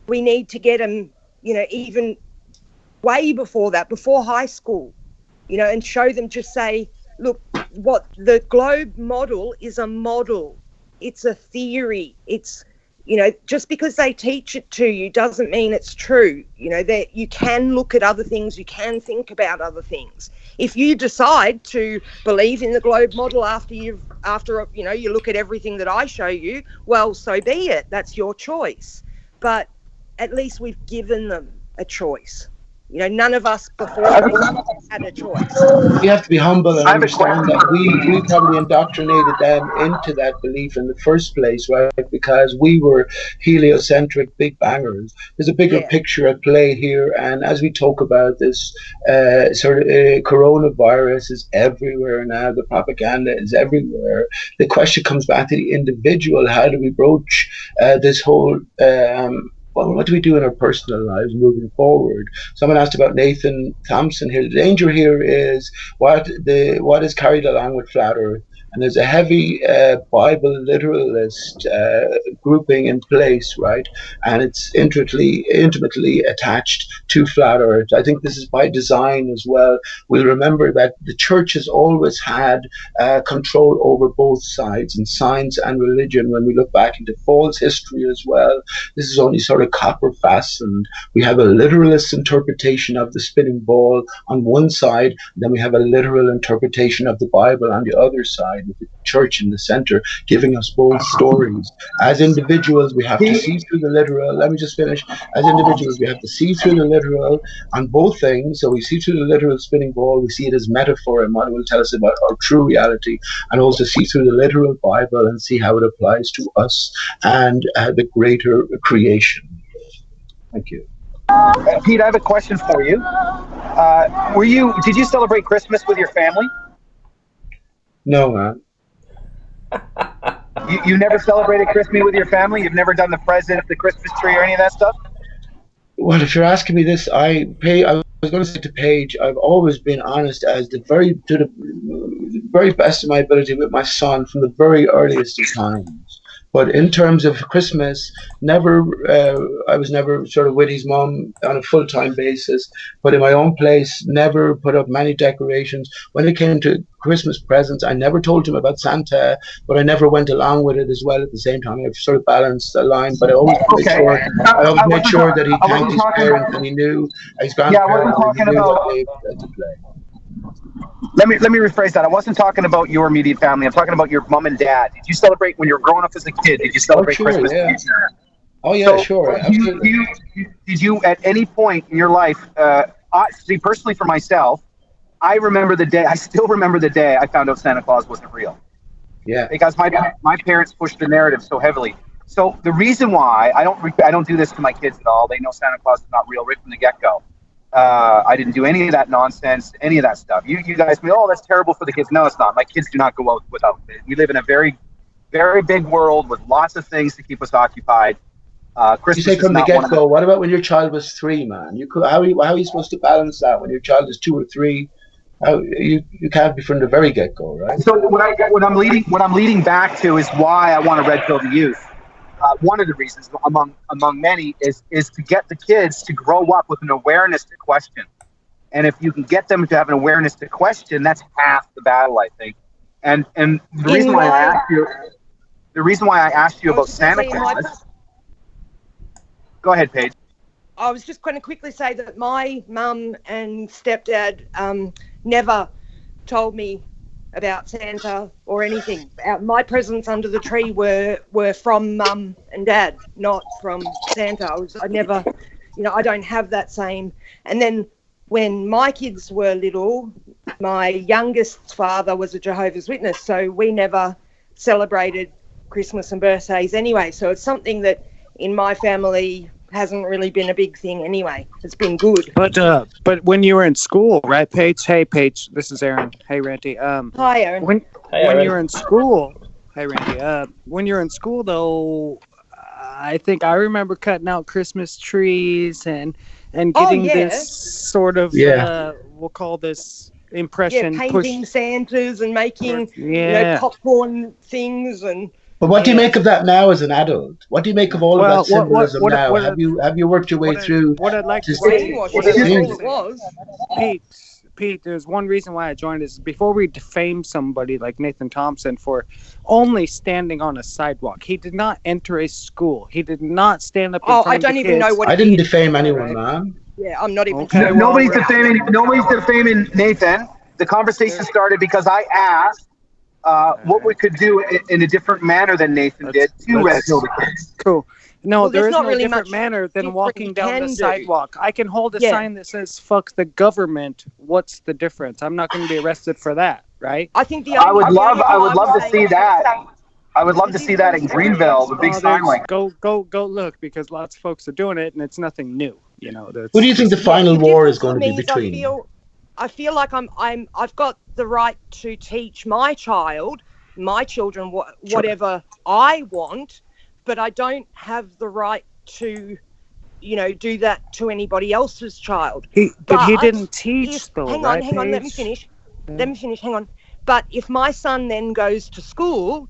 Speaker 2: We need to get them, even way before that, before high school, and show them, just say, look, what the globe model is a model. It's a theory. It's, just because they teach it to you doesn't mean it's true. That you can look at other things. You can think about other things. If you decide to believe in the globe model after you look at everything that I show you, well, so be it. That's your choice. But at least we've given them a choice. None of us before had a choice.
Speaker 3: We have to be humble and understand that we probably indoctrinated them into that belief in the first place, right? Because we were heliocentric big bangers. There's a bigger picture at play here, and as we talk about this coronavirus is everywhere now. The propaganda is everywhere. The question comes back to the individual. How do we broach this whole well, what do we do in our personal lives moving forward? Someone asked about Nathan Thompson here. The danger here is what is carried along with flat Earth. And there's a heavy Bible literalist grouping in place, right? And it's intimately attached to flat Earth. I think this is by design as well. We'll remember that the church has always had control over both sides, in science and religion. When we look back into false history as well, this is only sort of copper fastened. We have a literalist interpretation of the spinning ball on one side, and then we have a literal interpretation of the Bible on the other side, with the church in the center, giving us both stories. As individuals, we have to see through the literal. Let me just finish. As individuals, we have to see through the literal on both things. So we see through the literal spinning ball, we see it as metaphor and what it will tell us about our true reality, and also see through the literal Bible and see how it applies to us and the greater creation. Thank you.
Speaker 5: Pete, I have a question for you. Did you celebrate Christmas with your family?
Speaker 3: No, man.
Speaker 5: You never celebrated Christmas with your family? You've never done the present, the Christmas tree, or any of that stuff?
Speaker 3: Well, if you're asking me this, I was going to say to Paige, I've always been honest to the very best of my ability with my son from the very earliest of times. But in terms of Christmas, I was never sort of with his mom on a full-time basis. But in my own place, never put up many decorations. When it came to Christmas presents, I never told him about Santa, but I never went along with it as well at the same time. I've sort of balanced the line, but I always made sure that he thanked his parents and he knew his grandparents and he knew what they had to play.
Speaker 5: Let me rephrase that. I wasn't talking about your immediate family. I'm talking about your mom and dad. Did you celebrate when you were growing up as a kid? Did you celebrate Christmas?
Speaker 3: Yeah. Oh yeah, sure.
Speaker 5: Did you at any point in your life? See, personally, for myself, I remember the day. I still remember the day I found out Santa Claus wasn't real.
Speaker 3: Yeah.
Speaker 5: Because my parents pushed the narrative so heavily. So the reason why I don't do this to my kids at all. They know Santa Claus is not real right from the get-go. I didn't do any of that nonsense, any of that stuff. You guys be, oh, that's terrible for the kids. No, it's not. My kids do not go out without it. We live in a very, very big world with lots of things to keep us occupied. Christmas
Speaker 3: you say from the get-go. What about when your child was 3, man? How are you supposed to balance that when your child is 2 or 3? You can't be from the very get-go, right?
Speaker 5: So what I'm leading back to is why I want to red pill the youth. One of the reasons, among many, is to get the kids to grow up with an awareness to question. And if you can get them to have an awareness to question, that's half the battle, I think. And the reason why I asked you about Santa Claus. Go ahead, Paige.
Speaker 2: I was just going to quickly say that my mum and stepdad never told me about Santa or anything. My presents under the tree were from mum and dad, not from Santa. I never, I don't have that same. And then when my kids were little, my youngest's father was a Jehovah's Witness, so we never celebrated Christmas and birthdays anyway. So it's something that in my family hasn't really been a big thing anyway. It's been good.
Speaker 7: But when you were in school, right, Paige? Hey, Paige, this is Aaron. Hey, Randy.
Speaker 2: Hi, Aaron.
Speaker 7: When you were in school, hey, Randy. When you're in school, though, I think I remember cutting out Christmas trees and getting this sort of we'll call this impression.
Speaker 2: Painting Santas and making popcorn things and.
Speaker 3: But what do you make of that now as an adult? What do you make of all of that symbolism now? Have you worked your way through?
Speaker 7: What I'd like to
Speaker 2: say,
Speaker 7: Pete, there's one reason why I joined is before we defame somebody like Nathan Thompson for only standing on a sidewalk. He did not enter a school. He did not stand up in front
Speaker 2: I don't even know what.
Speaker 3: I didn't defame anyone, man.
Speaker 2: Yeah, I'm not even.
Speaker 5: Okay. Nobody's defaming Nathan. The conversation started because I asked. What we could do in a different manner than Nathan did to red pill the kids.
Speaker 7: Cool. No, there is no
Speaker 2: really
Speaker 7: different manner than walking down the sidewalk. I can hold a sign that says "fuck the government." What's the difference? I'm not going to be arrested for that, right?
Speaker 2: I think
Speaker 5: I would love to see that. I would love to see that in Greenville, the big sign like.
Speaker 7: Go look, because lots of folks are doing it, and it's nothing new.
Speaker 3: Who do you think the final war is going to be between?
Speaker 2: I feel like I've got the right to teach my children whatever I want, but I don't have the right to do that to anybody else's child.
Speaker 7: But he didn't teach, though,
Speaker 2: hang
Speaker 7: right,
Speaker 2: on, let me finish. Hang on. But if my son then goes to school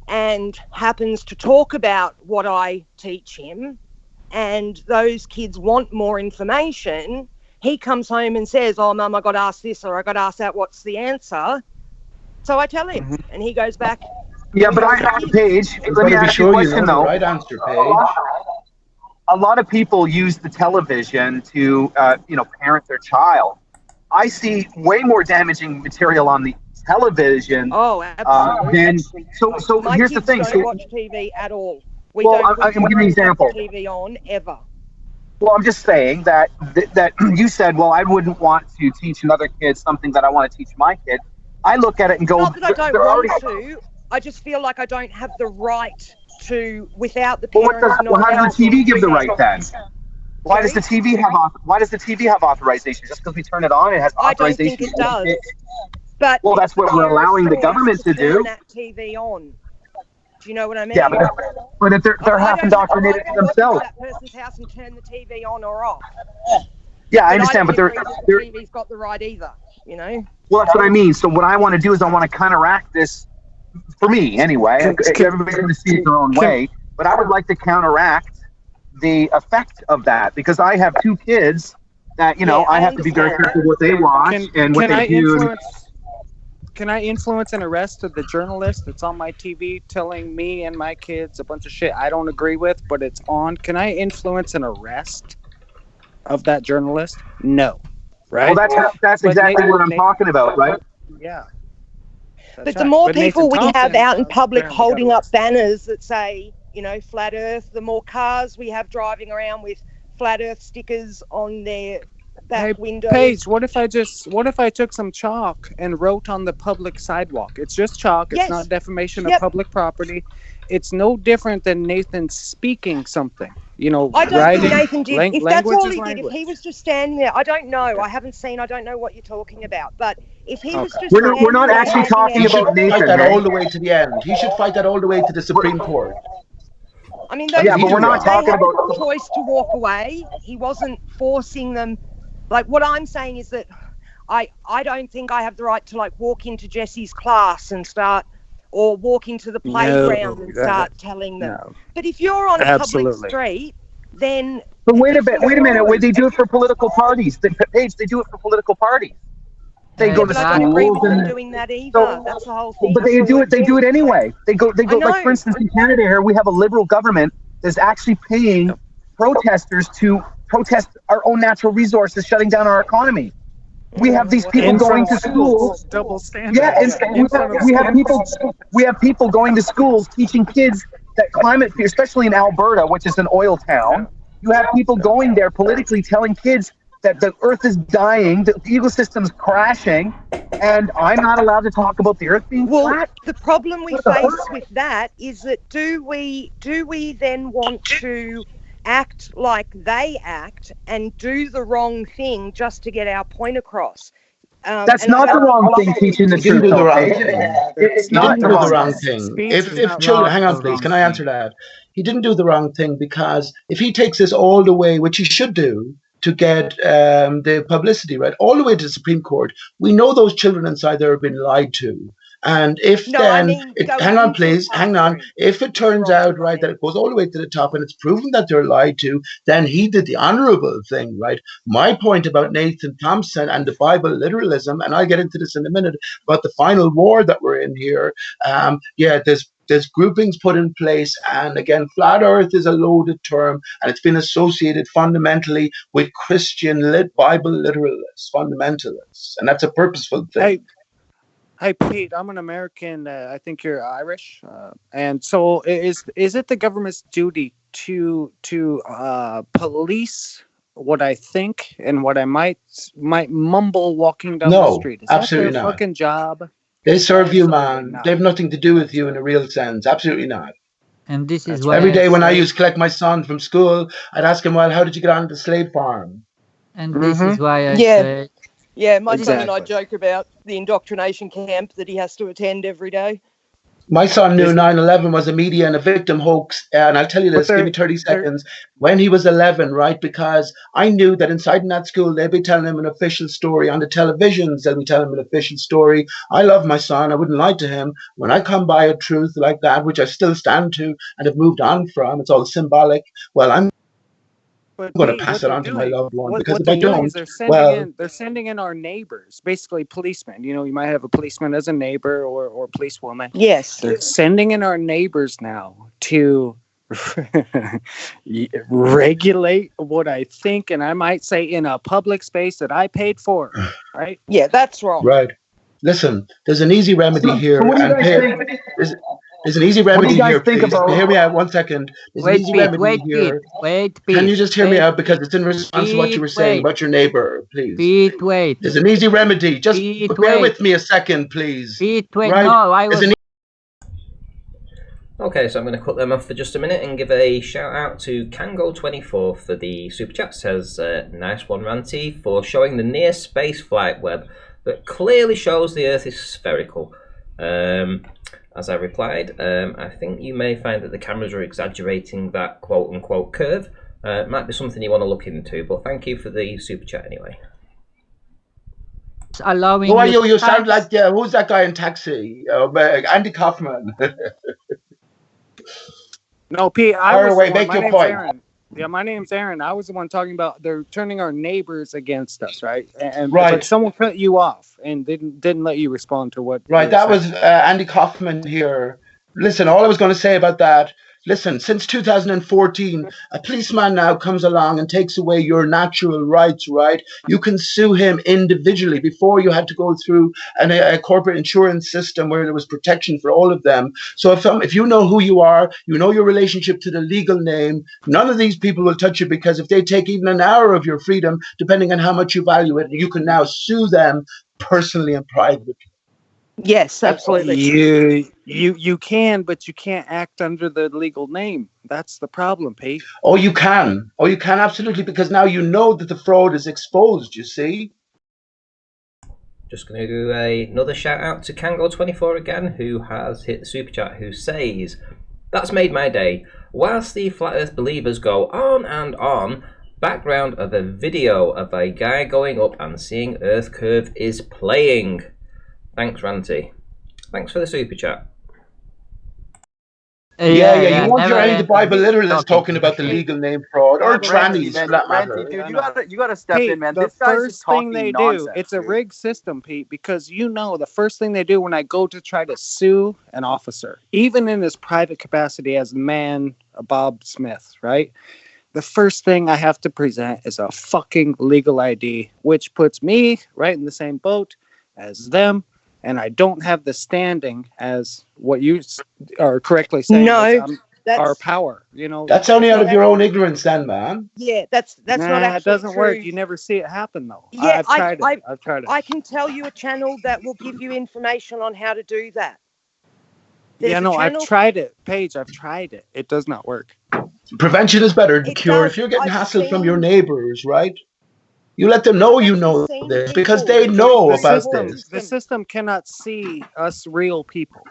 Speaker 2: and happens to talk about what I teach him, and those kids want more information, he comes home and says, "Oh, Mum, I got asked this or I got asked that. What's the answer?" So I tell him, and he goes back.
Speaker 5: Yeah, but Paige, let me ask you a question, though.
Speaker 3: Right answer, Paige.
Speaker 5: A lot of people use the television to, parent their child. I see way more damaging material on the television.
Speaker 2: Oh, absolutely.
Speaker 5: So
Speaker 2: my
Speaker 5: here's the
Speaker 2: kids
Speaker 5: thing.
Speaker 2: Don't watch TV at all. We
Speaker 5: Well,
Speaker 2: don't
Speaker 5: I'm giving you an example.
Speaker 2: TV on ever.
Speaker 5: Well, I'm just saying that you said, well, I wouldn't want to teach another kid something that I want to teach my kid. I look at it and go,
Speaker 2: not that I don't want to. I just feel like I don't have the right to, without the parents.
Speaker 5: Well, how does the TV give the right then? Why does the TV have authorization? Just because we turn it on, it has authorization.
Speaker 2: I don't think it does. But
Speaker 5: well, that's what we're allowing the government to do.
Speaker 2: Turn that TV on. Do you know what I mean?
Speaker 5: Yeah, but if they're half indoctrinated themselves.
Speaker 2: That person's house and turn the TV on or off.
Speaker 5: Yeah, I understand, but
Speaker 2: the TV's got the right either.
Speaker 5: Well, that's what I mean. So what I want to do is I want to counteract this. For me, anyway. Everybody's going to see it their own way, but I would like to counteract the effect of that because I have two kids that I have to be very careful what they watch and what they do.
Speaker 7: Can I influence an arrest of the journalist that's on my TV telling me and my kids a bunch of shit I don't agree with, but it's on? Can I influence an arrest of that journalist? No. Right?
Speaker 5: Well, that's exactly what I'm talking about, right?
Speaker 7: Yeah.
Speaker 2: But the more people we have out in public holding up banners that say, flat earth, the more cars we have driving around with flat earth stickers on their back windows.
Speaker 7: Paige, what if I took some chalk and wrote on the public sidewalk? It's just chalk. It's not defamation of public property. It's no different than Nathan speaking something.
Speaker 2: I don't think Nathan did. If that's all he did, if he was just standing there, I don't know. I haven't seen. I don't know what you're talking about. But if he was just,
Speaker 5: we're not actually talking about Nathan.
Speaker 3: Fight that all the way to the end. He should fight that all the way to the Supreme Court.
Speaker 2: I mean,
Speaker 5: but we're not talking about
Speaker 2: the choice to walk away. He wasn't forcing them. Like what I'm saying is that I don't think I have the right to walk into Jesse's class and start. Or walk into the playground and start telling them. No. But if you're on a public street, then...
Speaker 5: But wait a minute. Would they do it for political parties? Paige, they do it for political parties. They go to schools.
Speaker 2: I don't agree with them doing that either. That's the whole thing.
Speaker 5: But they do it anyway. They go. Like, for instance, in Canada here, we have a Liberal government that's actually paying protesters to protest our own natural resources, shutting down our economy. We have these people going to schools.
Speaker 7: Double standard.
Speaker 5: Yeah, and we have people going to schools teaching kids that climate fear, especially in Alberta, which is an oil town. You have people going there politically telling kids that the earth is dying, the ecosystem's crashing, and I'm not allowed to talk about the earth being flat.
Speaker 2: The problem we face with that is that do we then want to act like they act and do the wrong thing just to get our point across?
Speaker 5: That's not the wrong thing, teaching the truth.
Speaker 3: Do the wrong thing. It's not the wrong thing. If children, hang on, please, can I answer that? He didn't do the wrong thing because if he takes this all the way, which he should do, to get the publicity, right, all the way to the Supreme Court, we know those children inside there have been lied to. And if hang on, please, hang on. If it turns out, right, that it goes all the way to the top and it's proven that they're lied to, then he did the honorable thing, right? My point about Nathan Thompson and the Bible literalism, and I'll get into this in a minute, about the final war that we're in here. There's groupings put in place, and again, flat earth is a loaded term, and it's been associated fundamentally with Christian Bible literalists, fundamentalists, and that's a purposeful thing.
Speaker 7: Hi, Pete. I'm an American. I think you're Irish, and so is it the government's duty to police what I think and what I might mumble walking down the street? Is
Speaker 3: absolutely
Speaker 7: that their
Speaker 3: not.
Speaker 7: Fucking job.
Speaker 3: They serve you, man. They have nothing to do with you in a real sense. Absolutely not.
Speaker 4: And this is why
Speaker 3: every day when I used to collect my son from school, I'd ask him, "Well, how did you get on the slave farm?"
Speaker 4: And this is why I say.
Speaker 2: Yeah, my son and I joke about the indoctrination camp that he has to attend every day.
Speaker 3: My son knew 9/11 was a media and a victim hoax, and I'll tell you this, give me 30 seconds, when he was 11, right? Because I knew that inside in that school, they'd be telling him an official story. On the televisions, they'd be telling him an official story. I love my son. I wouldn't lie to him. When I come by a truth like that, which I still stand to and have moved on from, it's all symbolic. Well, I'm going to pass it on to my loved one, because if I don't,
Speaker 7: they're sending in our neighbors, basically policemen. You know, you might have a policeman as a neighbor or policewoman.
Speaker 2: Yes.
Speaker 7: They're sending in our neighbors now to regulate what I think, and I might say in a public space that I paid for, right?
Speaker 2: Yeah, that's wrong.
Speaker 3: Right. Listen, there's an easy remedy here. There's an easy remedy here, please. Hear me out 1 second. There's an easy remedy here.
Speaker 4: Pete.
Speaker 3: Can you just hear me out, because it's in response to what you were saying about your neighbor, please.
Speaker 4: Pete, wait.
Speaker 3: There's an easy remedy. Just
Speaker 4: Pete,
Speaker 3: bear
Speaker 4: wait.
Speaker 3: with me a second, please.
Speaker 4: Pete, wait.
Speaker 3: Right?
Speaker 4: No, I was...
Speaker 1: Okay, so I'm going to cut them off for just a minute and give a shout out to Kango24 for the super chat. Says, nice one, Ranty, for showing the near space flight web that clearly shows the Earth is spherical. As I replied, I think you may find that the cameras are exaggerating that quote-unquote curve. Might be something you want to look into, but thank you for the super chat anyway.
Speaker 4: Allowing
Speaker 3: Who are you? You sound like, who's that guy in Taxi? Andy Kaufman.
Speaker 7: No, Pete,
Speaker 3: Make your point.
Speaker 7: Aaron. Yeah, my name's Aaron. I was the one talking about they're turning our neighbors against us, right? And
Speaker 3: right.
Speaker 7: But someone cut you off and didn't let you respond to what.
Speaker 3: Right, that was Andy Kaufman here. Listen, all I was going to say about that, listen, since 2014, a policeman now comes along and takes away your natural rights, right? You can sue him individually. Before, you had to go through a corporate insurance system where there was protection for all of them. So if you know who you are, you know your relationship to the legal name, none of these people will touch you, because if they take even an hour of your freedom, depending on how much you value it, you can now sue them personally and privately.
Speaker 2: Yes, absolutely.
Speaker 7: You can, but you can't act under the legal name. That's the problem, Pete.
Speaker 3: Oh, you can. Oh, you can, absolutely, because now you know that the fraud is exposed, you see.
Speaker 1: Just going to do another shout out to Kango24 again, who has hit the super chat, who says, that's made my day. Whilst the flat earth believers go on and on, background of a video of a guy going up and seeing earth curve is playing. Thanks, Ranty. Thanks for the super chat.
Speaker 3: You won't hear any of the Bible literalists talking about the legal name fraud or trannies, for that matter.
Speaker 8: Dude, you gotta step
Speaker 7: Pete,
Speaker 8: in, man.
Speaker 7: The
Speaker 8: This guy's
Speaker 7: first
Speaker 8: just
Speaker 7: thing
Speaker 8: talking
Speaker 7: they
Speaker 8: nonsense,
Speaker 7: do, it's a
Speaker 8: dude.
Speaker 7: rigged system, Pete, because the first thing they do when I go to try to sue an officer, even in his private capacity as man, Bob Smith, right? The first thing I have to present is a fucking legal ID, which puts me right in the same boat as them. And I don't have the standing as what you are correctly saying.
Speaker 2: No,
Speaker 7: that's our power. You know,
Speaker 3: that's only out of your own ignorance, then, man.
Speaker 2: Yeah, that's not actually
Speaker 7: it doesn't
Speaker 2: true.
Speaker 7: work. You never see it happen, though.
Speaker 2: Yeah,
Speaker 7: I've tried it.
Speaker 2: I can tell you a channel that will give you information on how to do that.
Speaker 7: I've tried it, Paige. I've tried it. It does not work.
Speaker 3: Prevention is better than cure. If you're getting hassled from your neighbors, right? You let them know you know this, because they know about this.
Speaker 7: The system cannot see us real people.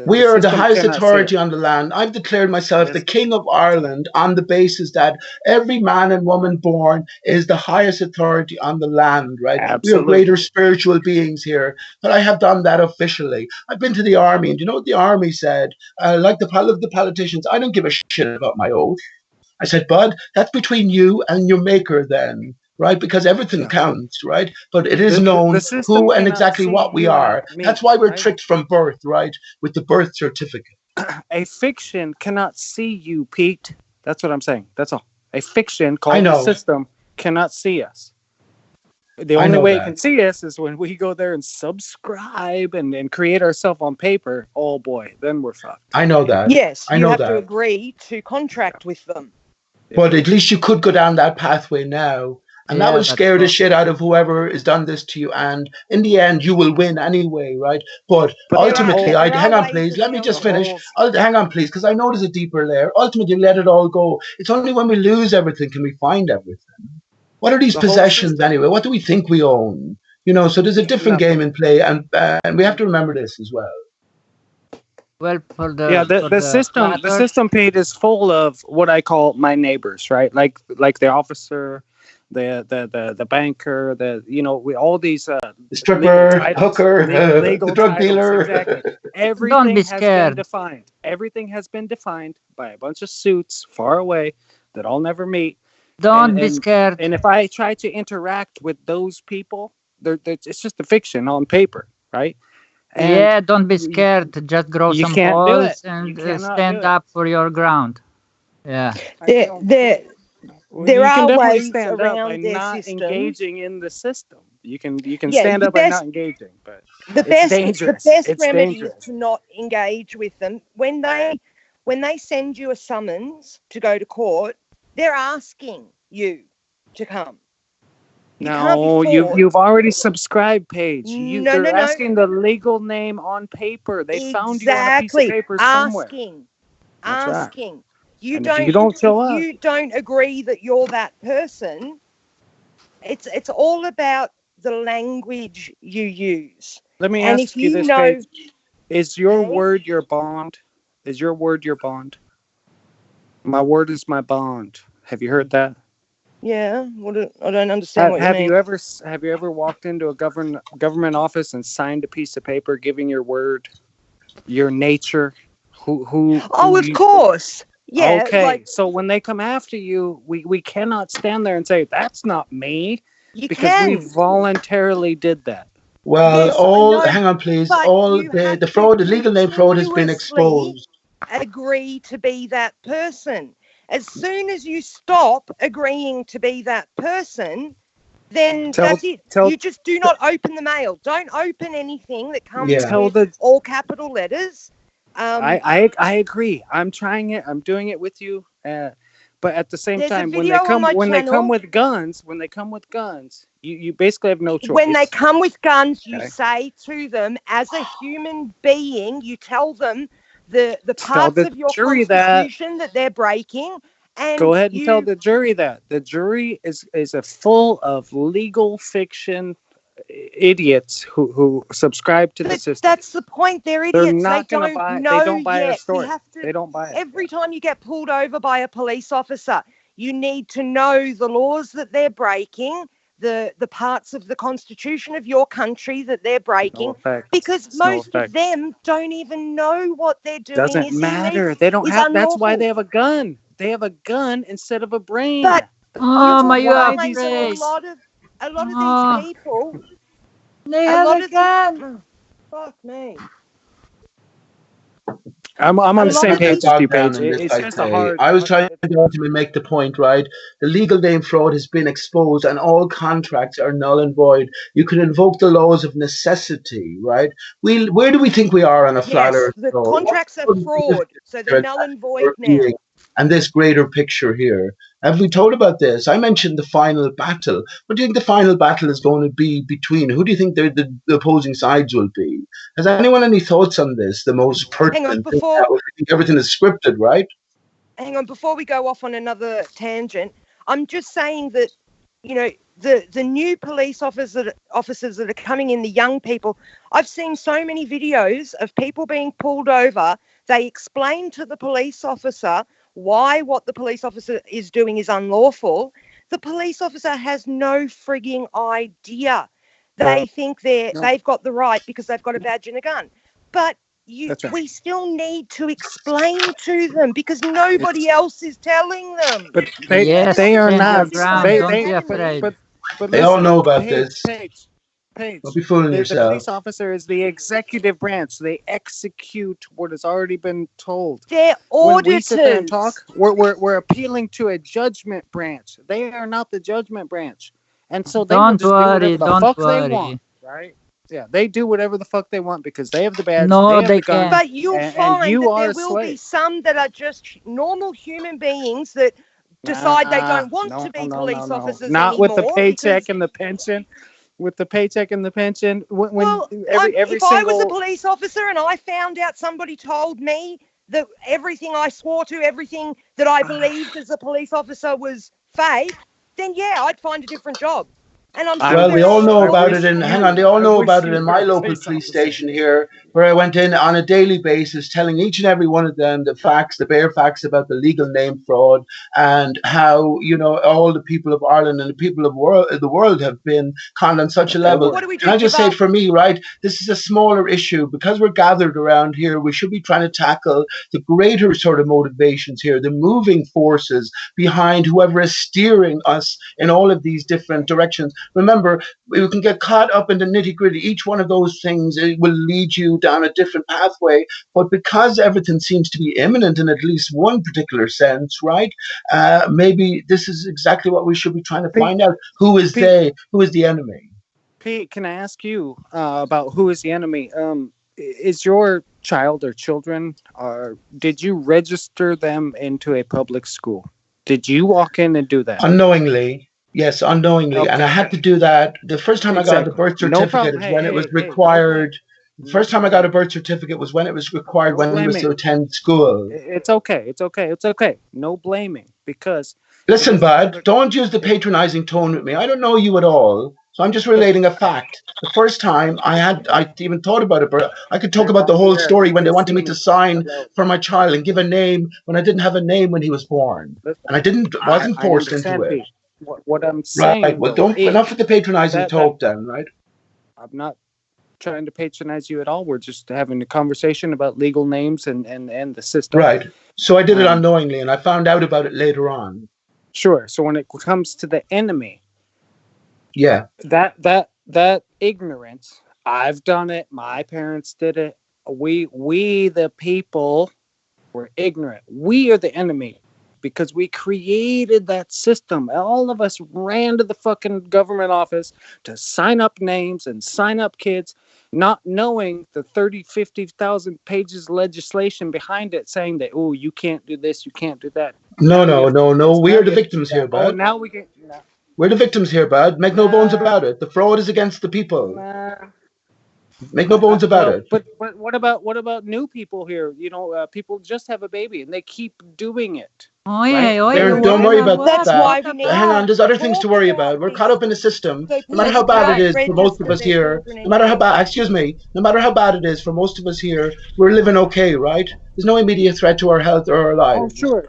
Speaker 3: We are the highest authority on the land. I've declared myself the King of Ireland on the basis that every man and woman born is the highest authority on the land, right?
Speaker 7: Absolutely.
Speaker 3: We are greater spiritual beings here. But I have done that officially. I've been to the army, and you know what the army said? Like the politicians, I don't give a shit about my oath. I said, bud, that's between you and your maker then. Right, because everything counts, right? But it is known who and exactly what we are. That's why we're tricked from birth, right? With the birth certificate.
Speaker 7: A fiction cannot see you, Pete. That's what I'm saying. That's all. A fiction called the system cannot see us. The only way it can see us is when we go there and subscribe and create ourselves on paper. Oh boy, then we're fucked.
Speaker 3: I know that.
Speaker 2: Yes, you have to agree to contract with them.
Speaker 3: But at least you could go down that pathway now. And that will scare the shit out of whoever has done this to you. And in the end, you will win anyway, right? But ultimately, hang on, please. Let me just finish. Hang on, please, because I know there's a deeper layer. Ultimately, let it all go. It's only when we lose everything can we find everything. What are these possessions anyway? What do we think we own? You know, so there's a different game in play. And we have to remember this as well.
Speaker 4: Well, for the
Speaker 7: the system, Pete, is full of what I call my neighbors, right? Like the officer, the banker, all these
Speaker 3: the stripper, hooker,
Speaker 7: legal
Speaker 3: the drug
Speaker 7: titles,
Speaker 3: dealer.
Speaker 7: exactly. Everything
Speaker 4: Don't be
Speaker 7: has been
Speaker 4: scared.
Speaker 7: defined. Everything has been defined by a bunch of suits far away that I'll never meet.
Speaker 4: Don't be scared.
Speaker 7: And if I try to interact with those people, it's just a fiction on paper, right? And
Speaker 4: don't be scared. Just grow
Speaker 7: you
Speaker 4: some
Speaker 7: can't do
Speaker 4: balls
Speaker 7: it.
Speaker 4: and
Speaker 7: You cannot
Speaker 4: stand
Speaker 7: do it.
Speaker 4: up for your ground. Yeah.
Speaker 2: There
Speaker 7: You can
Speaker 2: are
Speaker 7: definitely
Speaker 2: ways
Speaker 7: stand up by
Speaker 2: around their
Speaker 7: not
Speaker 2: system.
Speaker 7: engaging in the system. You can
Speaker 2: Yeah,
Speaker 7: stand
Speaker 2: the
Speaker 7: up by
Speaker 2: best-
Speaker 7: not engaging, but
Speaker 2: The
Speaker 7: it's
Speaker 2: best
Speaker 7: dangerous. It's
Speaker 2: remedy
Speaker 7: dangerous.
Speaker 2: is to not engage with them. When they send you a summons to go to court, they're asking you to come.
Speaker 7: No, you've already subscribed, Paige. They're
Speaker 2: No.
Speaker 7: asking the legal name on paper. They found you on a piece of paper somewhere.
Speaker 2: Asking.
Speaker 7: Right.
Speaker 2: You
Speaker 7: And
Speaker 2: don't.
Speaker 7: if you don't show
Speaker 2: if
Speaker 7: up,
Speaker 2: you don't agree that you're that person, it's all about the language you use.
Speaker 7: let me
Speaker 2: And
Speaker 7: ask
Speaker 2: if
Speaker 7: you
Speaker 2: you
Speaker 7: this,
Speaker 2: know,
Speaker 7: Paige. Is your
Speaker 2: Okay.
Speaker 7: word your bond? Is your word your bond? My word is my bond. Have you heard that?
Speaker 2: yeah, I don't understand what you
Speaker 7: Have
Speaker 2: mean.
Speaker 7: you ever walked into a government office and signed a piece of paper giving your word, your nature, who
Speaker 2: of course. Yeah.
Speaker 7: Okay. So when they come after you, we cannot stand there and say that's not me, because we voluntarily did that.
Speaker 3: Well,
Speaker 2: Yes,
Speaker 3: hang on, please.
Speaker 2: but
Speaker 3: All
Speaker 2: you
Speaker 3: the
Speaker 2: have
Speaker 3: fraud,
Speaker 2: to
Speaker 3: the legal name fraud has been
Speaker 2: continuously
Speaker 3: exposed.
Speaker 2: agree to be that person. As soon as you stop agreeing to be that person, then that's it. You just do not open the mail. Don't open anything that comes with all capital letters.
Speaker 7: I agree. I'm trying it. I'm doing it with you. But at the same time, when they come with guns, you basically have no choice.
Speaker 2: When they come with guns, you say to them, as a human being, you tell them the parts of your constitution that they're breaking. And
Speaker 7: go ahead and tell the jury that. The jury is a full of legal fiction idiots who subscribe to the system.
Speaker 2: That's the point. They're idiots.
Speaker 7: They're not
Speaker 2: they don't know
Speaker 7: they don't buy
Speaker 2: yet.
Speaker 7: our story.
Speaker 2: We have to,
Speaker 7: they don't buy it.
Speaker 2: Every time you get pulled over by a police officer, you need to know the laws that they're breaking, the parts of the constitution of your country that they're breaking, because most of them don't even know what they're doing.
Speaker 7: Doesn't matter. They don't have. That's why they have a gun. They have a gun instead of a brain.
Speaker 2: But
Speaker 4: oh my God,
Speaker 2: a lot of these people.
Speaker 4: They have a gun.
Speaker 2: Fuck me.
Speaker 7: I'm on the same page as you, Paige. It's just a hard.
Speaker 3: I was trying to ultimately make the point, right? The legal name fraud has been exposed, and all contracts are null and void. You could invoke the laws of necessity, right? Where do we think we are on a flat Earth?
Speaker 2: The contracts are fraud, so they're null and void now.
Speaker 3: And this greater picture here. Have we told about this? I mentioned the final battle. What do you think the final battle is going to be between? Who do you think the opposing sides will be? Has anyone any thoughts on this? The most pertinent thing now, I think everything is scripted, right?
Speaker 2: Hang on, before we go off on another tangent, I'm just saying that, the new police officers that are coming in, the young people, I've seen so many videos of people being pulled over. They explain to the police officer why what the police officer is doing is unlawful. The police officer has no frigging idea. They think they've got the right because they've got a badge and a gun. But we still need to explain to them because nobody else is telling them.
Speaker 7: But they are not.
Speaker 4: Don't be afraid.
Speaker 7: But
Speaker 3: they all know about this.
Speaker 7: Paige,
Speaker 3: don't be fooling yourself.
Speaker 7: The police officer is the executive branch. They execute what has already been told.
Speaker 2: They're auditors.
Speaker 7: When we sit there and talk, we're appealing to a judgment branch. They are not the judgment branch, and so they will just do whatever the fuck they want, right? Yeah, they do whatever the fuck they want because they have the badge.
Speaker 4: No,
Speaker 7: they can't.
Speaker 2: But you'll find that there will be some that are just normal human beings that decide they don't want to be police officers
Speaker 7: not
Speaker 2: anymore.
Speaker 7: With the paycheck and the pension. With the paycheck and the pension,
Speaker 2: if I was a police officer and I found out somebody told me that everything I swore to, everything that I believed as a police officer was fake, then I'd find a different job. And I'm
Speaker 3: Well,
Speaker 2: sure
Speaker 3: we
Speaker 2: there
Speaker 3: all know
Speaker 2: are
Speaker 3: about
Speaker 7: wish
Speaker 3: it in, hang
Speaker 7: you-
Speaker 3: on, they all
Speaker 7: I
Speaker 3: know
Speaker 7: wish
Speaker 3: about it
Speaker 7: you
Speaker 3: in my
Speaker 7: would
Speaker 3: local
Speaker 7: say
Speaker 3: police
Speaker 7: something.
Speaker 3: station here, where I went in on a daily basis telling each and every one of them the facts, the bare facts about the legal name fraud and how, you know, all the people of Ireland and the people of the world have been conned on such a level.
Speaker 2: What do we do?
Speaker 3: Can I just
Speaker 2: Give
Speaker 3: say,
Speaker 2: up?
Speaker 3: for me, right, this is a smaller issue. Because we're gathered around here, we should be trying to tackle the greater sort of motivations here, the moving forces behind whoever is steering us in all of these different directions. Remember, we can get caught up in the nitty gritty. Each one of those things, it will lead you down a different pathway. But because everything seems to be imminent in at least one particular sense, right? Maybe this is exactly what we should be trying to find out. Who is they? Who is the enemy?
Speaker 7: Pete, can I ask you about who is the enemy? Is your child or children, did you register them into a public school? Did you walk in and do that?
Speaker 3: Unknowingly. Yes, unknowingly.
Speaker 7: Okay.
Speaker 3: And I had to do that. The first time I got a
Speaker 7: Exactly.
Speaker 3: birth
Speaker 7: No
Speaker 3: certificate
Speaker 7: problem.
Speaker 3: is
Speaker 7: Hey,
Speaker 3: when it
Speaker 7: hey,
Speaker 3: was
Speaker 7: hey, no
Speaker 3: required. The first time I got a
Speaker 7: blame.
Speaker 3: birth certificate was when it was required
Speaker 7: No
Speaker 3: when he was to
Speaker 7: blaming.
Speaker 3: attend school.
Speaker 7: It's okay. It's okay. It's okay. No blaming, because
Speaker 3: Listen,
Speaker 7: it is
Speaker 3: bud, don't use the patronizing tone with me. I don't know you at all. So I'm just relating a fact. The first time I even thought about it, but I could talk about the whole story when they wanted me to sign for my child and give a name when I didn't have a name when he was born. And wasn't
Speaker 7: I
Speaker 3: forced into
Speaker 7: understand,
Speaker 3: it.
Speaker 7: Pete. What I'm
Speaker 3: Right.
Speaker 7: saying,
Speaker 3: Well,
Speaker 7: though,
Speaker 3: don't, enough with the patronizing
Speaker 7: that
Speaker 3: talk then, right?
Speaker 7: I'm not trying to patronize you at all. We're just having a conversation about legal names and the system.
Speaker 3: Right. So I did it unknowingly, and I found out about it later on.
Speaker 7: Sure. So when it comes to the enemy,
Speaker 3: Yeah.
Speaker 7: that ignorance, I've done it. My parents did it. We the people were ignorant. We are the enemy because we created that system. All of us ran to the fucking government office to sign up names and sign up kids, not knowing the 50,000 pages of legislation behind it saying that, oh, you can't do this, you can't do that.
Speaker 3: No. We are the victims here, bud.
Speaker 7: Oh, now we get...
Speaker 3: We're the victims here, bud. Make no bones about it. The fraud is against the people. Make no bones about it.
Speaker 7: But what about new people here? You know, people just have a baby and they keep doing it.
Speaker 4: Oye,
Speaker 7: Right?
Speaker 3: Don't worry about
Speaker 2: That's
Speaker 3: that.
Speaker 2: why we need
Speaker 3: Hang on, there's other things to worry
Speaker 2: talk
Speaker 3: about. We're
Speaker 2: this.
Speaker 3: caught up in the system.
Speaker 2: So
Speaker 3: No matter how
Speaker 2: people
Speaker 3: bad it
Speaker 2: don't
Speaker 3: is for most of us
Speaker 2: register their
Speaker 3: here,
Speaker 2: children
Speaker 3: no matter how
Speaker 2: anymore.
Speaker 3: bad, excuse me, no matter how bad it is for most of us here, we're living okay, right? There's no immediate threat to our health or our
Speaker 7: Oh,
Speaker 3: lives.
Speaker 7: sure.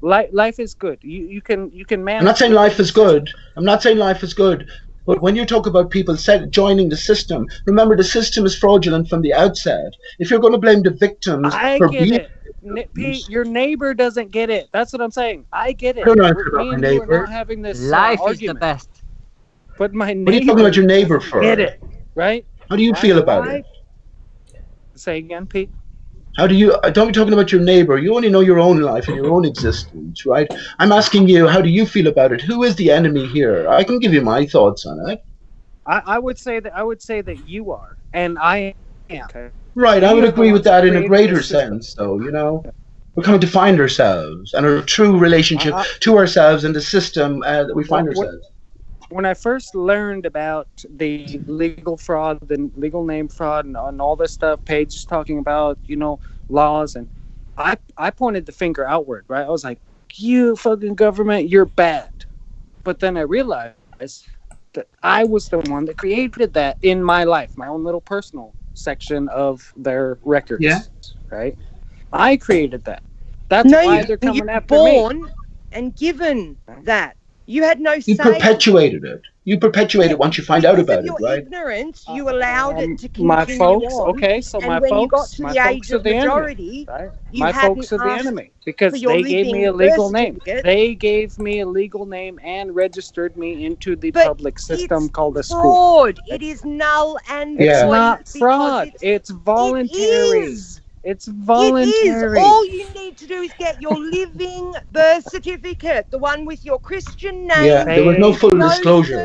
Speaker 7: Life is good. You can manage.
Speaker 3: I'm not saying life is good. I'm not saying life is good. But when you talk about people joining the system, remember the system is fraudulent from the outset. If you're going to blame the victims
Speaker 7: I
Speaker 3: for
Speaker 7: get
Speaker 3: being
Speaker 7: it. Pete, your neighbor doesn't get it. That's what I'm saying. I get it.
Speaker 3: I don't know
Speaker 7: Me
Speaker 3: about my
Speaker 7: and you are
Speaker 3: neighbor.
Speaker 7: not having this
Speaker 4: Life is the
Speaker 7: argument.
Speaker 4: best.
Speaker 7: But my neighbor.
Speaker 3: What are you talking about your neighbor
Speaker 7: doesn't
Speaker 3: for?
Speaker 7: Get it, right?
Speaker 3: How do you feel about it?
Speaker 7: Say again, Pete.
Speaker 3: How do you? Don't be talking about your neighbor. You only know your own life and your own existence, right? I'm asking you, how do you feel about it? Who is the enemy here? I can give you my thoughts on it.
Speaker 7: I would say that you are, and I am. Okay.
Speaker 3: Right, I would agree with that in a greater
Speaker 7: system.
Speaker 3: sense, though. You know, we're coming to find ourselves and our true relationship to ourselves and the system that we find ourselves.
Speaker 7: When I first learned about the legal fraud, the legal name fraud, and all this stuff, Paige is talking about, you know, laws, and I pointed the finger outward, right? I was like, you fucking government, you're bad. But then I realized that I was the one that created that in my life, my own little personal section of their records.
Speaker 3: Yeah.
Speaker 7: Right? I created that. That's why they're coming after me.
Speaker 2: Born and given that. You had no say.
Speaker 3: You perpetuated it. You perpetuate it once you find out about it, right?
Speaker 2: Ignorance, you allowed it to continue
Speaker 7: My folks,
Speaker 2: on.
Speaker 7: okay, so
Speaker 2: and
Speaker 7: my
Speaker 2: when
Speaker 7: folks,
Speaker 2: you got to
Speaker 7: my
Speaker 2: the
Speaker 7: folks
Speaker 2: age
Speaker 7: are
Speaker 2: of
Speaker 7: the
Speaker 2: majority,
Speaker 7: enemy. Right?
Speaker 2: you
Speaker 7: My
Speaker 2: hadn't
Speaker 7: folks are the
Speaker 2: asked
Speaker 7: enemy because
Speaker 2: for your
Speaker 7: they gave me a
Speaker 2: living
Speaker 7: legal
Speaker 2: birth
Speaker 7: name.
Speaker 2: certificate.
Speaker 7: They gave me a legal name and registered me into the
Speaker 2: But
Speaker 7: public system
Speaker 2: it's
Speaker 7: called a school.
Speaker 2: fraud. It is null and
Speaker 7: It's
Speaker 2: void
Speaker 7: not
Speaker 2: because
Speaker 7: fraud. It's voluntary.
Speaker 2: It is.
Speaker 7: It's voluntary.
Speaker 2: It is. All you need to do is get your living birth certificate, the one with your Christian name.
Speaker 3: Yeah, there was no full disclosure.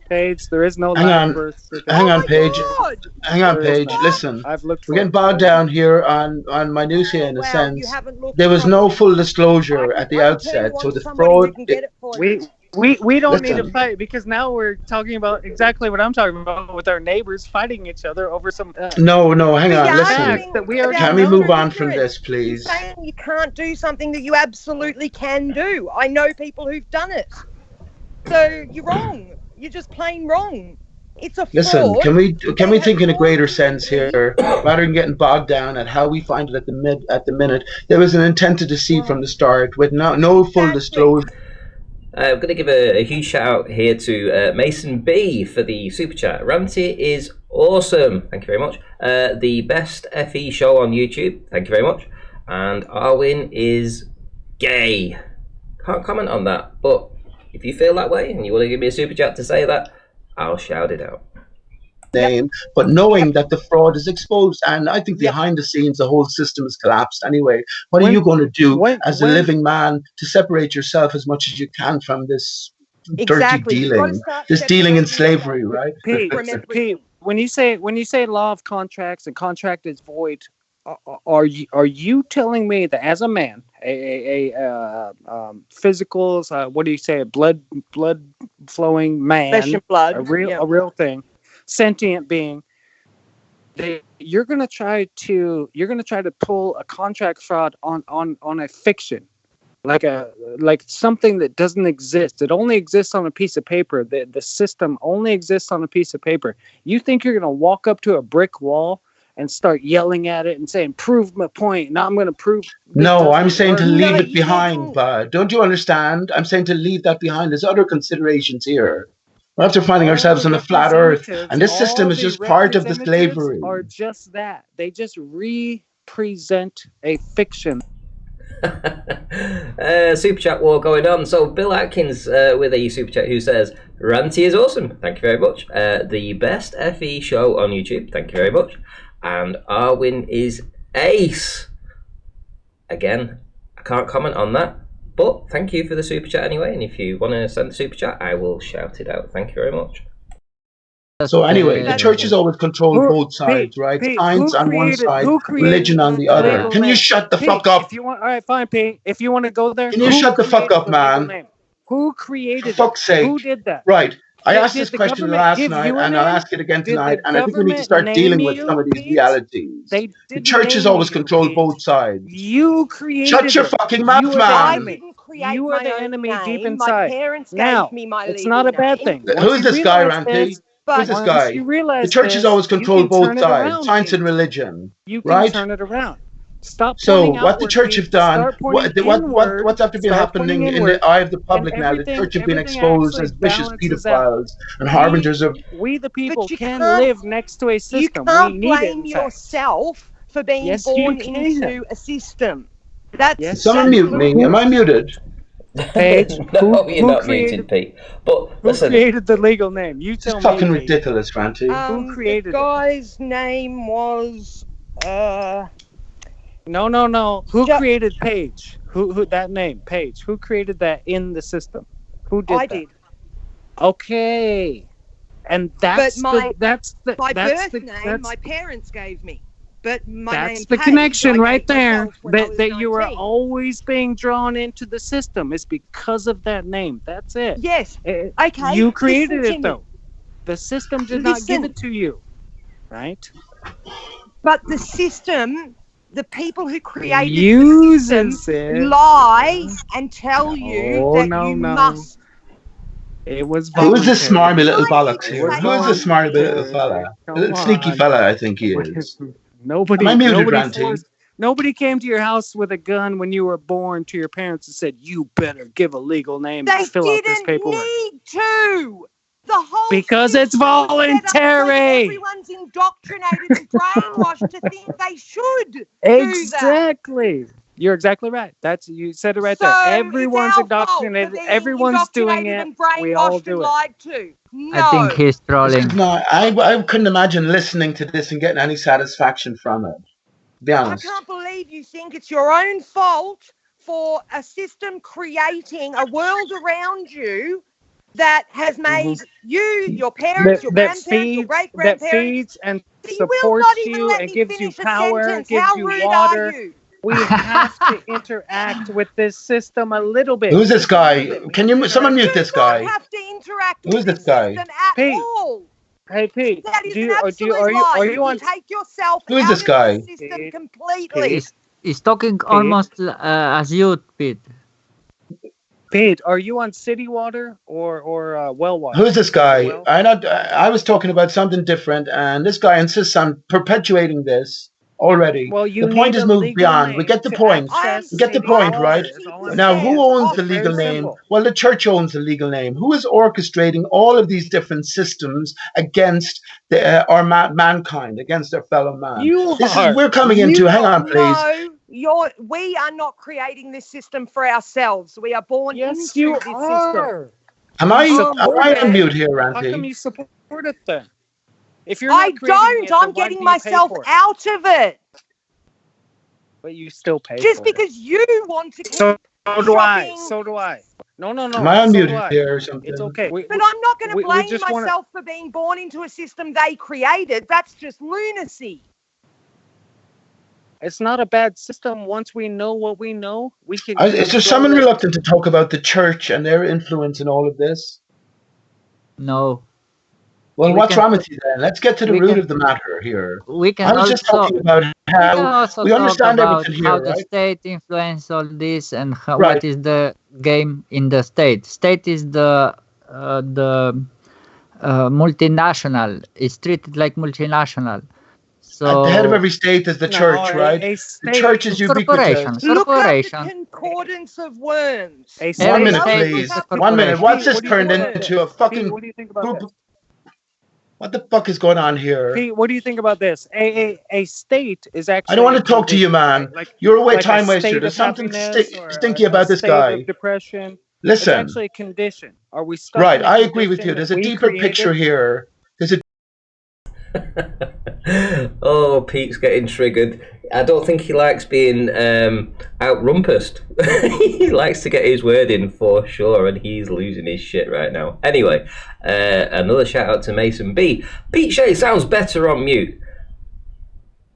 Speaker 7: Paige, there is no
Speaker 3: Hang on,
Speaker 7: birth certificate.
Speaker 3: hang on, Paige.
Speaker 2: God.
Speaker 3: Hang on,
Speaker 7: There is
Speaker 3: Paige.
Speaker 7: none.
Speaker 3: Listen,
Speaker 7: I've looked.
Speaker 3: we're getting bogged down here on minutiae in a
Speaker 2: Wow,
Speaker 3: sense.
Speaker 2: you haven't looked
Speaker 3: There was no
Speaker 2: properly.
Speaker 3: full disclosure at the
Speaker 2: I can
Speaker 3: outset,
Speaker 2: turn
Speaker 3: so
Speaker 2: you on
Speaker 3: the
Speaker 2: to somebody who
Speaker 3: fraud.
Speaker 2: can get it for you.
Speaker 7: We don't need to
Speaker 3: Listen.
Speaker 7: fight because now we're talking about exactly what I'm talking about with our neighbors fighting each other over some.
Speaker 3: No, hang
Speaker 2: But
Speaker 3: on,
Speaker 2: you're
Speaker 3: listen.
Speaker 2: arguing
Speaker 7: That we already
Speaker 2: about
Speaker 3: Can we
Speaker 7: know.
Speaker 3: move on from
Speaker 2: ignorance.
Speaker 3: this, please?
Speaker 2: You're saying you can't do something that you absolutely can do. I know people who've done it. So you're wrong. you're just plain wrong. It's a
Speaker 3: Listen,
Speaker 2: fraud.
Speaker 3: can we
Speaker 2: They
Speaker 3: think in a
Speaker 2: have
Speaker 3: greater
Speaker 2: fraudulently-
Speaker 3: sense here, rather than getting bogged down at how we find it at the minute? There was an intent to deceive from the start, with no full
Speaker 2: Exactly.
Speaker 3: disclosure.
Speaker 1: I'm going to give a huge shout out here to Mason B for the super chat. Ranty is awesome. Thank you very much. The best FE show on YouTube. Thank you very much. And Arwin is gay. Can't comment on that, but if you feel that way and you want to give me a super chat to say that, I'll shout it out.
Speaker 3: Name, but knowing that the fraud is exposed, and I think behind the scenes the whole system is collapsed anyway. What are you going to do as a living man to separate yourself as much as you can from this dirty dealing, this dealing in slavery, right?
Speaker 7: Pete, when you say law of contracts and contract is void, are you telling me that as a man, physicals, what do you say, a blood flowing man,
Speaker 2: flesh and blood,
Speaker 7: a real thing, sentient being, you're gonna try to pull a contract fraud on a fiction, like something that doesn't exist. It only exists on a piece of paper. The system only exists on a piece of paper. You think you're gonna walk up to a brick wall and start yelling at it and saying, "Prove my point"? Now I'm going to prove.
Speaker 3: No, I'm saying to leave it behind, bud. Don't you understand? I'm saying to leave that behind. There's other considerations here. We're after finding ourselves on a flat Earth, and this system is just part of the slavery.
Speaker 7: Or just that they just represent a fiction.
Speaker 1: Super chat war going on. So Bill Atkins with a super chat who says, "Ranty is awesome. Thank you very much. The best FE show on YouTube. Thank you very much." And Arwin is ace. Again, I can't comment on that, but thank you for the super chat anyway. And if you want to send the super chat, I will shout it out. Thank you very much.
Speaker 3: So anyway, the church has always controlled both sides, right? Science on one side, religion on the other. Can you shut the fuck up?
Speaker 7: If you want, all right, fine, Pete. If you want to go there,
Speaker 3: can you shut the fuck up, man?
Speaker 7: Who created?
Speaker 3: For fuck's sake!
Speaker 7: Who did that?
Speaker 3: Right. I asked this question last night, and I'll ask it again tonight. And I think we need to start dealing with some of these realities. The church has always controlled both sides.
Speaker 7: You created.
Speaker 3: Shut your fucking mouth, man.
Speaker 2: I didn't create
Speaker 7: you are
Speaker 2: my
Speaker 7: the
Speaker 2: own
Speaker 7: enemy
Speaker 2: name.
Speaker 7: deep inside.
Speaker 2: My parents
Speaker 7: now,
Speaker 2: gave me my
Speaker 7: it's
Speaker 2: legal
Speaker 7: not a bad
Speaker 2: name.
Speaker 7: thing.
Speaker 3: Who's this guy, Ranty? Who's this guy? The church has always controlled both sides, science and religion.
Speaker 7: You can
Speaker 3: right?
Speaker 7: turn it around. Stop.
Speaker 3: So what the church have done, what's after been happening in the eye of the public now? The church have been exposed as vicious pedophiles and harbingers of.
Speaker 7: We the people can live next to a system.
Speaker 2: You can't blame yourself for being born into a system. That's
Speaker 3: someone mute me. Am I muted?
Speaker 7: Paige,
Speaker 1: no, you're not muted, Pete. But listen,
Speaker 7: who created the legal name? You tell me.
Speaker 3: It's fucking ridiculous, Ranty.
Speaker 7: Who created
Speaker 2: the guy's name was
Speaker 7: No. Who created Paige? Who that name, Paige? Who created that in the system? Who did that?
Speaker 2: I did.
Speaker 7: Okay. And that's my birth
Speaker 2: name my parents gave me. But
Speaker 7: that's the connection right there. That you are always being drawn into the system. It's because of that name. That's it.
Speaker 2: Yes. Okay.
Speaker 7: You created it though. The system did not give it to you. Right?
Speaker 2: But the system, the people who created the system lie and tell you that you must.
Speaker 7: It was
Speaker 3: voluntary. Who's this smarmy little bollocks here? Who's this smarmy little fella? A little sneaky fella, I think he is.
Speaker 7: Nobody came to your house with a gun when you were born to your parents and said, "You better give a legal name and fill out this paperwork."
Speaker 2: They didn't need to. The whole
Speaker 7: because it's voluntary.
Speaker 2: Everyone's indoctrinated and brainwashed to think they should.
Speaker 7: Exactly. You're exactly right. You said it right there. Everyone's indoctrinated. Everyone's doing it. We all do it.
Speaker 2: Lied to. No.
Speaker 4: I think he's trolling.
Speaker 3: No, I couldn't imagine listening to this and getting any satisfaction from it. Be honest.
Speaker 2: I can't believe you think it's your own fault for a system creating a world around you that has made you, your parents, your grandparents, your great-grandparents,
Speaker 7: that feeds and supports you and gives you power, gives you water. We have to interact with this system a little bit.
Speaker 3: Who's this guy? Can you someone mute this guy?
Speaker 2: You don't have to interact
Speaker 3: with this guy?
Speaker 2: At all.
Speaker 7: Hey Pete,
Speaker 2: that is are you on? Take yourself
Speaker 3: Who is this guy?
Speaker 2: The system completely.
Speaker 4: He's talking almost as you, Pete.
Speaker 7: Pete, are you on city water or well water?
Speaker 3: Who's this guy?
Speaker 7: Well,
Speaker 3: I was talking about something different, and this guy insists on perpetuating this already.
Speaker 7: well, you
Speaker 3: The point
Speaker 7: need
Speaker 3: is
Speaker 7: a
Speaker 3: moved
Speaker 7: legal
Speaker 3: beyond. We
Speaker 7: name
Speaker 3: get the
Speaker 7: to
Speaker 3: point.
Speaker 7: access
Speaker 3: We get the
Speaker 7: city
Speaker 3: point,
Speaker 7: water.
Speaker 3: right?
Speaker 7: Is all I'm
Speaker 3: Now,
Speaker 7: saying.
Speaker 3: who owns the
Speaker 7: It's very
Speaker 3: legal name?
Speaker 7: simple.
Speaker 3: Well, the church owns the legal name. Who is orchestrating all of these different systems against mankind, against their fellow man?
Speaker 7: You
Speaker 3: This
Speaker 7: are.
Speaker 3: is we're coming into. Hang on, please.
Speaker 2: No, we are not creating this system for ourselves. We are born
Speaker 7: Yes,
Speaker 2: into
Speaker 7: you
Speaker 2: this system.
Speaker 7: are.
Speaker 3: Am I
Speaker 2: support
Speaker 3: on
Speaker 2: it.
Speaker 3: mute here,
Speaker 7: How come
Speaker 3: Ranty?
Speaker 7: you support it then? If you're
Speaker 2: I
Speaker 7: not creating
Speaker 2: don't.
Speaker 7: it, then
Speaker 2: I'm
Speaker 7: why
Speaker 2: getting
Speaker 7: do you pay
Speaker 2: myself
Speaker 7: for it?
Speaker 2: out of it.
Speaker 7: But you still pay
Speaker 2: Just
Speaker 7: for it.
Speaker 2: because you want to keep
Speaker 7: So do I.
Speaker 2: shopping.
Speaker 7: So do I. No.
Speaker 3: Am I on
Speaker 7: So
Speaker 3: mute
Speaker 7: do I.
Speaker 3: here or something?
Speaker 7: It's okay.
Speaker 2: But I'm not going to
Speaker 7: we
Speaker 2: blame
Speaker 7: just
Speaker 2: myself for being born into a system they created. That's just lunacy.
Speaker 7: It's not a bad system. Once we know what we know, we can.
Speaker 3: Is there someone reluctant to talk about the church and their influence in all of this?
Speaker 4: No.
Speaker 3: Well,
Speaker 4: We
Speaker 3: what's
Speaker 4: can-
Speaker 3: wrong with you then? Let's get to the
Speaker 4: we
Speaker 3: root
Speaker 4: can-
Speaker 3: of the matter here.
Speaker 4: We can
Speaker 3: I was just
Speaker 4: also
Speaker 3: talking about
Speaker 4: we can
Speaker 3: how
Speaker 4: also
Speaker 3: we
Speaker 4: talk
Speaker 3: understand
Speaker 4: about
Speaker 3: everything
Speaker 4: how
Speaker 3: here,
Speaker 4: the
Speaker 3: right?
Speaker 4: state influence all this and how,
Speaker 3: Right.
Speaker 4: what is the game in the state. State is the multinational. It's treated like multinational. So
Speaker 3: At the head of every state is the church, right?
Speaker 7: A
Speaker 3: The
Speaker 7: state,
Speaker 3: church is
Speaker 4: corporation.
Speaker 3: ubiquitous.
Speaker 2: Look up the
Speaker 4: Corporation.
Speaker 2: concordance of worms.
Speaker 7: a
Speaker 3: One
Speaker 7: state-
Speaker 3: minute,
Speaker 4: state
Speaker 3: please.
Speaker 4: is a
Speaker 3: 1 minute.
Speaker 4: corporation.
Speaker 3: What's this
Speaker 7: What do you
Speaker 3: turned
Speaker 7: think about
Speaker 3: into a
Speaker 7: this?
Speaker 3: fucking
Speaker 7: Pete, what do you think about
Speaker 3: group?
Speaker 7: this?
Speaker 3: What the fuck is going on here?
Speaker 7: Pete, what do you think about this? A state is actually.
Speaker 3: I don't want to talk to you, man.
Speaker 7: Like
Speaker 3: You're a way
Speaker 7: like
Speaker 3: time
Speaker 7: a
Speaker 3: waster.
Speaker 7: state
Speaker 3: There's
Speaker 7: of
Speaker 3: something
Speaker 7: happiness or
Speaker 3: stinky
Speaker 7: a
Speaker 3: about this
Speaker 7: state
Speaker 3: guy.
Speaker 7: of depression. It's
Speaker 3: Listen,
Speaker 7: actually a condition. Are we stuck
Speaker 3: right?
Speaker 7: in a
Speaker 3: I agree with you.
Speaker 7: condition
Speaker 3: There's
Speaker 7: that
Speaker 3: a
Speaker 7: we
Speaker 3: deeper
Speaker 7: created?
Speaker 3: picture here. There's a
Speaker 1: Oh, Pete's getting triggered. I don't think he likes being out-rumpused. He likes to get his word in for sure, and he's losing his shit right now. Anyway, another shout out to Mason B. Pete Shea sounds better on mute.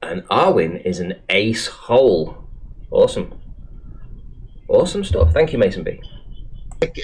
Speaker 1: And Arwin is an ace hole. Awesome. Awesome stuff. Thank you, Mason B.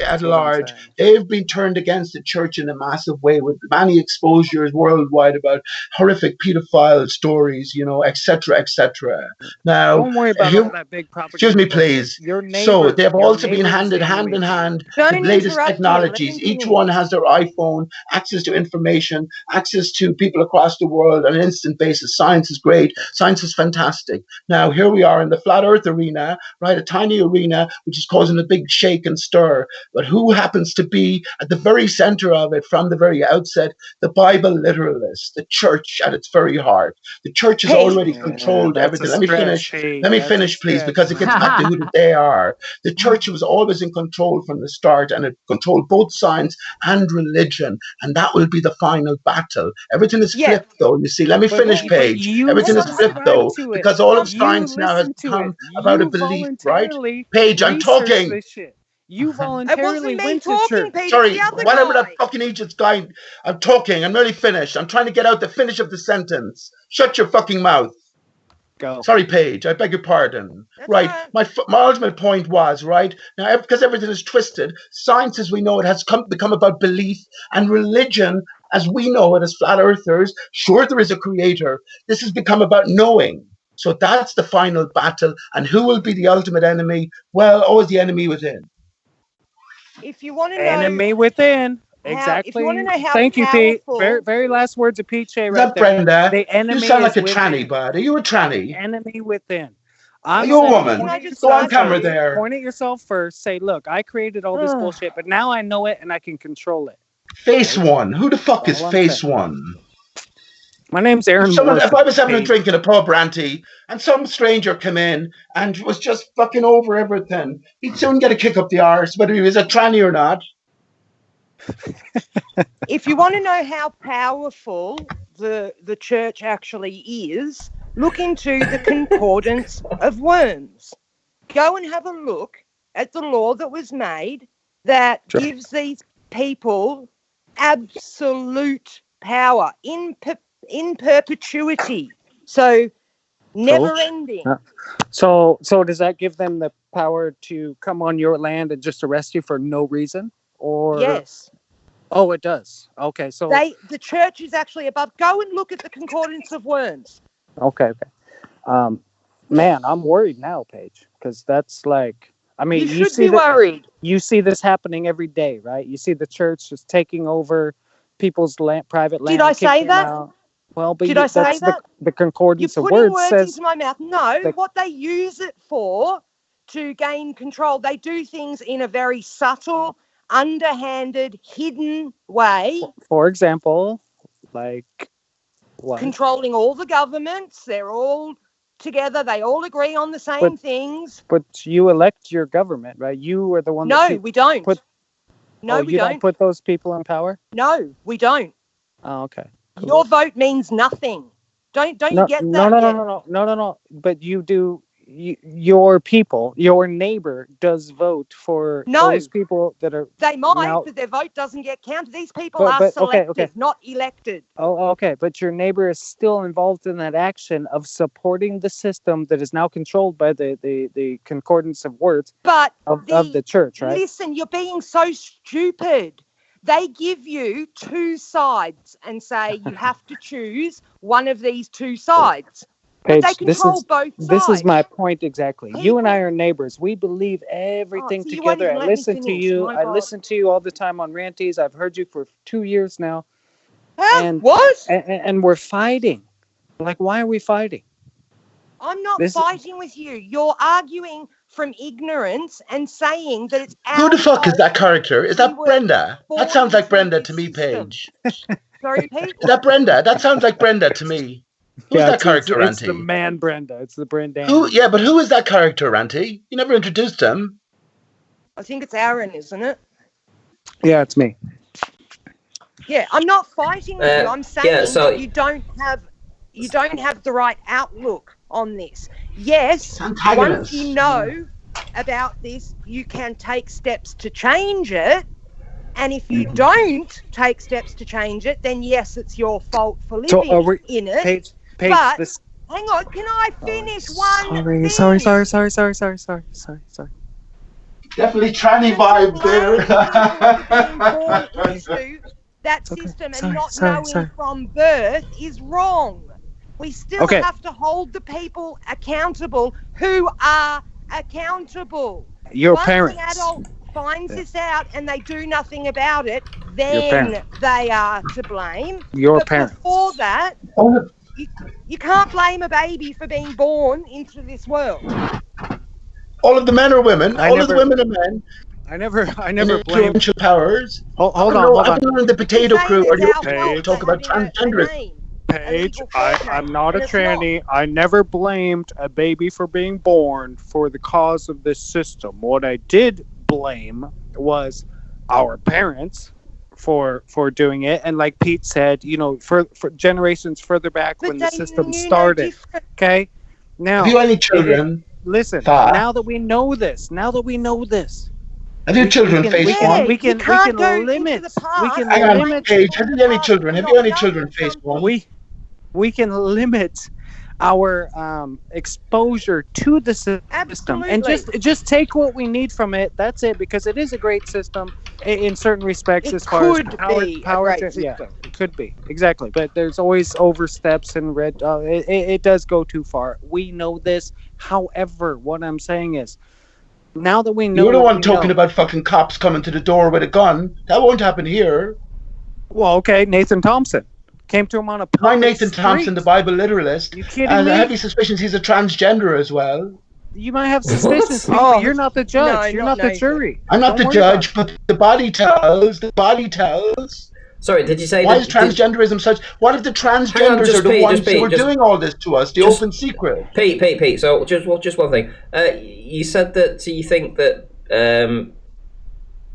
Speaker 3: at large, they've been turned against the church in a massive way with many exposures worldwide about horrific pedophile stories, you know, etc., etc. Now,
Speaker 7: Don't worry about all that big propaganda.
Speaker 3: excuse me, please.
Speaker 7: Your neighbor,
Speaker 3: So they've also been
Speaker 7: neighbor
Speaker 3: handed
Speaker 7: is
Speaker 3: hand in
Speaker 7: saying
Speaker 3: hand
Speaker 2: Don't
Speaker 3: the latest
Speaker 2: interrupt him, let
Speaker 3: technologies.
Speaker 2: him
Speaker 3: Each
Speaker 2: finish.
Speaker 3: one has their iPhone, access to information, access to people across the world on an instant basis. Science is great. Science is fantastic. Now, here we are in the flat earth arena, right? A tiny arena, which is causing a big shake and stir. But who happens to be at the very center of it from the very outset? The Bible literalist, the church at its very heart. The church has already controlled everything. Let me finish. Let me finish, please, because it gets back to who they are. The church was always in control from the start, and it controlled both science and religion, and that will be the final battle. Everything is flipped, though. You see, let me finish, Paige. Everything is flipped, though, because all of science now has become about a belief, right? Paige, I'm talking.
Speaker 7: You voluntarily
Speaker 2: it wasn't me
Speaker 7: went to
Speaker 2: talking,
Speaker 7: church.
Speaker 2: Peter.
Speaker 3: Sorry,
Speaker 2: the other
Speaker 3: whatever
Speaker 2: guy.
Speaker 3: that fucking Egypt's guy. I'm talking. I'm nearly finished. I'm trying to get out the finish of the sentence. Shut your fucking mouth.
Speaker 7: Go.
Speaker 3: Sorry, Paige. I beg your pardon.
Speaker 2: That's
Speaker 3: Right.
Speaker 2: all
Speaker 3: My ultimate point was, right, now, because everything is twisted, science as we know it has become about belief, and religion as we know it as flat earthers, sure there is a creator. This has become about knowing. So that's the final battle. And who will be the ultimate enemy? Well, always the enemy within.
Speaker 2: If you want to know,
Speaker 7: Enemy within.
Speaker 2: How,
Speaker 7: Exactly.
Speaker 2: if you want to know how
Speaker 7: Thank you, Pete.
Speaker 2: powerful,
Speaker 7: Very last words of Pete Shea
Speaker 3: Is
Speaker 7: right
Speaker 3: that
Speaker 7: there.
Speaker 3: Brenda?
Speaker 7: The enemy
Speaker 3: You sound like a
Speaker 7: is
Speaker 3: tranny,
Speaker 7: within.
Speaker 3: bud. Are you a tranny?
Speaker 7: Enemy within.
Speaker 3: Are
Speaker 7: I'm
Speaker 3: you a
Speaker 7: saying,
Speaker 3: woman?
Speaker 2: Can I just
Speaker 3: Go on
Speaker 2: start
Speaker 3: camera
Speaker 2: you?
Speaker 3: there.
Speaker 7: Point at yourself first. Say, look, I created all this bullshit, but now I know it and I can control it.
Speaker 3: Face one. Who the fuck is
Speaker 7: All I'm
Speaker 3: face
Speaker 7: saying.
Speaker 3: one?
Speaker 7: My name's Aaron
Speaker 3: Someone,
Speaker 7: Melissa.
Speaker 3: if I was having a
Speaker 7: Pete.
Speaker 3: drink in a pub, Ranty, and some stranger came in and was just fucking over everything, he'd soon get a kick up the arse, whether he was a tranny or not.
Speaker 2: if you want to know how powerful the church actually is, look into the concordance of worms. Go and have a look at the law that was made that gives these people absolute power in perpetuity. So never ending.
Speaker 7: So does that give them the power to come on your land and just arrest you for no reason? Or
Speaker 2: Yes.
Speaker 7: Oh, it does. Okay, so
Speaker 2: The church is actually above. Go and look at the concordance of worms.
Speaker 7: okay. Man, I'm worried now, Paige, because that's like I mean,
Speaker 2: You should be worried.
Speaker 7: You see this happening every day, right? You see the church just taking over people's private land.
Speaker 2: Did I say
Speaker 7: kicking them
Speaker 2: that?
Speaker 7: out. Well, but
Speaker 2: Did I say that?
Speaker 7: The concordance
Speaker 2: You're
Speaker 7: of
Speaker 2: putting
Speaker 7: words
Speaker 2: words
Speaker 7: says
Speaker 2: into my mouth. No,
Speaker 7: that-
Speaker 2: what they use it for to gain control. They do things in a very subtle, underhanded, hidden way.
Speaker 7: For example, like what?
Speaker 2: Controlling all the governments. They're all together. They all agree on the same things.
Speaker 7: But you elect your government, right? You are the one.
Speaker 2: No, we don't. No, we
Speaker 7: you
Speaker 2: don't.
Speaker 7: don't put those people in power.
Speaker 2: No, we don't.
Speaker 7: Oh, okay. Cool.
Speaker 2: Your vote means nothing. Don't you get that?
Speaker 7: No. But you do. Your people, your neighbor, does vote for those people that are.
Speaker 2: They might, but their vote doesn't get counted. These people are selected, not elected.
Speaker 7: Oh, okay. But your neighbor is still involved in that action of supporting the system that is now controlled by the concordance of words.
Speaker 2: But
Speaker 7: of the church, right?
Speaker 2: Listen, you're being so stupid. They give you two sides and say you have to choose one of these two sides.
Speaker 7: Paige,
Speaker 2: but they control both sides.
Speaker 7: This is my point exactly. You and I are neighbors. We believe everything together. I listen to you. I listen to you all the time on Ranties. I've heard you for 2 years now.
Speaker 2: And what?
Speaker 7: And we're fighting. Like, why are we fighting?
Speaker 2: I'm not fighting with you. You're arguing from ignorance and saying that it's
Speaker 3: Who the fuck is that character? Is that Brenda? That sounds like Brenda to me, Paige.
Speaker 2: Sorry, Pete?
Speaker 3: Is that Brenda? That sounds like Brenda to me. Who's that character,
Speaker 7: It's
Speaker 3: Ranty?
Speaker 7: the man Brenda. It's the Brenda.
Speaker 3: But who is that character, Ranty? You never introduced him.
Speaker 2: I think it's Aaron, isn't it?
Speaker 7: Yeah, it's me.
Speaker 2: Yeah, I'm not fighting with you. I'm saying that you don't have the right outlook on this. Yes, once you know about this, you can take steps to change it. And if you don't take steps to change it, then yes, it's your fault for living in it.
Speaker 7: Paige,
Speaker 2: but
Speaker 7: this...
Speaker 2: hang on, can I finish one thing?
Speaker 7: Sorry.
Speaker 3: Definitely tranny vibe there.
Speaker 2: That system and not knowing from birth is wrong. We still have to hold the people accountable who are accountable.
Speaker 7: Your parents.
Speaker 2: Once the adult finds this out and they do nothing about it, then they are to blame.
Speaker 7: Your parents.
Speaker 2: Before that, you can't blame a baby for being born into this world.
Speaker 3: All of the men are women. All of the women are men.
Speaker 7: I never blamed
Speaker 3: influential powers.
Speaker 7: Hold on.
Speaker 3: I've been in the potato crew or the talk about transgenderism.
Speaker 7: Paige, I'm not a tranny. I never blamed a baby for being born for the cause of this system. What I did blame was our parents for doing it, and like Pete said, for generations further back when the system started. Okay, now
Speaker 3: have you any children?
Speaker 7: Listen, now that we know this,
Speaker 3: have your children face one?
Speaker 7: We can limit.
Speaker 3: Hang on, Paige. Have you any children? Have you any children face one?
Speaker 7: We can limit our exposure to the system and just take what we need from it. That's it, because it is a great system in certain respects. As far as power, it could be exactly, but there's always oversteps and it does go too far. We know this. However, what I'm saying is, now that we know,
Speaker 3: you're the one talking about fucking cops coming to the door with a gun. That won't happen here.
Speaker 7: Well, okay, Nathan Thompson came to him on a public
Speaker 3: My Nathan
Speaker 7: street.
Speaker 3: Thompson, the Bible literalist,
Speaker 7: you kidding
Speaker 3: and
Speaker 7: me?
Speaker 3: I have heavy suspicions he's a transgender as well.
Speaker 7: You might have suspicions, but you're not the judge. You're not the jury.
Speaker 3: I'm not the judge, but the body tells. The body tells.
Speaker 1: Sorry, did you say?
Speaker 3: Why is transgenderism such? What if the transgenders are the ones who are doing all this to us? The open secret.
Speaker 1: Pete. So just one thing. You said that you think that.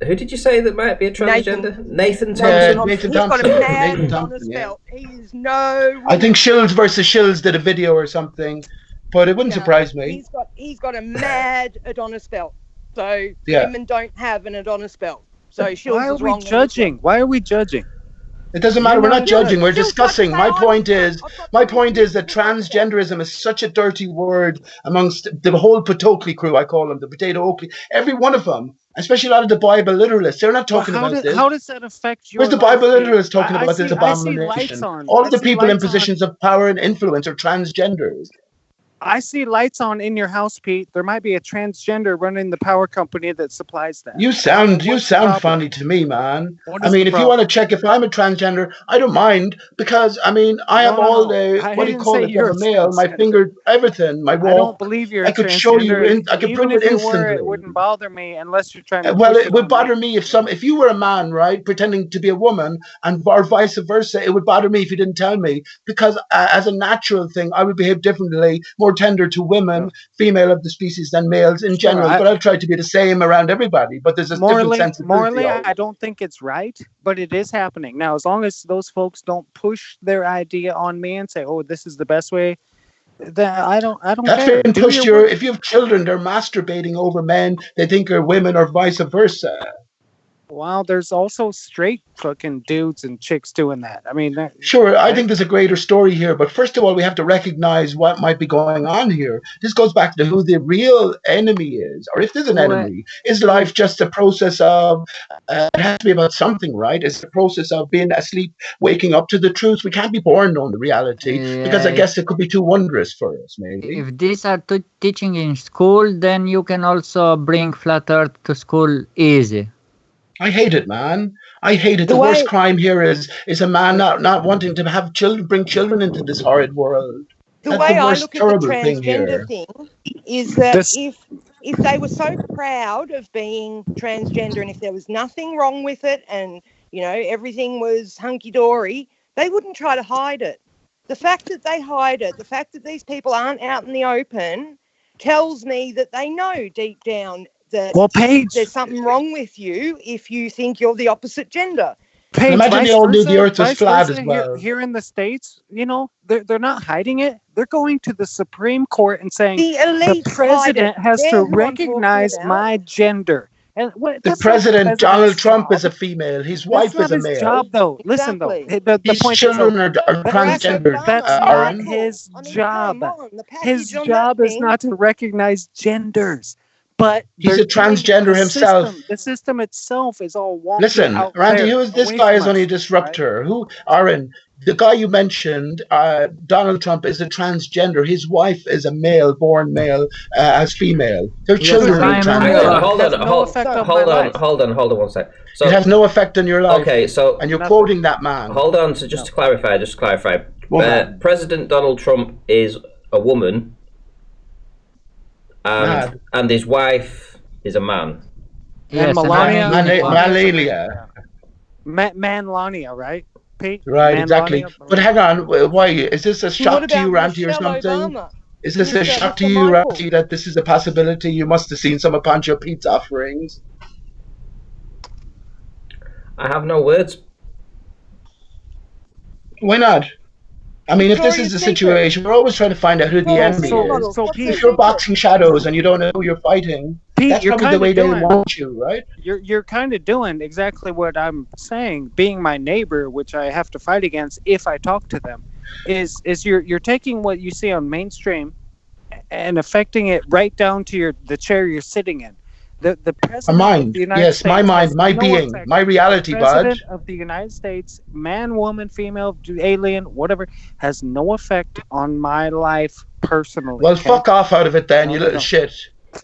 Speaker 1: Who did you say that might be a transgender? Nathan Thompson.
Speaker 3: Nathan
Speaker 2: He's
Speaker 3: Thompson.
Speaker 2: got a mad
Speaker 3: Nathan
Speaker 2: on
Speaker 3: Thompson.
Speaker 2: his belt. He is no.
Speaker 3: I think Shields versus Shields did a video or something, but it wouldn't surprise me.
Speaker 2: He's got a mad Adonis belt. So women don't have an Adonis belt. So Shields
Speaker 7: why are
Speaker 2: is wrong.
Speaker 7: We judging? Why are we judging?
Speaker 3: It doesn't matter. We're not judging. We're discussing. My point is that transgenderism is such a dirty word amongst the whole Potokli crew. I call them the Potato Oakley. Every one of them, especially a lot of the Bible literalists, they're not talking about this.
Speaker 7: How does that affect your?
Speaker 3: Where's the Bible literalists talking about this abomination? All of the people in positions of power and influence are transgenders.
Speaker 7: I see lights on in your house, Pete. There might be a transgender running the power company that supplies that.
Speaker 3: You sound funny to me, man.
Speaker 7: What
Speaker 3: I
Speaker 7: is
Speaker 3: mean,
Speaker 7: the
Speaker 3: if you want to
Speaker 7: problem?
Speaker 3: check if I'm a transgender, I don't mind because I mean, I have all the
Speaker 7: I
Speaker 3: what do you
Speaker 7: didn't
Speaker 3: call
Speaker 7: say
Speaker 3: it? I'm
Speaker 7: you're
Speaker 3: a
Speaker 7: a
Speaker 3: male, my
Speaker 7: transgender.
Speaker 3: finger, everything, my
Speaker 7: I don't
Speaker 3: walk.
Speaker 7: believe you're
Speaker 3: I
Speaker 7: a
Speaker 3: could show you.
Speaker 7: transgender.
Speaker 3: I could
Speaker 7: Even
Speaker 3: prove
Speaker 7: if
Speaker 3: it
Speaker 7: you were,
Speaker 3: instantly.
Speaker 7: it wouldn't bother me unless you're trying to
Speaker 3: Well,
Speaker 7: push
Speaker 3: it
Speaker 7: it
Speaker 3: would
Speaker 7: on
Speaker 3: bother
Speaker 7: me.
Speaker 3: me if you were a man, right, pretending to be a woman, and or vice versa. It would bother me if you didn't tell me because as a natural thing, I would behave differently, more tender to women, female of the species, than males in
Speaker 7: Sure,
Speaker 3: general. But I'll try to be the same around everybody. But there's a different sensibility.
Speaker 7: morally, I don't think it's right, but it is happening now. As long as those folks don't push their idea on me and say, "Oh, this is the best way," then I don't
Speaker 3: That's
Speaker 7: care.
Speaker 3: been
Speaker 7: Do
Speaker 3: pushed.
Speaker 7: your work.
Speaker 3: If you have children, they're masturbating over men they think are women, or vice versa.
Speaker 7: Well, there's also straight fucking dudes and chicks doing that. I mean,
Speaker 3: Sure, I think there's a greater story here, but first of all, we have to recognize what might be going on here. This goes back to who the real enemy is, or if there's an
Speaker 4: Well,
Speaker 3: enemy. Is life just a process of, it has to be about something, right? It's a process of being asleep, waking up to the truth. We can't be born knowing the reality, because I
Speaker 4: yeah,
Speaker 3: guess it could be too wondrous for us, maybe.
Speaker 4: if these are teaching in school, then you can also bring flat earth to school easy.
Speaker 3: I hate it, man. I hate it.
Speaker 2: The
Speaker 3: The worst
Speaker 2: way-
Speaker 3: crime here is a man not wanting to have children, bring children into this horrid world.
Speaker 2: The
Speaker 3: That's
Speaker 2: way
Speaker 3: the
Speaker 2: I
Speaker 3: worst
Speaker 2: look at the
Speaker 3: terrible thing here.
Speaker 2: transgender thing is that
Speaker 7: This-
Speaker 2: if they were so proud of being transgender and if there was nothing wrong with it and everything was hunky dory, they wouldn't try to hide it. The fact that they hide it, the fact that these people aren't out in the open, tells me that they know deep down that
Speaker 7: Paige,
Speaker 2: there's something wrong with you if you think you're the opposite gender.
Speaker 7: Paige,
Speaker 3: Imagine
Speaker 7: vice
Speaker 3: they all knew
Speaker 7: versa,
Speaker 3: the earth was
Speaker 7: vice
Speaker 3: flat
Speaker 7: versa,
Speaker 3: as well.
Speaker 7: Here in the States, they're not hiding it. They're going to the Supreme Court and saying
Speaker 2: The elite
Speaker 7: the president has
Speaker 2: They're
Speaker 7: to
Speaker 2: who I'm talking
Speaker 7: recognize
Speaker 2: about.
Speaker 7: my gender. And
Speaker 3: The president, Donald Trump, is a female. His wife
Speaker 7: That's
Speaker 3: is
Speaker 7: not
Speaker 3: a
Speaker 7: his
Speaker 3: male.
Speaker 7: job, though. Listen, though,
Speaker 2: Exactly.
Speaker 7: the
Speaker 3: These
Speaker 7: point is,
Speaker 3: children are
Speaker 2: Barack
Speaker 3: transgendered.
Speaker 7: that's
Speaker 2: Obama,
Speaker 7: not
Speaker 2: Michael.
Speaker 7: his
Speaker 2: I mean,
Speaker 7: job.
Speaker 2: come on, the package
Speaker 7: His
Speaker 2: on
Speaker 7: job
Speaker 2: that
Speaker 7: is
Speaker 2: thing.
Speaker 7: not to recognize genders, but
Speaker 3: He's
Speaker 7: they're
Speaker 3: a transgender
Speaker 7: doing the
Speaker 3: himself.
Speaker 7: system. The system itself is all wonky.
Speaker 3: Listen,
Speaker 7: out
Speaker 3: Randy,
Speaker 7: there,
Speaker 3: who is this
Speaker 7: away
Speaker 3: guy?
Speaker 7: from
Speaker 3: Is only a
Speaker 7: us,
Speaker 3: disruptor.
Speaker 7: right?
Speaker 3: Who, Aaron? The guy you mentioned, Donald Trump, is a transgender. His wife is a male, born male, as female. Their
Speaker 4: Yes,
Speaker 3: children are
Speaker 4: I'm
Speaker 1: Hang
Speaker 3: transgender.
Speaker 1: on, hold
Speaker 7: Has
Speaker 1: on,
Speaker 7: no
Speaker 1: hold,
Speaker 7: effect on
Speaker 1: hold
Speaker 7: my
Speaker 1: on,
Speaker 7: life.
Speaker 1: hold on one sec. So
Speaker 3: It has no effect on your life.
Speaker 1: okay, so
Speaker 3: And you're
Speaker 7: Nothing.
Speaker 3: quoting that man.
Speaker 1: hold on. So just to clarify,
Speaker 3: Woman.
Speaker 1: President Donald Trump is a woman,
Speaker 3: Mad.
Speaker 1: and his wife is a man.
Speaker 4: Yes, and
Speaker 7: Melania-
Speaker 4: I'm unicorn.
Speaker 3: Malalia.
Speaker 7: Manlania, right, Pete?
Speaker 3: Right, exactly.
Speaker 7: Manlania?
Speaker 3: But hang on, why? Is this a
Speaker 2: What
Speaker 3: shock to
Speaker 2: about
Speaker 3: you, Randy, or
Speaker 2: Michelle
Speaker 3: something?
Speaker 2: Obama?
Speaker 3: Is this a
Speaker 2: Mr.
Speaker 3: shock to
Speaker 2: Mr.
Speaker 3: you,
Speaker 2: Michael?
Speaker 3: Randy, that this is a possibility? You must have seen some of Pancho Pete's offerings.
Speaker 1: I have no words.
Speaker 3: Why not? I mean, if this
Speaker 2: Victoria's
Speaker 3: is the
Speaker 2: Secret.
Speaker 3: situation, we're always trying to find out who the
Speaker 2: Well,
Speaker 3: enemy
Speaker 7: so-
Speaker 3: is.
Speaker 7: so
Speaker 2: What's
Speaker 7: Pete-
Speaker 2: their
Speaker 3: If you're
Speaker 2: secret?
Speaker 3: boxing shadows and you don't know who you're fighting,
Speaker 7: Pete,
Speaker 3: that's
Speaker 7: you're
Speaker 3: probably the
Speaker 7: kind
Speaker 3: way
Speaker 7: of
Speaker 3: they
Speaker 7: doing.
Speaker 3: want you, right?
Speaker 7: You're kind of doing exactly what I'm saying. Being my neighbor, which I have to fight against if I talk to them, is you're taking what you see on mainstream and affecting it right down to the chair you're sitting in. The
Speaker 3: A
Speaker 7: president of
Speaker 3: mind.
Speaker 7: the United
Speaker 3: Yes,
Speaker 7: States
Speaker 3: my mind,
Speaker 7: has
Speaker 3: my
Speaker 7: no
Speaker 3: being,
Speaker 7: effect.
Speaker 3: my reality,
Speaker 7: The
Speaker 3: bud.
Speaker 7: president of the United States, man, woman, female, alien, whatever, has no effect on my life personally.
Speaker 3: Well,
Speaker 7: okay?
Speaker 3: fuck off out of it then,
Speaker 7: No,
Speaker 3: you
Speaker 7: you
Speaker 3: little
Speaker 7: don't.
Speaker 3: shit.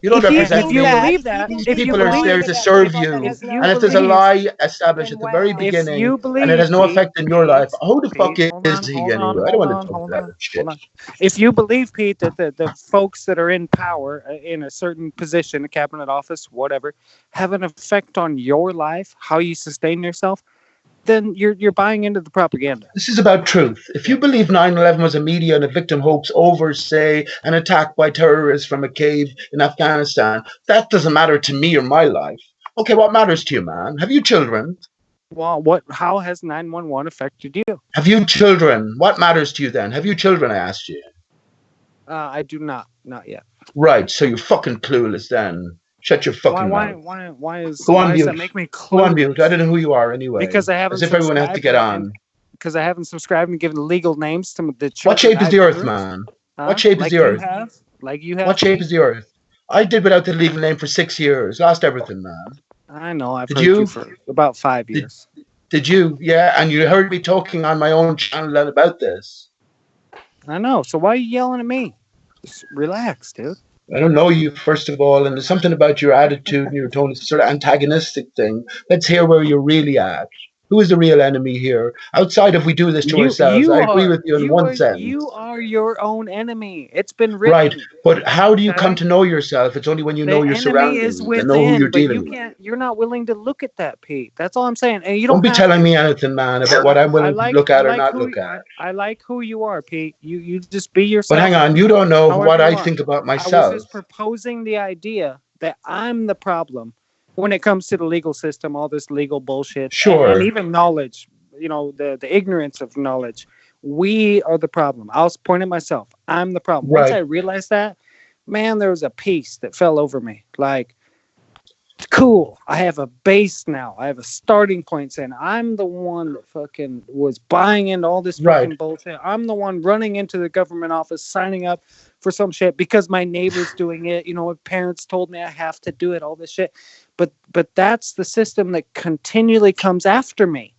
Speaker 3: You don't
Speaker 2: If you
Speaker 3: represent
Speaker 7: If you
Speaker 3: me.
Speaker 7: believe that,
Speaker 3: These
Speaker 7: if you
Speaker 3: people are
Speaker 7: believe
Speaker 3: there
Speaker 7: that,
Speaker 3: to serve you.
Speaker 7: if you
Speaker 3: And if there's a
Speaker 7: believe-
Speaker 3: lie established at the very
Speaker 2: If
Speaker 3: beginning,
Speaker 7: you
Speaker 3: and it has no
Speaker 7: believe,
Speaker 3: effect in your
Speaker 7: Pete,
Speaker 3: life, who the fuck
Speaker 7: Pete,
Speaker 3: is he anyway? I don't want to talk that shit.
Speaker 7: hold on. If you believe, Pete, that the folks that are in power in a certain position, a cabinet office, whatever, have an effect on your life, how you sustain yourself, then you're buying into the propaganda.
Speaker 3: This is about truth. If you believe 9/11 was a media and a victim hoax over, say, an attack by terrorists from a cave in Afghanistan, that doesn't matter to me or my life. Okay, what matters to you, man? Have you children?
Speaker 7: Well, how has 911 affected you?
Speaker 3: Have you children? What matters to you then? Have you children, I asked you.
Speaker 7: I do not yet.
Speaker 3: Right, so you're fucking clueless then. Shut your fucking mouth.
Speaker 7: Why is
Speaker 3: Go on
Speaker 7: why does that
Speaker 3: mute.
Speaker 7: make me
Speaker 3: Go on
Speaker 7: clueless?
Speaker 3: mute. I don't know who you are anyway.
Speaker 7: Because I haven't
Speaker 3: As if everyone has to get
Speaker 7: subscribed
Speaker 3: on.
Speaker 7: Because I haven't subscribed and given legal names to the church.
Speaker 3: What shape
Speaker 7: that
Speaker 3: is the
Speaker 7: I
Speaker 3: earth,
Speaker 7: birthed.
Speaker 3: man?
Speaker 7: Huh?
Speaker 3: What shape is
Speaker 7: Like
Speaker 3: the
Speaker 7: you
Speaker 3: earth?
Speaker 7: have? Like you have?
Speaker 3: What shape is the earth? I did without the legal name for 6 years. Lost everything, man.
Speaker 7: I know. I've
Speaker 3: Did
Speaker 7: heard
Speaker 3: you?
Speaker 7: you for about 5 years.
Speaker 3: Did you? Yeah, and you heard me talking on my own channel about this.
Speaker 7: I know. So why are you yelling at me? Just relax, dude.
Speaker 3: I don't know you, first of all, and there's something about your attitude and your tone. It's a sort of antagonistic thing. Let's hear where you're really at. Who is the real enemy here? Outside, if we do this to ourselves, I agree with you in one sense.
Speaker 7: You are your own enemy. It's been
Speaker 3: Right,
Speaker 7: written.
Speaker 3: but how do you come
Speaker 7: Okay?
Speaker 3: to know yourself? It's only when you know your
Speaker 7: The enemy is
Speaker 3: surroundings and know who
Speaker 7: within,
Speaker 3: you're
Speaker 7: but you
Speaker 3: dealing with.
Speaker 7: can't. You're not willing to look at that, Pete. That's all I'm saying. And you
Speaker 3: Don't
Speaker 7: don't
Speaker 3: be
Speaker 7: have
Speaker 3: telling
Speaker 7: to.
Speaker 3: me anything, man, about what I'm willing to look at or not look at.
Speaker 7: I like who you are, Pete. You just be yourself.
Speaker 3: But hang on, you don't know what I think about
Speaker 7: I
Speaker 3: myself.
Speaker 7: was just proposing the idea that I'm the problem when it comes to the legal system, all this legal bullshit,
Speaker 3: Sure.
Speaker 7: and even knowledge. You know, the ignorance of knowledge. We are the problem. I'll point at myself. I'm the problem.
Speaker 3: Right.
Speaker 7: Once I realized that, man, there was a piece that fell over me. Like, cool. I have a base now. I have a starting point saying I'm the one that fucking was buying into all this fucking bullshit. I'm the one running into the government office, signing up for some shit because my neighbor's doing it. You know, my parents told me I have to do it, all this shit. But that's the system that continually comes after me.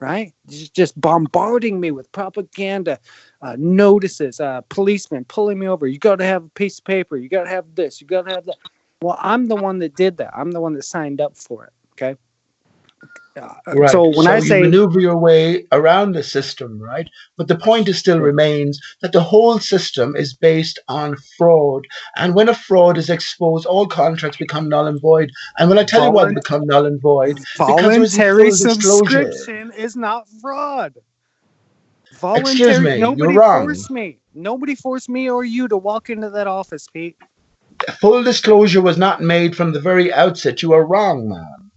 Speaker 7: Right? Just bombarding me with propaganda, notices, policemen pulling me over. You got to have a piece of paper. You got to have this. You got to have that. Well, I'm the one that did that. I'm the one that signed up for it. Okay.
Speaker 3: Right.
Speaker 7: So when I say
Speaker 3: you maneuver your way around the system, right? But the point still remains that the whole system is based on fraud. And when a fraud is exposed, all contracts become null and void. And when I tell you why they become null and void,
Speaker 7: voluntary
Speaker 3: because there's full disclosure.
Speaker 7: subscription is not fraud.
Speaker 3: Excuse me,
Speaker 7: nobody
Speaker 3: you're wrong.
Speaker 7: forced me. Nobody forced me or you to walk into that office, Pete.
Speaker 3: Full disclosure was not made from the very outset. You are wrong, man.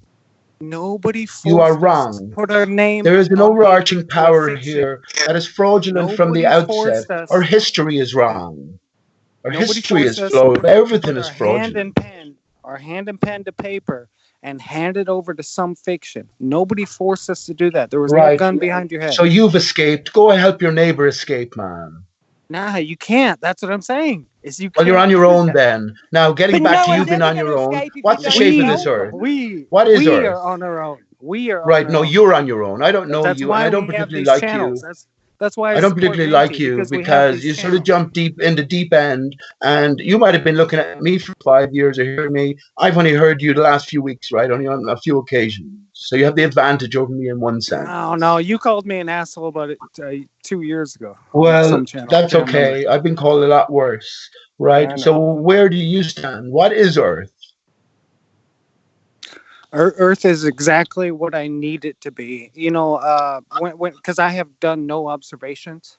Speaker 7: Nobody forced
Speaker 3: you are
Speaker 7: us
Speaker 3: wrong.
Speaker 7: to put our name.
Speaker 3: There is an
Speaker 7: on
Speaker 3: overarching
Speaker 7: paper to
Speaker 3: power
Speaker 7: fix
Speaker 3: here
Speaker 7: it.
Speaker 3: that is fraudulent from the
Speaker 7: Nobody
Speaker 3: outset.
Speaker 7: forced us.
Speaker 3: Our history is wrong. Our
Speaker 7: Nobody
Speaker 3: history is
Speaker 7: forced us
Speaker 3: flawed.
Speaker 7: to
Speaker 3: Everything
Speaker 7: put
Speaker 3: is
Speaker 7: our hand
Speaker 3: fraudulent.
Speaker 7: and pen to paper and hand it over to some fiction. Nobody forced us to do that. There was no
Speaker 3: Right.
Speaker 7: gun behind your head.
Speaker 3: So you've escaped. Go and help your neighbor escape, man.
Speaker 7: Nah, you can't. That's what I'm saying.
Speaker 3: Well, you're on your own then. Now, getting back to you being on your own, what's the shape of this earth? What is
Speaker 7: we
Speaker 3: Earth?
Speaker 7: are on our own. We are
Speaker 3: Right.
Speaker 7: on
Speaker 3: No,
Speaker 7: our own.
Speaker 3: you're on your own. I don't know
Speaker 7: That's
Speaker 3: you,
Speaker 7: why
Speaker 3: and I don't
Speaker 7: we have
Speaker 3: particularly
Speaker 7: these
Speaker 3: like
Speaker 7: channels.
Speaker 3: you.
Speaker 7: That's why
Speaker 3: I don't particularly like you because you sort of jumped deep in the deep end, and you might have been looking at me for 5 years or hearing me. I've only heard you the last few weeks, right? Only on a few occasions. So you have the advantage over me in one sense.
Speaker 7: Oh no, you called me an asshole about it 2 years ago.
Speaker 3: Well, that's okay. I've been called a lot worse, right? So where do you stand? What is Earth?
Speaker 7: Earth is exactly what I need it to be. You know, because I have done no observations,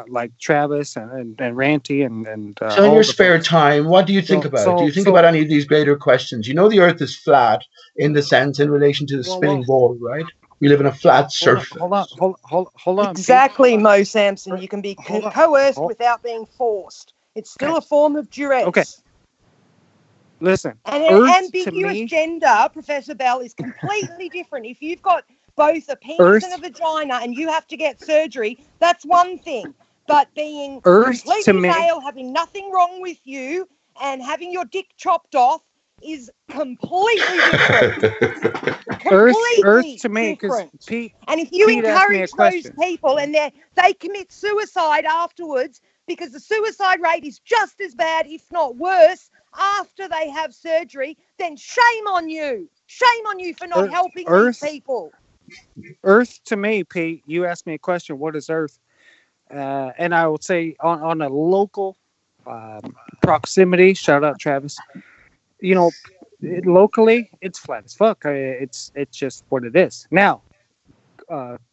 Speaker 7: like Travis and Ranty and.
Speaker 3: So in your spare time, what do you think about? Do you think about any of these greater questions? You know, the Earth is flat in the sense in relation to the spinning ball, right? We live in a flat surface.
Speaker 7: Hold on.
Speaker 2: Exactly, Mo Sampson. You can be coerced without being forced. It's still a form of duress.
Speaker 7: Okay. Listen,
Speaker 2: and an ambiguous gender, Professor Bell, is completely different. If you've got both a penis and a vagina and you have to get surgery, that's one thing. But being completely male, having nothing wrong with you, and having your dick chopped off is completely different.
Speaker 7: Earth to me, because Pete.
Speaker 2: And if you encourage those people and they commit suicide afterwards, because the suicide rate is just as bad, if not worse, after they have surgery, then shame on you. Shame on you for not helping these people.
Speaker 7: Earth to me, Pete, you asked me a question, what is Earth? And I would say on a local proximity, shout out Travis, you know, locally, it's flat as fuck. It's just what it is. Now,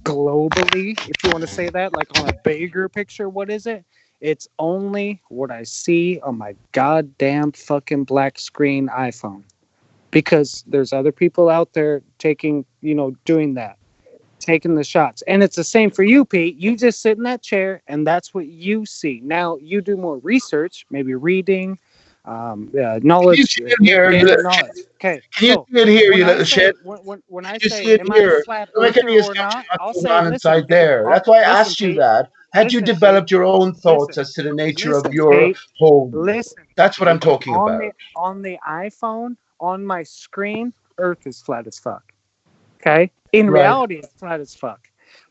Speaker 7: globally, if you want to say that, like on a bigger picture, what is it? It's only what I see on my goddamn fucking black screen iPhone. Because there's other people out there taking, doing that. Taking the shots. And it's the same for you, Pete. You just sit in that chair and that's what you see. Now, you do more research, maybe reading, knowledge. Okay.
Speaker 3: Can you see it here, you little shit?
Speaker 7: When I say, am I a flat earther or not? I'll say,
Speaker 3: inside there. That's why I asked you that. Had you developed your own thoughts as to the nature of your home? That's what I'm talking about.
Speaker 7: On the iPhone, on my screen, Earth is flat as fuck. Okay? In reality, it's flat as fuck.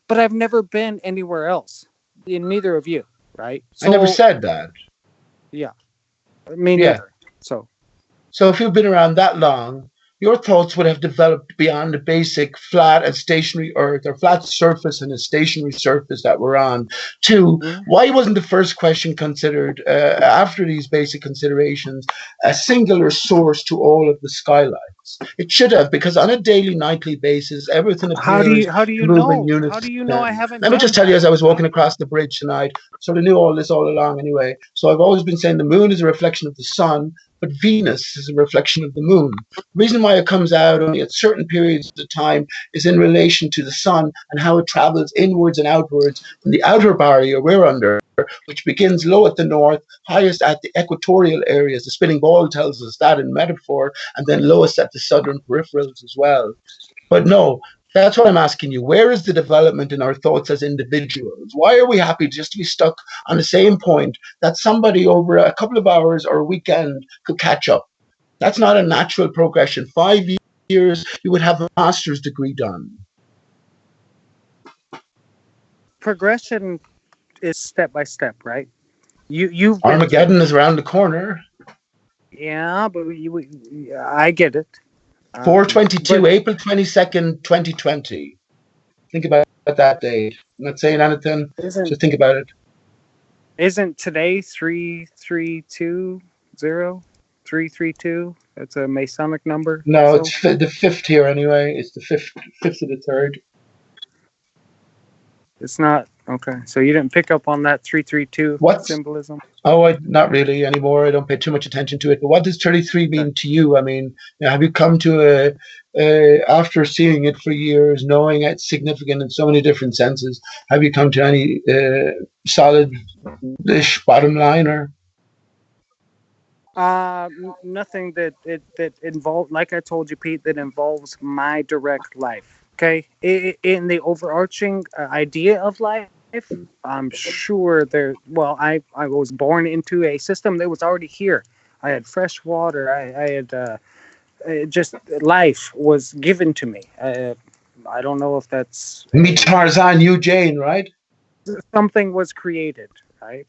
Speaker 7: But I've never been anywhere else. Neither of you, right?
Speaker 3: I never said that.
Speaker 7: Yeah, me
Speaker 3: Yeah.
Speaker 7: neither. So
Speaker 3: So if you've been around that long, your thoughts would have developed beyond the basic flat and stationary Earth, or flat surface and a stationary surface that we're on, to why wasn't the first question considered, after these basic considerations, a singular source to all of the skylights? It should have, because on a daily, nightly basis, everything
Speaker 7: how do
Speaker 3: appears
Speaker 7: you how do
Speaker 3: to
Speaker 7: you
Speaker 3: move in
Speaker 7: know? How do you know I
Speaker 3: unison.
Speaker 7: haven't
Speaker 3: Let me
Speaker 7: done
Speaker 3: just tell you,
Speaker 7: that?
Speaker 3: as I was walking across the bridge tonight, sort of knew all this all along anyway. So I've always been saying the moon is a reflection of the sun, but Venus is a reflection of the moon. The reason why it comes out only at certain periods of time is in relation to the sun and how it travels inwards and outwards from the outer barrier we're under, which begins low at the north, highest at the equatorial areas. The spinning ball tells us that in metaphor, and then lowest at the southern peripherals as well. But no, that's what I'm asking you. Where is the development in our thoughts as individuals? Why are we happy just to be stuck on the same point that somebody over a couple of hours or a weekend could catch up? That's not a natural progression. 5 years, you would have a master's degree done.
Speaker 7: Progression is step by step, right? You've been through
Speaker 3: Armageddon
Speaker 7: it.
Speaker 3: is around the corner.
Speaker 7: Yeah, but I get it.
Speaker 3: 422,
Speaker 7: But
Speaker 3: April 22nd, 2020. Think about that date. I'm not saying anything,
Speaker 7: isn't
Speaker 3: just think about it.
Speaker 7: isn't today 332? That's a Masonic number.
Speaker 3: No,
Speaker 7: Also,
Speaker 3: it's the fifth here anyway. It's the fifth of the third.
Speaker 7: it's not okay. So you didn't pick up on that 332
Speaker 3: What's
Speaker 7: symbolism.
Speaker 3: Oh, not really anymore. I don't pay too much attention to it. But what does 33
Speaker 7: Okay.
Speaker 3: mean to you? I mean, have you come to after seeing it for years, knowing it's significant in so many different senses, have you come to any solid-ish bottom line? Or
Speaker 7: Nothing that involved, like I told you, Pete, that involves my direct life. Okay, in the overarching idea of life, I'm sure there. Well, I was born into a system that was already here. I had fresh water. I had just life was given to me. I don't know if that's
Speaker 3: me, Tarzan, you, Jane, right?
Speaker 7: something was created, right?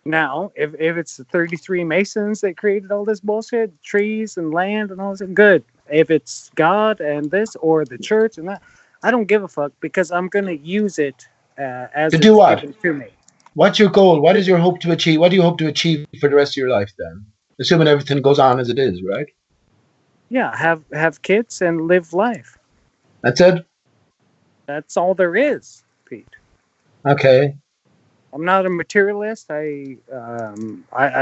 Speaker 7: Now, if it's the 33 Masons that created all this bullshit, trees and land and all this, good. If it's God and this or the church and that, I don't give a fuck because I'm going to use it
Speaker 3: To
Speaker 7: as
Speaker 3: do
Speaker 7: it's
Speaker 3: what?
Speaker 7: given to me.
Speaker 3: What's your goal? What is your hope to achieve? What do you hope to achieve for the rest of your life then? Assuming everything goes on as it is, right?
Speaker 7: Yeah, have kids and live life.
Speaker 3: That's it?
Speaker 7: That's all there is, Pete.
Speaker 3: Okay.
Speaker 7: I'm not a materialist. I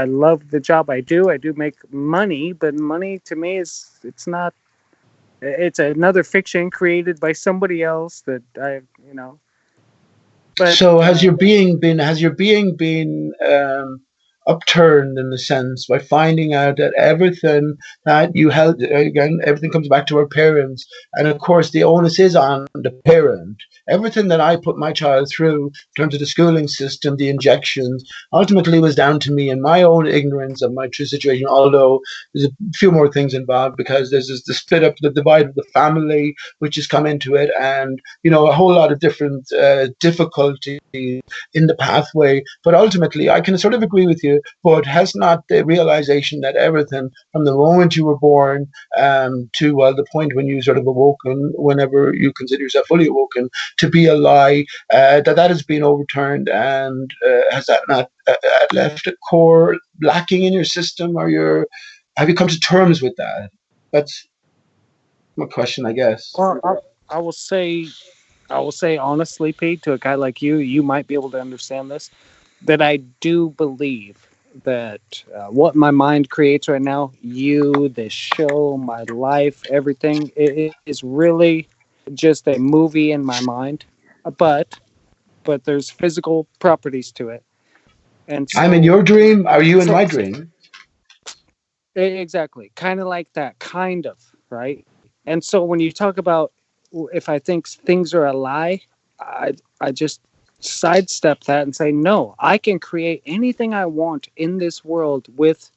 Speaker 7: love the job I do. I do make money, but money to me it's not. It's another fiction created by somebody else that I. But
Speaker 3: So has your being been upturned in a sense by finding out that everything that you held, again, everything comes back to our parents, and of course the onus is on the parent. Everything that I put my child through in terms of the schooling system, the injections, ultimately was down to me and my own ignorance of my true situation. Although there's a few more things involved, because there's the split up, the divide of the family, which has come into it, and a whole lot of different difficulties in the pathway. But ultimately, I can sort of agree with you, but has not the realization that everything from the moment you were born to the point when you sort of awoken, whenever you consider yourself fully awoken, to be a lie, that has been overturned, and has that not left a core lacking in your system, or have you come to terms with that? That's my question, I guess.
Speaker 7: well, I will say honestly, Pete, to a guy like you, you might be able to understand this. That I do believe that what my mind creates right now, you, this show, my life, everything, it is really just a movie in my mind. But there's physical properties to it, and
Speaker 3: I'm in
Speaker 7: so
Speaker 3: your dream. Are you in
Speaker 7: so,
Speaker 3: my
Speaker 7: so
Speaker 3: dream?
Speaker 7: exactly, kind of like that, kind of, right? And so when you talk about if I think things are a lie, I just sidestep that and say no. I can create anything I want in this world with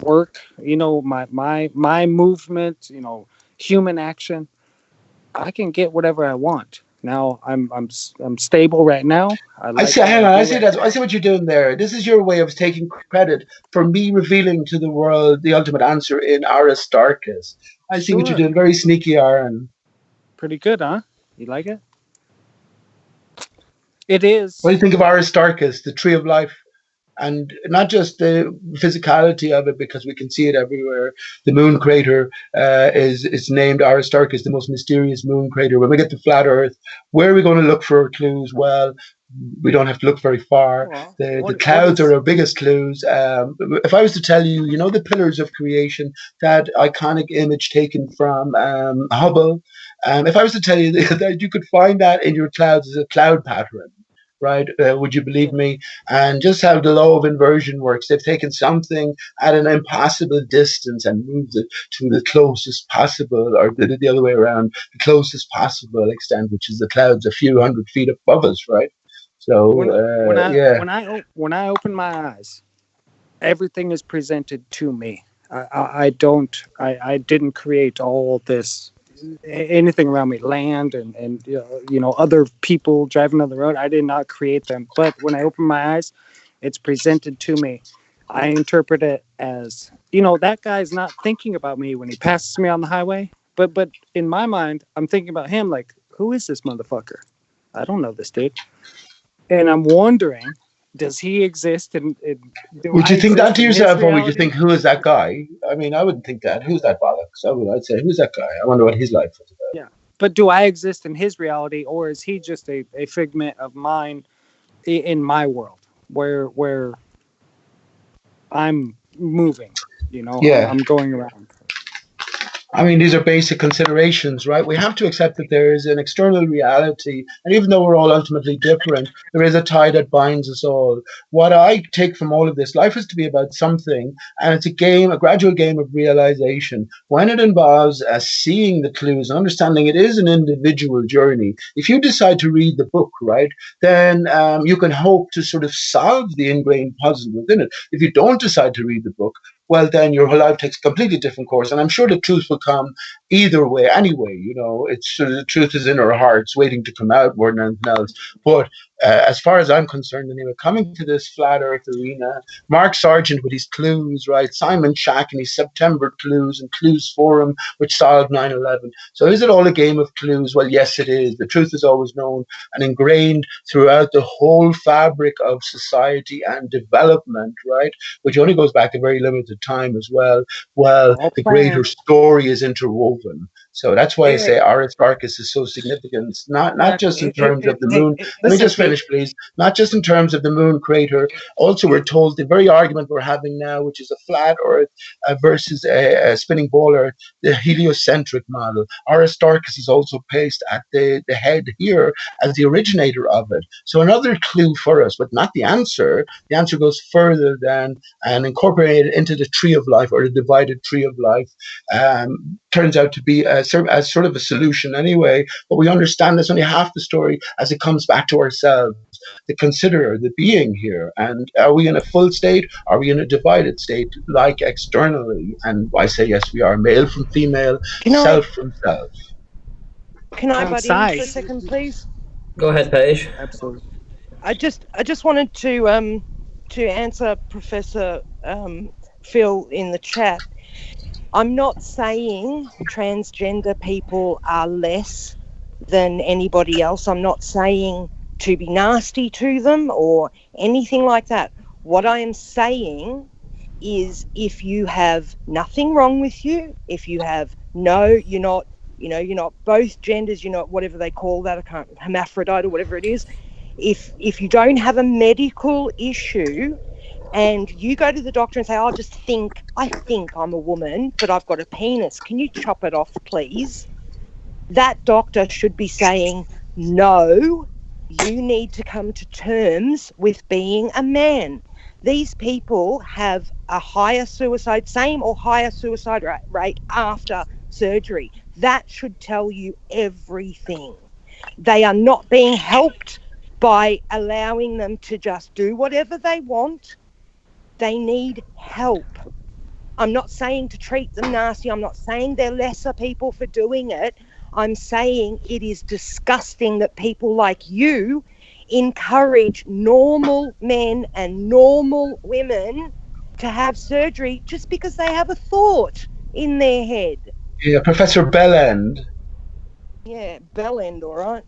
Speaker 7: work. My movement. Human action. I can get whatever I want. Now I'm stable right now.
Speaker 3: I see.
Speaker 7: what
Speaker 3: Hang on.
Speaker 7: do
Speaker 3: I see
Speaker 7: right
Speaker 3: that.
Speaker 7: now.
Speaker 3: I see what you're doing there. This is your way of taking credit for me revealing to the world the ultimate answer in Aristarchus. I see what you're
Speaker 7: Sure.
Speaker 3: doing. Very sneaky, Aaron.
Speaker 7: Pretty good, huh? You like it? It
Speaker 3: What do
Speaker 7: is.
Speaker 3: you think of Aristarchus, the tree of life? And not just the physicality of it, because we can see it everywhere. The moon crater is named Aristarchus, the most mysterious moon crater. When we get to flat Earth, where are we going to look for clues? Well, we don't have to look very far.
Speaker 7: Well,
Speaker 3: The
Speaker 7: what
Speaker 3: clouds
Speaker 7: is
Speaker 3: are our biggest clues. If I was to tell you, you know, the pillars of creation, that iconic image taken from Hubble, if I was to tell you that you could find that in your clouds as a cloud pattern, right? Would you believe me? And just how the law of inversion works. They've taken something at an impossible distance and moved it to the closest possible, or the other way around, the closest possible extent, which is the clouds a few hundred feet above us, right? So, yeah.
Speaker 7: when I open my eyes, everything is presented to me. I didn't create all this anything around me, land and other people driving on the road. I did not create them, but when I open my eyes, it's presented to me. I interpret it as, that guy's not thinking about me when he passes me on the highway, but in my mind, I'm thinking about him like, who is this motherfucker? I don't know this dude. And I'm wondering, does he exist? And do
Speaker 3: Would
Speaker 7: I
Speaker 3: you think that
Speaker 7: exist
Speaker 3: to
Speaker 7: in his
Speaker 3: yourself, or would you
Speaker 7: reality?
Speaker 3: think, who is that guy? I mean, I wouldn't think that. Who's that bollocks? I'd say, who's that guy? I wonder what his life is about.
Speaker 7: Yeah. But do I exist in his reality, or is he just a figment of mine in my world where I'm moving?
Speaker 3: Yeah.
Speaker 7: I'm going around.
Speaker 3: I mean, these are basic considerations, right? We have to accept that there is an external reality. And even though we're all ultimately different, there is a tie that binds us all. What I take from all of this, life is to be about something. And it's a gradual game of realization. When it involves seeing the clues and understanding it is an individual journey. If you decide to read the book, right, then you can hope to sort of solve the ingrained puzzle within it. If you don't decide to read the book, well, then your whole life takes a completely different course. And I'm sure the truth will come either way, anyway. It's the truth is in our hearts, waiting to come out more than anything else. But as far as I'm concerned, anyway, coming to this flat Earth arena, Mark Sargent with his clues, right? Simon Shack and his September clues and Clues Forum, which solved 9/11. So is it all a game of clues? Well, yes, it is. The truth is always known and ingrained throughout the whole fabric of society and development, right? Which only goes back a very limited time as well. Well,
Speaker 7: All
Speaker 3: the greater
Speaker 7: planned.
Speaker 3: story is interwoven. So that's why I say
Speaker 7: Hey,
Speaker 3: Aristarchus is so significant, not just in terms of the
Speaker 2: Hey,
Speaker 3: moon. Let me
Speaker 2: listen,
Speaker 3: just finish, please. Not just in terms of the moon crater. Also, we're told the very argument we're having now, which is a flat Earth versus a spinning ball Earth, the heliocentric model. Aristarchus is also placed at the head here as the originator of it. So another clue for us, but not the answer. The answer goes further than and incorporated into the tree of life, or the divided tree of life, turns out to be as sort of a solution anyway. But we understand that's only half the story as it comes back to ourselves, the considerer, the being here. And are we in a full state? Are we in a divided state, like externally? And I say yes, we are. Male from female,
Speaker 2: can I
Speaker 3: self from self.
Speaker 2: butt in for a second, please?
Speaker 1: Go ahead, Paige.
Speaker 7: Absolutely.
Speaker 2: I just wanted to answer Professor Phil in the chat. I'm not saying transgender people are less than anybody else. I'm not saying to be nasty to them or anything like that. What I am saying is, if you have nothing wrong with you, if you have you're not both genders, you're not whatever they call that, I can't, hermaphrodite or whatever it is. If you don't have a medical issue and you go to the doctor and say, I think I'm a woman, but I've got a penis, can you chop it off, please? That doctor should be saying, no, you need to come to terms with being a man. These people have a higher suicide rate after surgery. That should tell you everything. They are not being helped by allowing them to just do whatever they want. They need help. I'm not saying to treat them nasty. I'm not saying they're lesser people for doing it. I'm saying it is disgusting that people like you encourage normal men and normal women to have surgery just because they have a thought in their head.
Speaker 3: Yeah, Professor Bellend.
Speaker 2: Yeah, bellend, all right.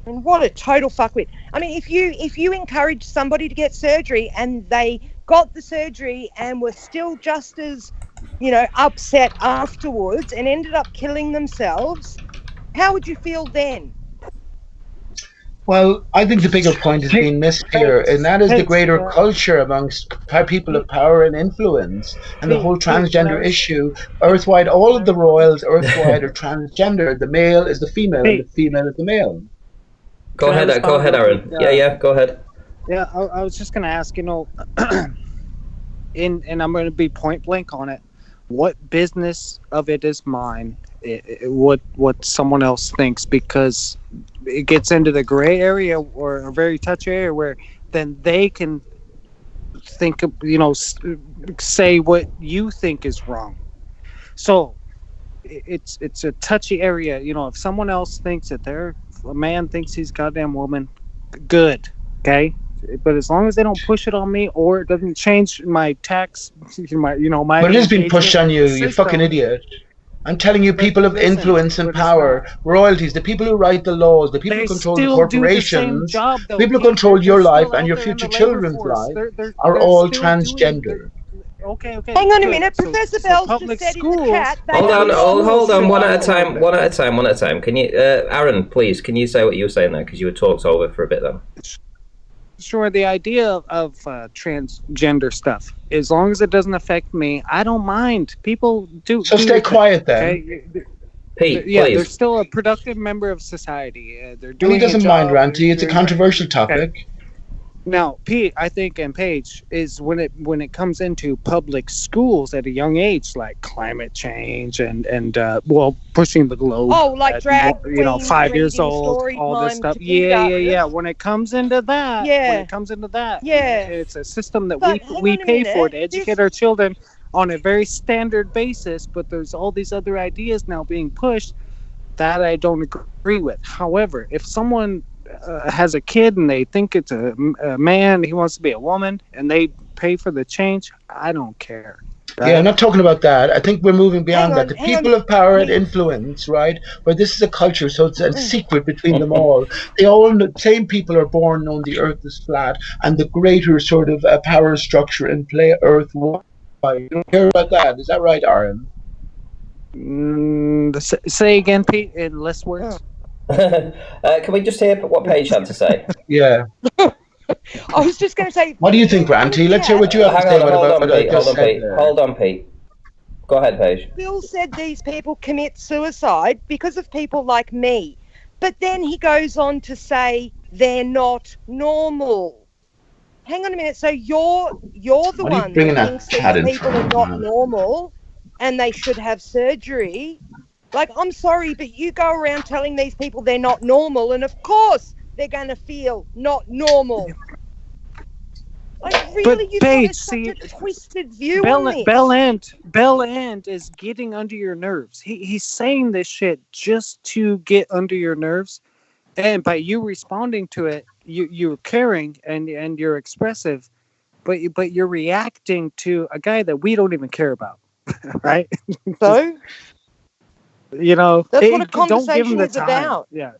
Speaker 2: And what a total fuckwit. I mean, if you encourage somebody to get surgery and they got the surgery and were still just as, upset afterwards and ended up killing themselves, how would you feel then?
Speaker 3: Well, I think the bigger point is being missed here, and that is the greater culture amongst people of power and influence, and the whole transgender issue. Earthwide, all of the royals earthwide are transgender. The male is the female, and the female is the male.
Speaker 1: Go ahead, Aaron. Yeah, go ahead.
Speaker 7: Yeah, I was just going to ask, and I'm going to be point blank on it. What business of it is mine? What someone else thinks, because it gets into the gray area or a very touchy area where then they can think of, say what you think is wrong. So it's a touchy area. If someone else thinks that a man thinks he's goddamn woman, good, okay. But as long as they don't push it on me, or it doesn't change my tax, my.
Speaker 3: But it is being pushed on you, you fucking idiot. I'm telling you, people of influence and power, royalties, the people who write the laws, the people who control the corporations, the people who control your life and your future children's life, are all transgender.
Speaker 7: Okay.
Speaker 2: Hang on a minute, Professor Bell just said in the chat.
Speaker 1: Hold on, one at a time. Can you, Aaron, please, can you say what you were saying there? Because you were talked over for a bit then.
Speaker 7: Sure, the idea of transgender stuff, as long as it doesn't affect me, I don't mind. People do.
Speaker 3: So stay quiet then.
Speaker 7: Okay?
Speaker 1: Pete,
Speaker 7: yeah,
Speaker 1: please.
Speaker 7: they're still a productive member of society. They're doing.
Speaker 3: And he doesn't mind, Ranty. It's a controversial topic.
Speaker 7: Okay. Now, Pete, I think, and Paige, is when it comes into public schools at a young age, like climate change and pushing the globe.
Speaker 2: Oh, like drag
Speaker 7: 5 years old, all this stuff. Yeah. When it comes into that, it's a system that we pay for to educate our children on a very standard basis. But there's all these other ideas now being pushed that I don't agree with. However, if someone has a kid and they think it's a man, he wants to be a woman, and they pay for the change, I don't care. Right?
Speaker 3: Yeah, I'm not talking about that. I think we're moving beyond that. The people of power and influence, right, where this is a culture, so it's a secret between them all. They all, same people are born knowing the earth is flat, and the greater sort of power structure in play earth-wide. You don't care about that. Is that right, Aaron?
Speaker 7: Say again, Pete, in less words.
Speaker 1: Can we just hear what Paige had to say?
Speaker 3: Yeah.
Speaker 2: I was just going to say.
Speaker 3: What do you think, Ranty? Let's hear what you have to say.
Speaker 1: Hold on, Pete. Go ahead, Paige.
Speaker 2: Bill said these people commit suicide because of people like me, but then he goes on to say they're not normal. Hang on a minute. So you're the one that thinks these people are not normal and they should have surgery. Like, I'm sorry, but you go around telling these people they're not normal, and of course they're going to feel not normal. Like, really, you've got such a twisted view on this.
Speaker 7: Bellend is getting under your nerves. He's saying this shit just to get under your nerves, and by you responding to it, you're caring and you're expressive, but you're reacting to a guy that we don't even care about, right?
Speaker 2: So.
Speaker 7: That's
Speaker 2: what a conversation
Speaker 7: don't give him the
Speaker 2: is
Speaker 7: time.
Speaker 2: about.
Speaker 7: Yeah,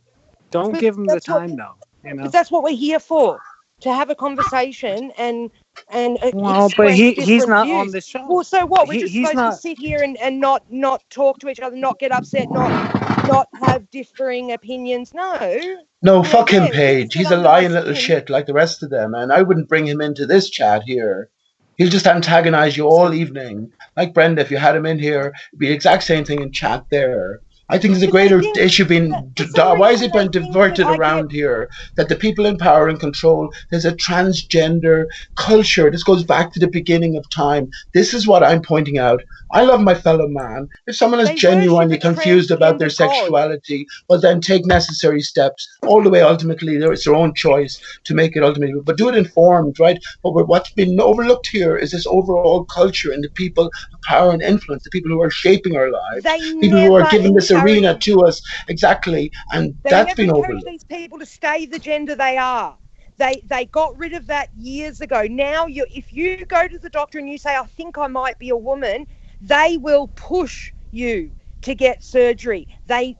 Speaker 7: don't give him the time though.
Speaker 2: But that's what we're here for, to have a conversation and
Speaker 7: but he's not
Speaker 2: views.
Speaker 7: On the show.
Speaker 2: Well, so what? We're just supposed to sit here and not talk to each other, not get upset, not have differing opinions.
Speaker 3: No, fuck him, Paige. He's a lying little shit like the rest of them, and I wouldn't bring him into this chat here. He'll just antagonize you all evening. Like Brenda, if you had him in here, it'd be the exact same thing in chat there. I think there's a greater issue being... Why is it being diverted around here? That the people in power and control, there's a transgender culture. This goes back to the beginning of time. This is what I'm pointing out. I love my fellow man. If someone is genuinely confused about their sexuality, well then take necessary steps. All the way, ultimately, it's their own choice to make it ultimately. But do it informed, right? But what's been overlooked here is this overall culture and the people of power and influence, the people who are shaping our lives, people who are giving this a arena to us exactly, and that's been
Speaker 2: never
Speaker 3: overlooked.
Speaker 2: encourage these people to stay the gender they are. They got rid of that years ago. Now, if you go to the doctor and you say, I think I might be a woman, they will push you to get surgery. They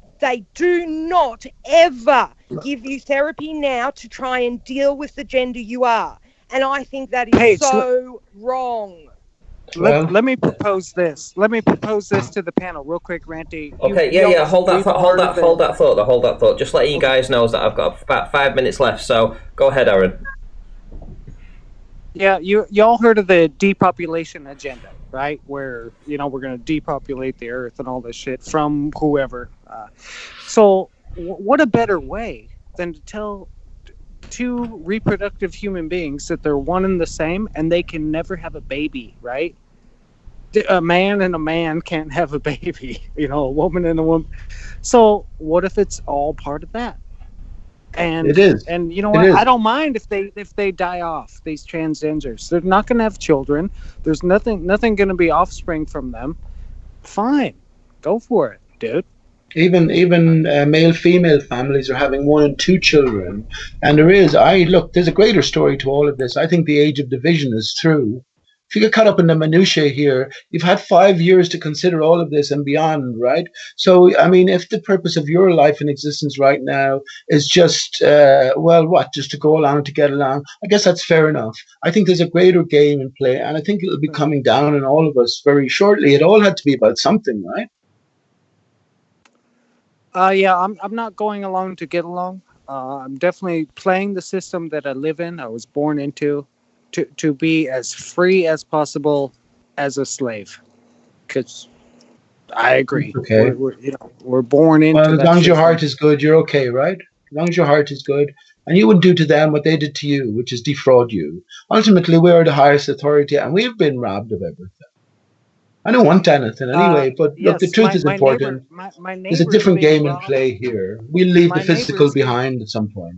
Speaker 2: do not ever give you therapy now to try and deal with the gender you are. And I think that is
Speaker 7: Paige,
Speaker 2: so wrong.
Speaker 7: Let me propose this. Let me propose this to the panel real quick, Ranty.
Speaker 1: Okay, yeah. Hold that thought. Just letting you guys know that I've got about 5 minutes left. So go ahead, Aaron.
Speaker 7: Yeah, you all heard of the depopulation agenda, right? Where we're going to depopulate the earth and all this shit from whoever. So what a better way than to tell two reproductive human beings that they're one and the same and they can never have a baby, right? A man and a man can't have a baby, a woman and a woman. So what if it's all part of that? And
Speaker 3: it is.
Speaker 7: And you know what? I don't mind if they die off, these transgenders. They're not going to have children. There's nothing going to be offspring from them. Fine, go for it, dude.
Speaker 3: Even male-female families are having 1 and 2 children, and there's a greater story to all of this. I think the age of division is through. If you get caught up in the minutiae here, you've had 5 years to consider all of this and beyond, right? So, I mean, if the purpose of your life and existence right now is just, just to go along, to get along, I guess that's fair enough. I think there's a greater game in play, and I think it'll be coming down on all of us very shortly. It all had to be about something, right?
Speaker 7: Yeah, I'm not going along to get along. I'm definitely playing the system that I live in. I was born into, to be as free as possible as a slave. Because I agree.
Speaker 3: Okay.
Speaker 7: We're born into.
Speaker 3: Well, as long as your heart is good, you're okay, right? As long as your heart is good, and you wouldn't do to them what they did to you, which is defraud you. Ultimately, we are the highest authority, and we've been robbed of everything. I don't want anything anyway, but look, the truth is important. There's a different game in play here. We'll leave the physical behind at some point.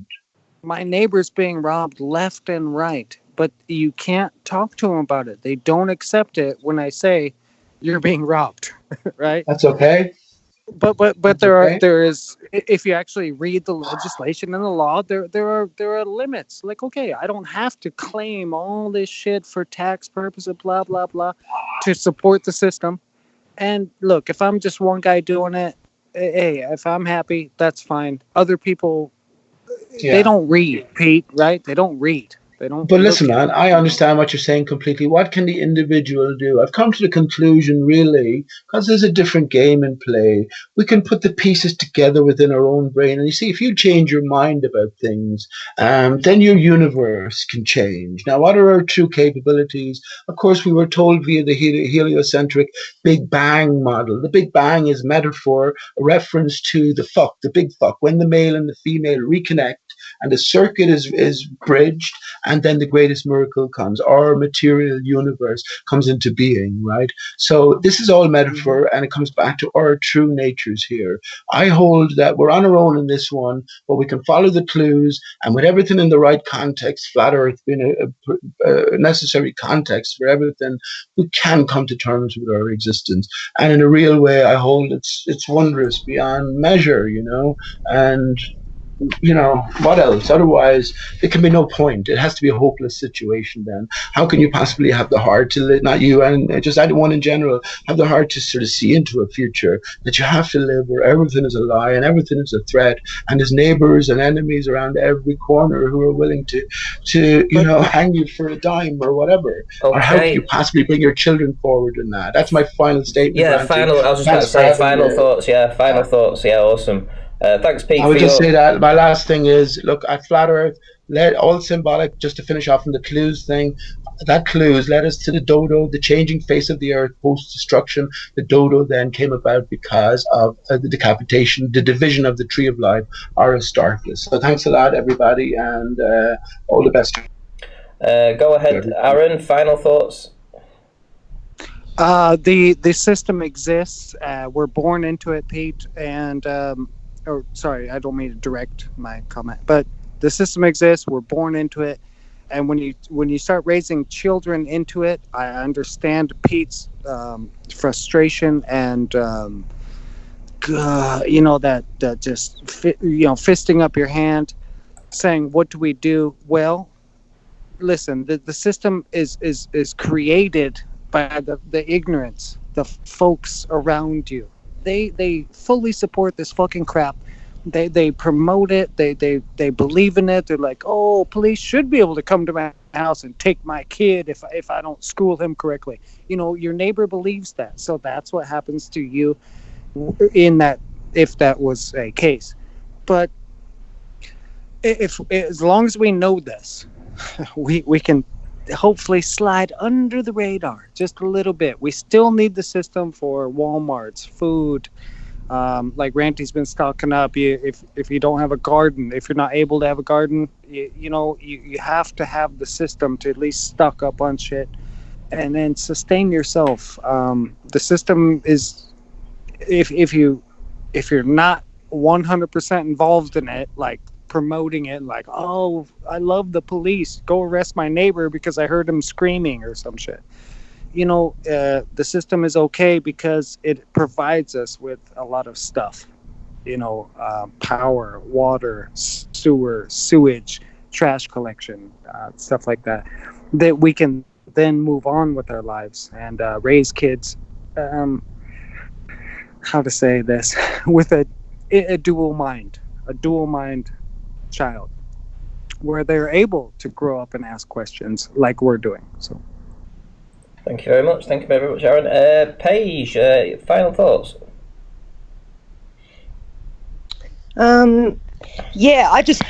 Speaker 7: My neighbor's being robbed left and right, but you can't talk to them about it. They don't accept it when I say you're being robbed, right?
Speaker 3: That's okay.
Speaker 7: But there is, if you actually read the legislation and the law, there are limits. Like, okay, I don't have to claim all this shit for tax purposes, blah blah blah, to support the system. And look, if I'm just one guy doing it, hey, if I'm happy, that's fine. Other people, they don't read, Pete, right? They don't read.
Speaker 3: But listen, man, I understand what you're saying completely. What can the individual do? I've come to the conclusion, really, because there's a different game in play. We can put the pieces together within our own brain. And you see, if you change your mind about things, then your universe can change. Now, what are our true capabilities? Of course, we were told via the heliocentric Big Bang model. The Big Bang is metaphor, a reference to the big fuck, when the male and the female reconnect and the circuit is bridged, and then the greatest miracle comes. Our material universe comes into being, right? So this is all metaphor, and it comes back to our true natures here. I hold that we're on our own in this one, but we can follow the clues, and with everything in the right context, flat Earth being a necessary context for everything, we can come to terms with our existence. And in a real way, I hold it's wondrous beyond measure, and what else? Otherwise, there can be no point. It has to be a hopeless situation then. How can you possibly have the heart to live, not you, and just anyone in general, have the heart to sort of see into a future that you have to live where everything is a lie and everything is a threat, and there's neighbors and enemies around every corner who are willing to hang you for a dime or whatever.
Speaker 1: Okay.
Speaker 3: Or how can you possibly bring your children forward in that? That's my final statement.
Speaker 1: Yeah,
Speaker 3: Ranty.
Speaker 1: I was just about to say final thoughts. Yeah, final thoughts. Yeah, awesome. Thanks, Pete.
Speaker 3: I would just say that my last thing is, look, at Flat Earth, all symbolic, just to finish off on the clues thing, that clues led us to the dodo, the changing face of the Earth post-destruction. The dodo then came about because of the decapitation, the division of the Tree of Life, Aristarchus. So thanks a lot, everybody, and all the best.
Speaker 1: Go ahead, Aaron, final thoughts?
Speaker 7: The system exists. We're born into it, Pete, and sorry, I don't mean to direct my comment, but the system exists. We're born into it, and when you start raising children into it, I understand Pete's frustration and that just fisting up your hand, saying, "What do we do?" Well, listen, the system is created by the ignorance, the folks around you. They fully support this fucking crap. They promote it. They believe in it. They're like, oh, police should be able to come to my house and take my kid if I don't school him correctly. Your neighbor believes that, so that's what happens to you in that, if that was a case. But if as long as we know this, we can hopefully slide under the radar just a little bit. We still need the system for Walmart's food. Like Ranty's been stocking up. If you don't have a garden, if you're not able to have a garden, you have to have the system to at least stock up on shit and then sustain yourself. The system is, if you're not 100% involved in it, like promoting it, like, oh, I love the police, go arrest my neighbor because I heard him screaming or some shit. The system is okay because it provides us with a lot of stuff, power, water, sewer, sewage, trash collection, stuff like that we can then move on with our lives and raise kids, how to say this, with a dual mind child, where they're able to grow up and ask questions like we're doing. So
Speaker 1: thank you very much. Thank you very much, Aaron. Paige, final thoughts?
Speaker 2: Yeah, I just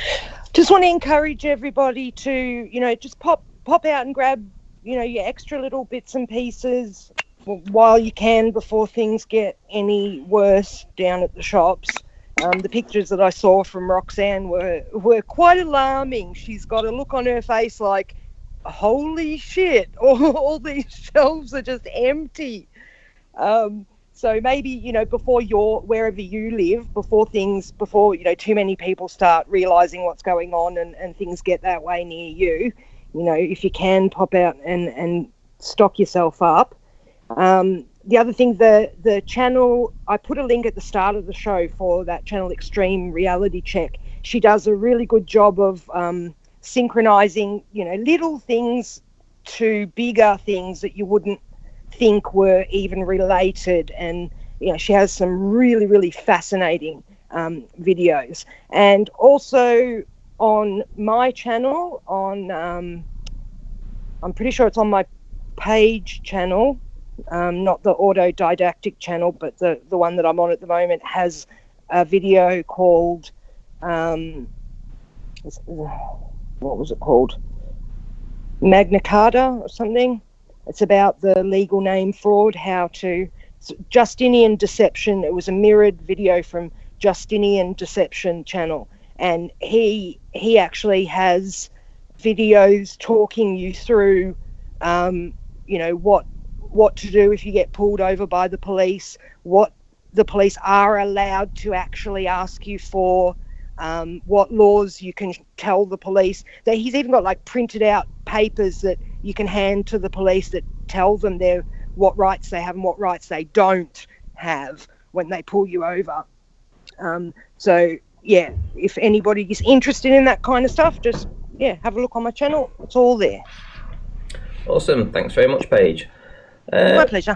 Speaker 2: want to encourage everybody to, just pop out and grab, your extra little bits and pieces while you can before things get any worse down at the shops. The pictures that I saw from Roxanne were quite alarming. She's got a look on her face like, holy shit, all these shelves are just empty. So maybe, before wherever you live, before too many people start realizing what's going on and things get that way near you, if you can pop out and stock yourself up. The other thing, the channel, I put a link at the start of the show for that channel, Extreme Reality Check. She does a really good job of synchronizing, little things to bigger things that you wouldn't think were even related. And, she has some really, really fascinating videos. And also on my channel, I'm pretty sure it's on my Page channel, not the autodidactic channel, but the one that I'm on at the moment, has a video called what was it called, Magna Carta or something. It's about the legal name fraud, Justinian Deception. It was a mirrored video from Justinian Deception channel, and he actually has videos talking you through what to do if you get pulled over by the police, what the police are allowed to actually ask you for, what laws you can tell the police. That he's even got printed out papers that you can hand to the police that tell them what rights they have and what rights they don't have when they pull you over. So yeah, if anybody is interested in that kind of stuff, just have a look on my channel. It's all there.
Speaker 1: Awesome. Thanks very much, Paige.
Speaker 2: My pleasure.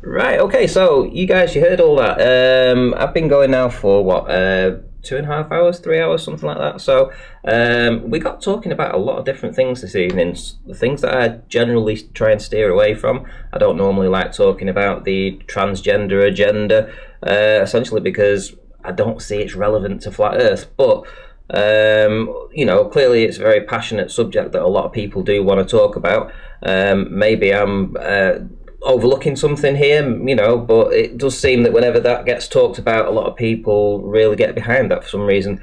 Speaker 1: Right, okay, so you guys, you heard all that. I've been going now for 2.5 hours, 3 hours, something like that. So we got talking about a lot of different things this evening, the things that I generally try and steer away from. I don't normally like talking about the transgender agenda, essentially because I don't see it's relevant to Flat Earth, but clearly it's a very passionate subject that a lot of people do want to talk about. Maybe I'm overlooking something here, but it does seem that whenever that gets talked about, a lot of people really get behind that for some reason.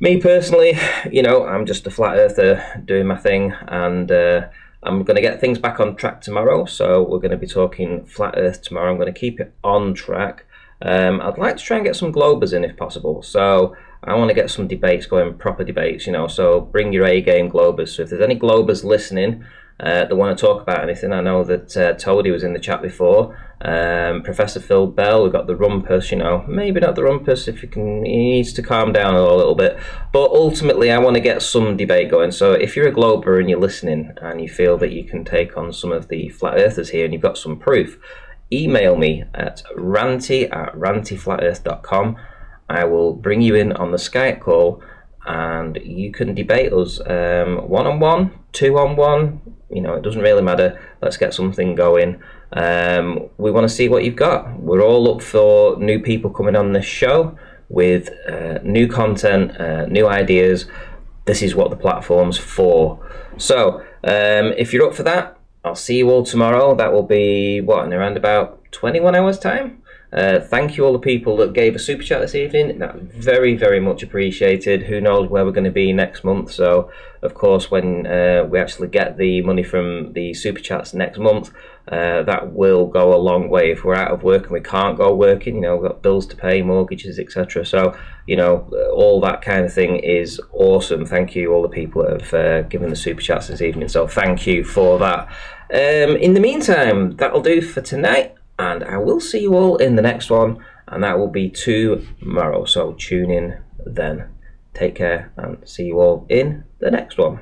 Speaker 1: Me personally, I'm just a flat earther doing my thing, and I'm going to get things back on track tomorrow. So we're going to be talking flat earth tomorrow. I'm going to keep it on track. I'd like to try and get some globers in if possible. So I want to get some debates going, proper debates, so bring your A game globers. So if there's any globers listening, that want to talk about anything. I know that Toadie was in the chat before. Professor Phil Bell, we've got the Rumpus, maybe not the Rumpus if he needs to calm down a little bit. But ultimately, I want to get some debate going. So if you're a Glober and you're listening and you feel that you can take on some of the flat earthers here and you've got some proof, email me at ranty@rantyflatearth.com. I will bring you in on the Skype call and you can debate us one-on-one, two-on-one, it doesn't really matter. Let's get something going. We want to see what you've got. We're all up for new people coming on this show with new content, new ideas. This is what the platform's for. So if you're up for that, I'll see you all tomorrow. That will be, in around about 21 hours time. Thank you all the people that gave a super chat this evening. That's very, very much appreciated. Who knows where we're going to be next month. So, of course, when we actually get the money from the super chats next month, that will go a long way. If we're out of work and we can't go working, we've got bills to pay, mortgages, etc. So, all that kind of thing is awesome. Thank you all the people that have given the super chats this evening. So thank you for that. In the meantime, that'll do for tonight. And I will see you all in the next one, and that will be tomorrow. So tune in then. Take care, and see you all in the next one.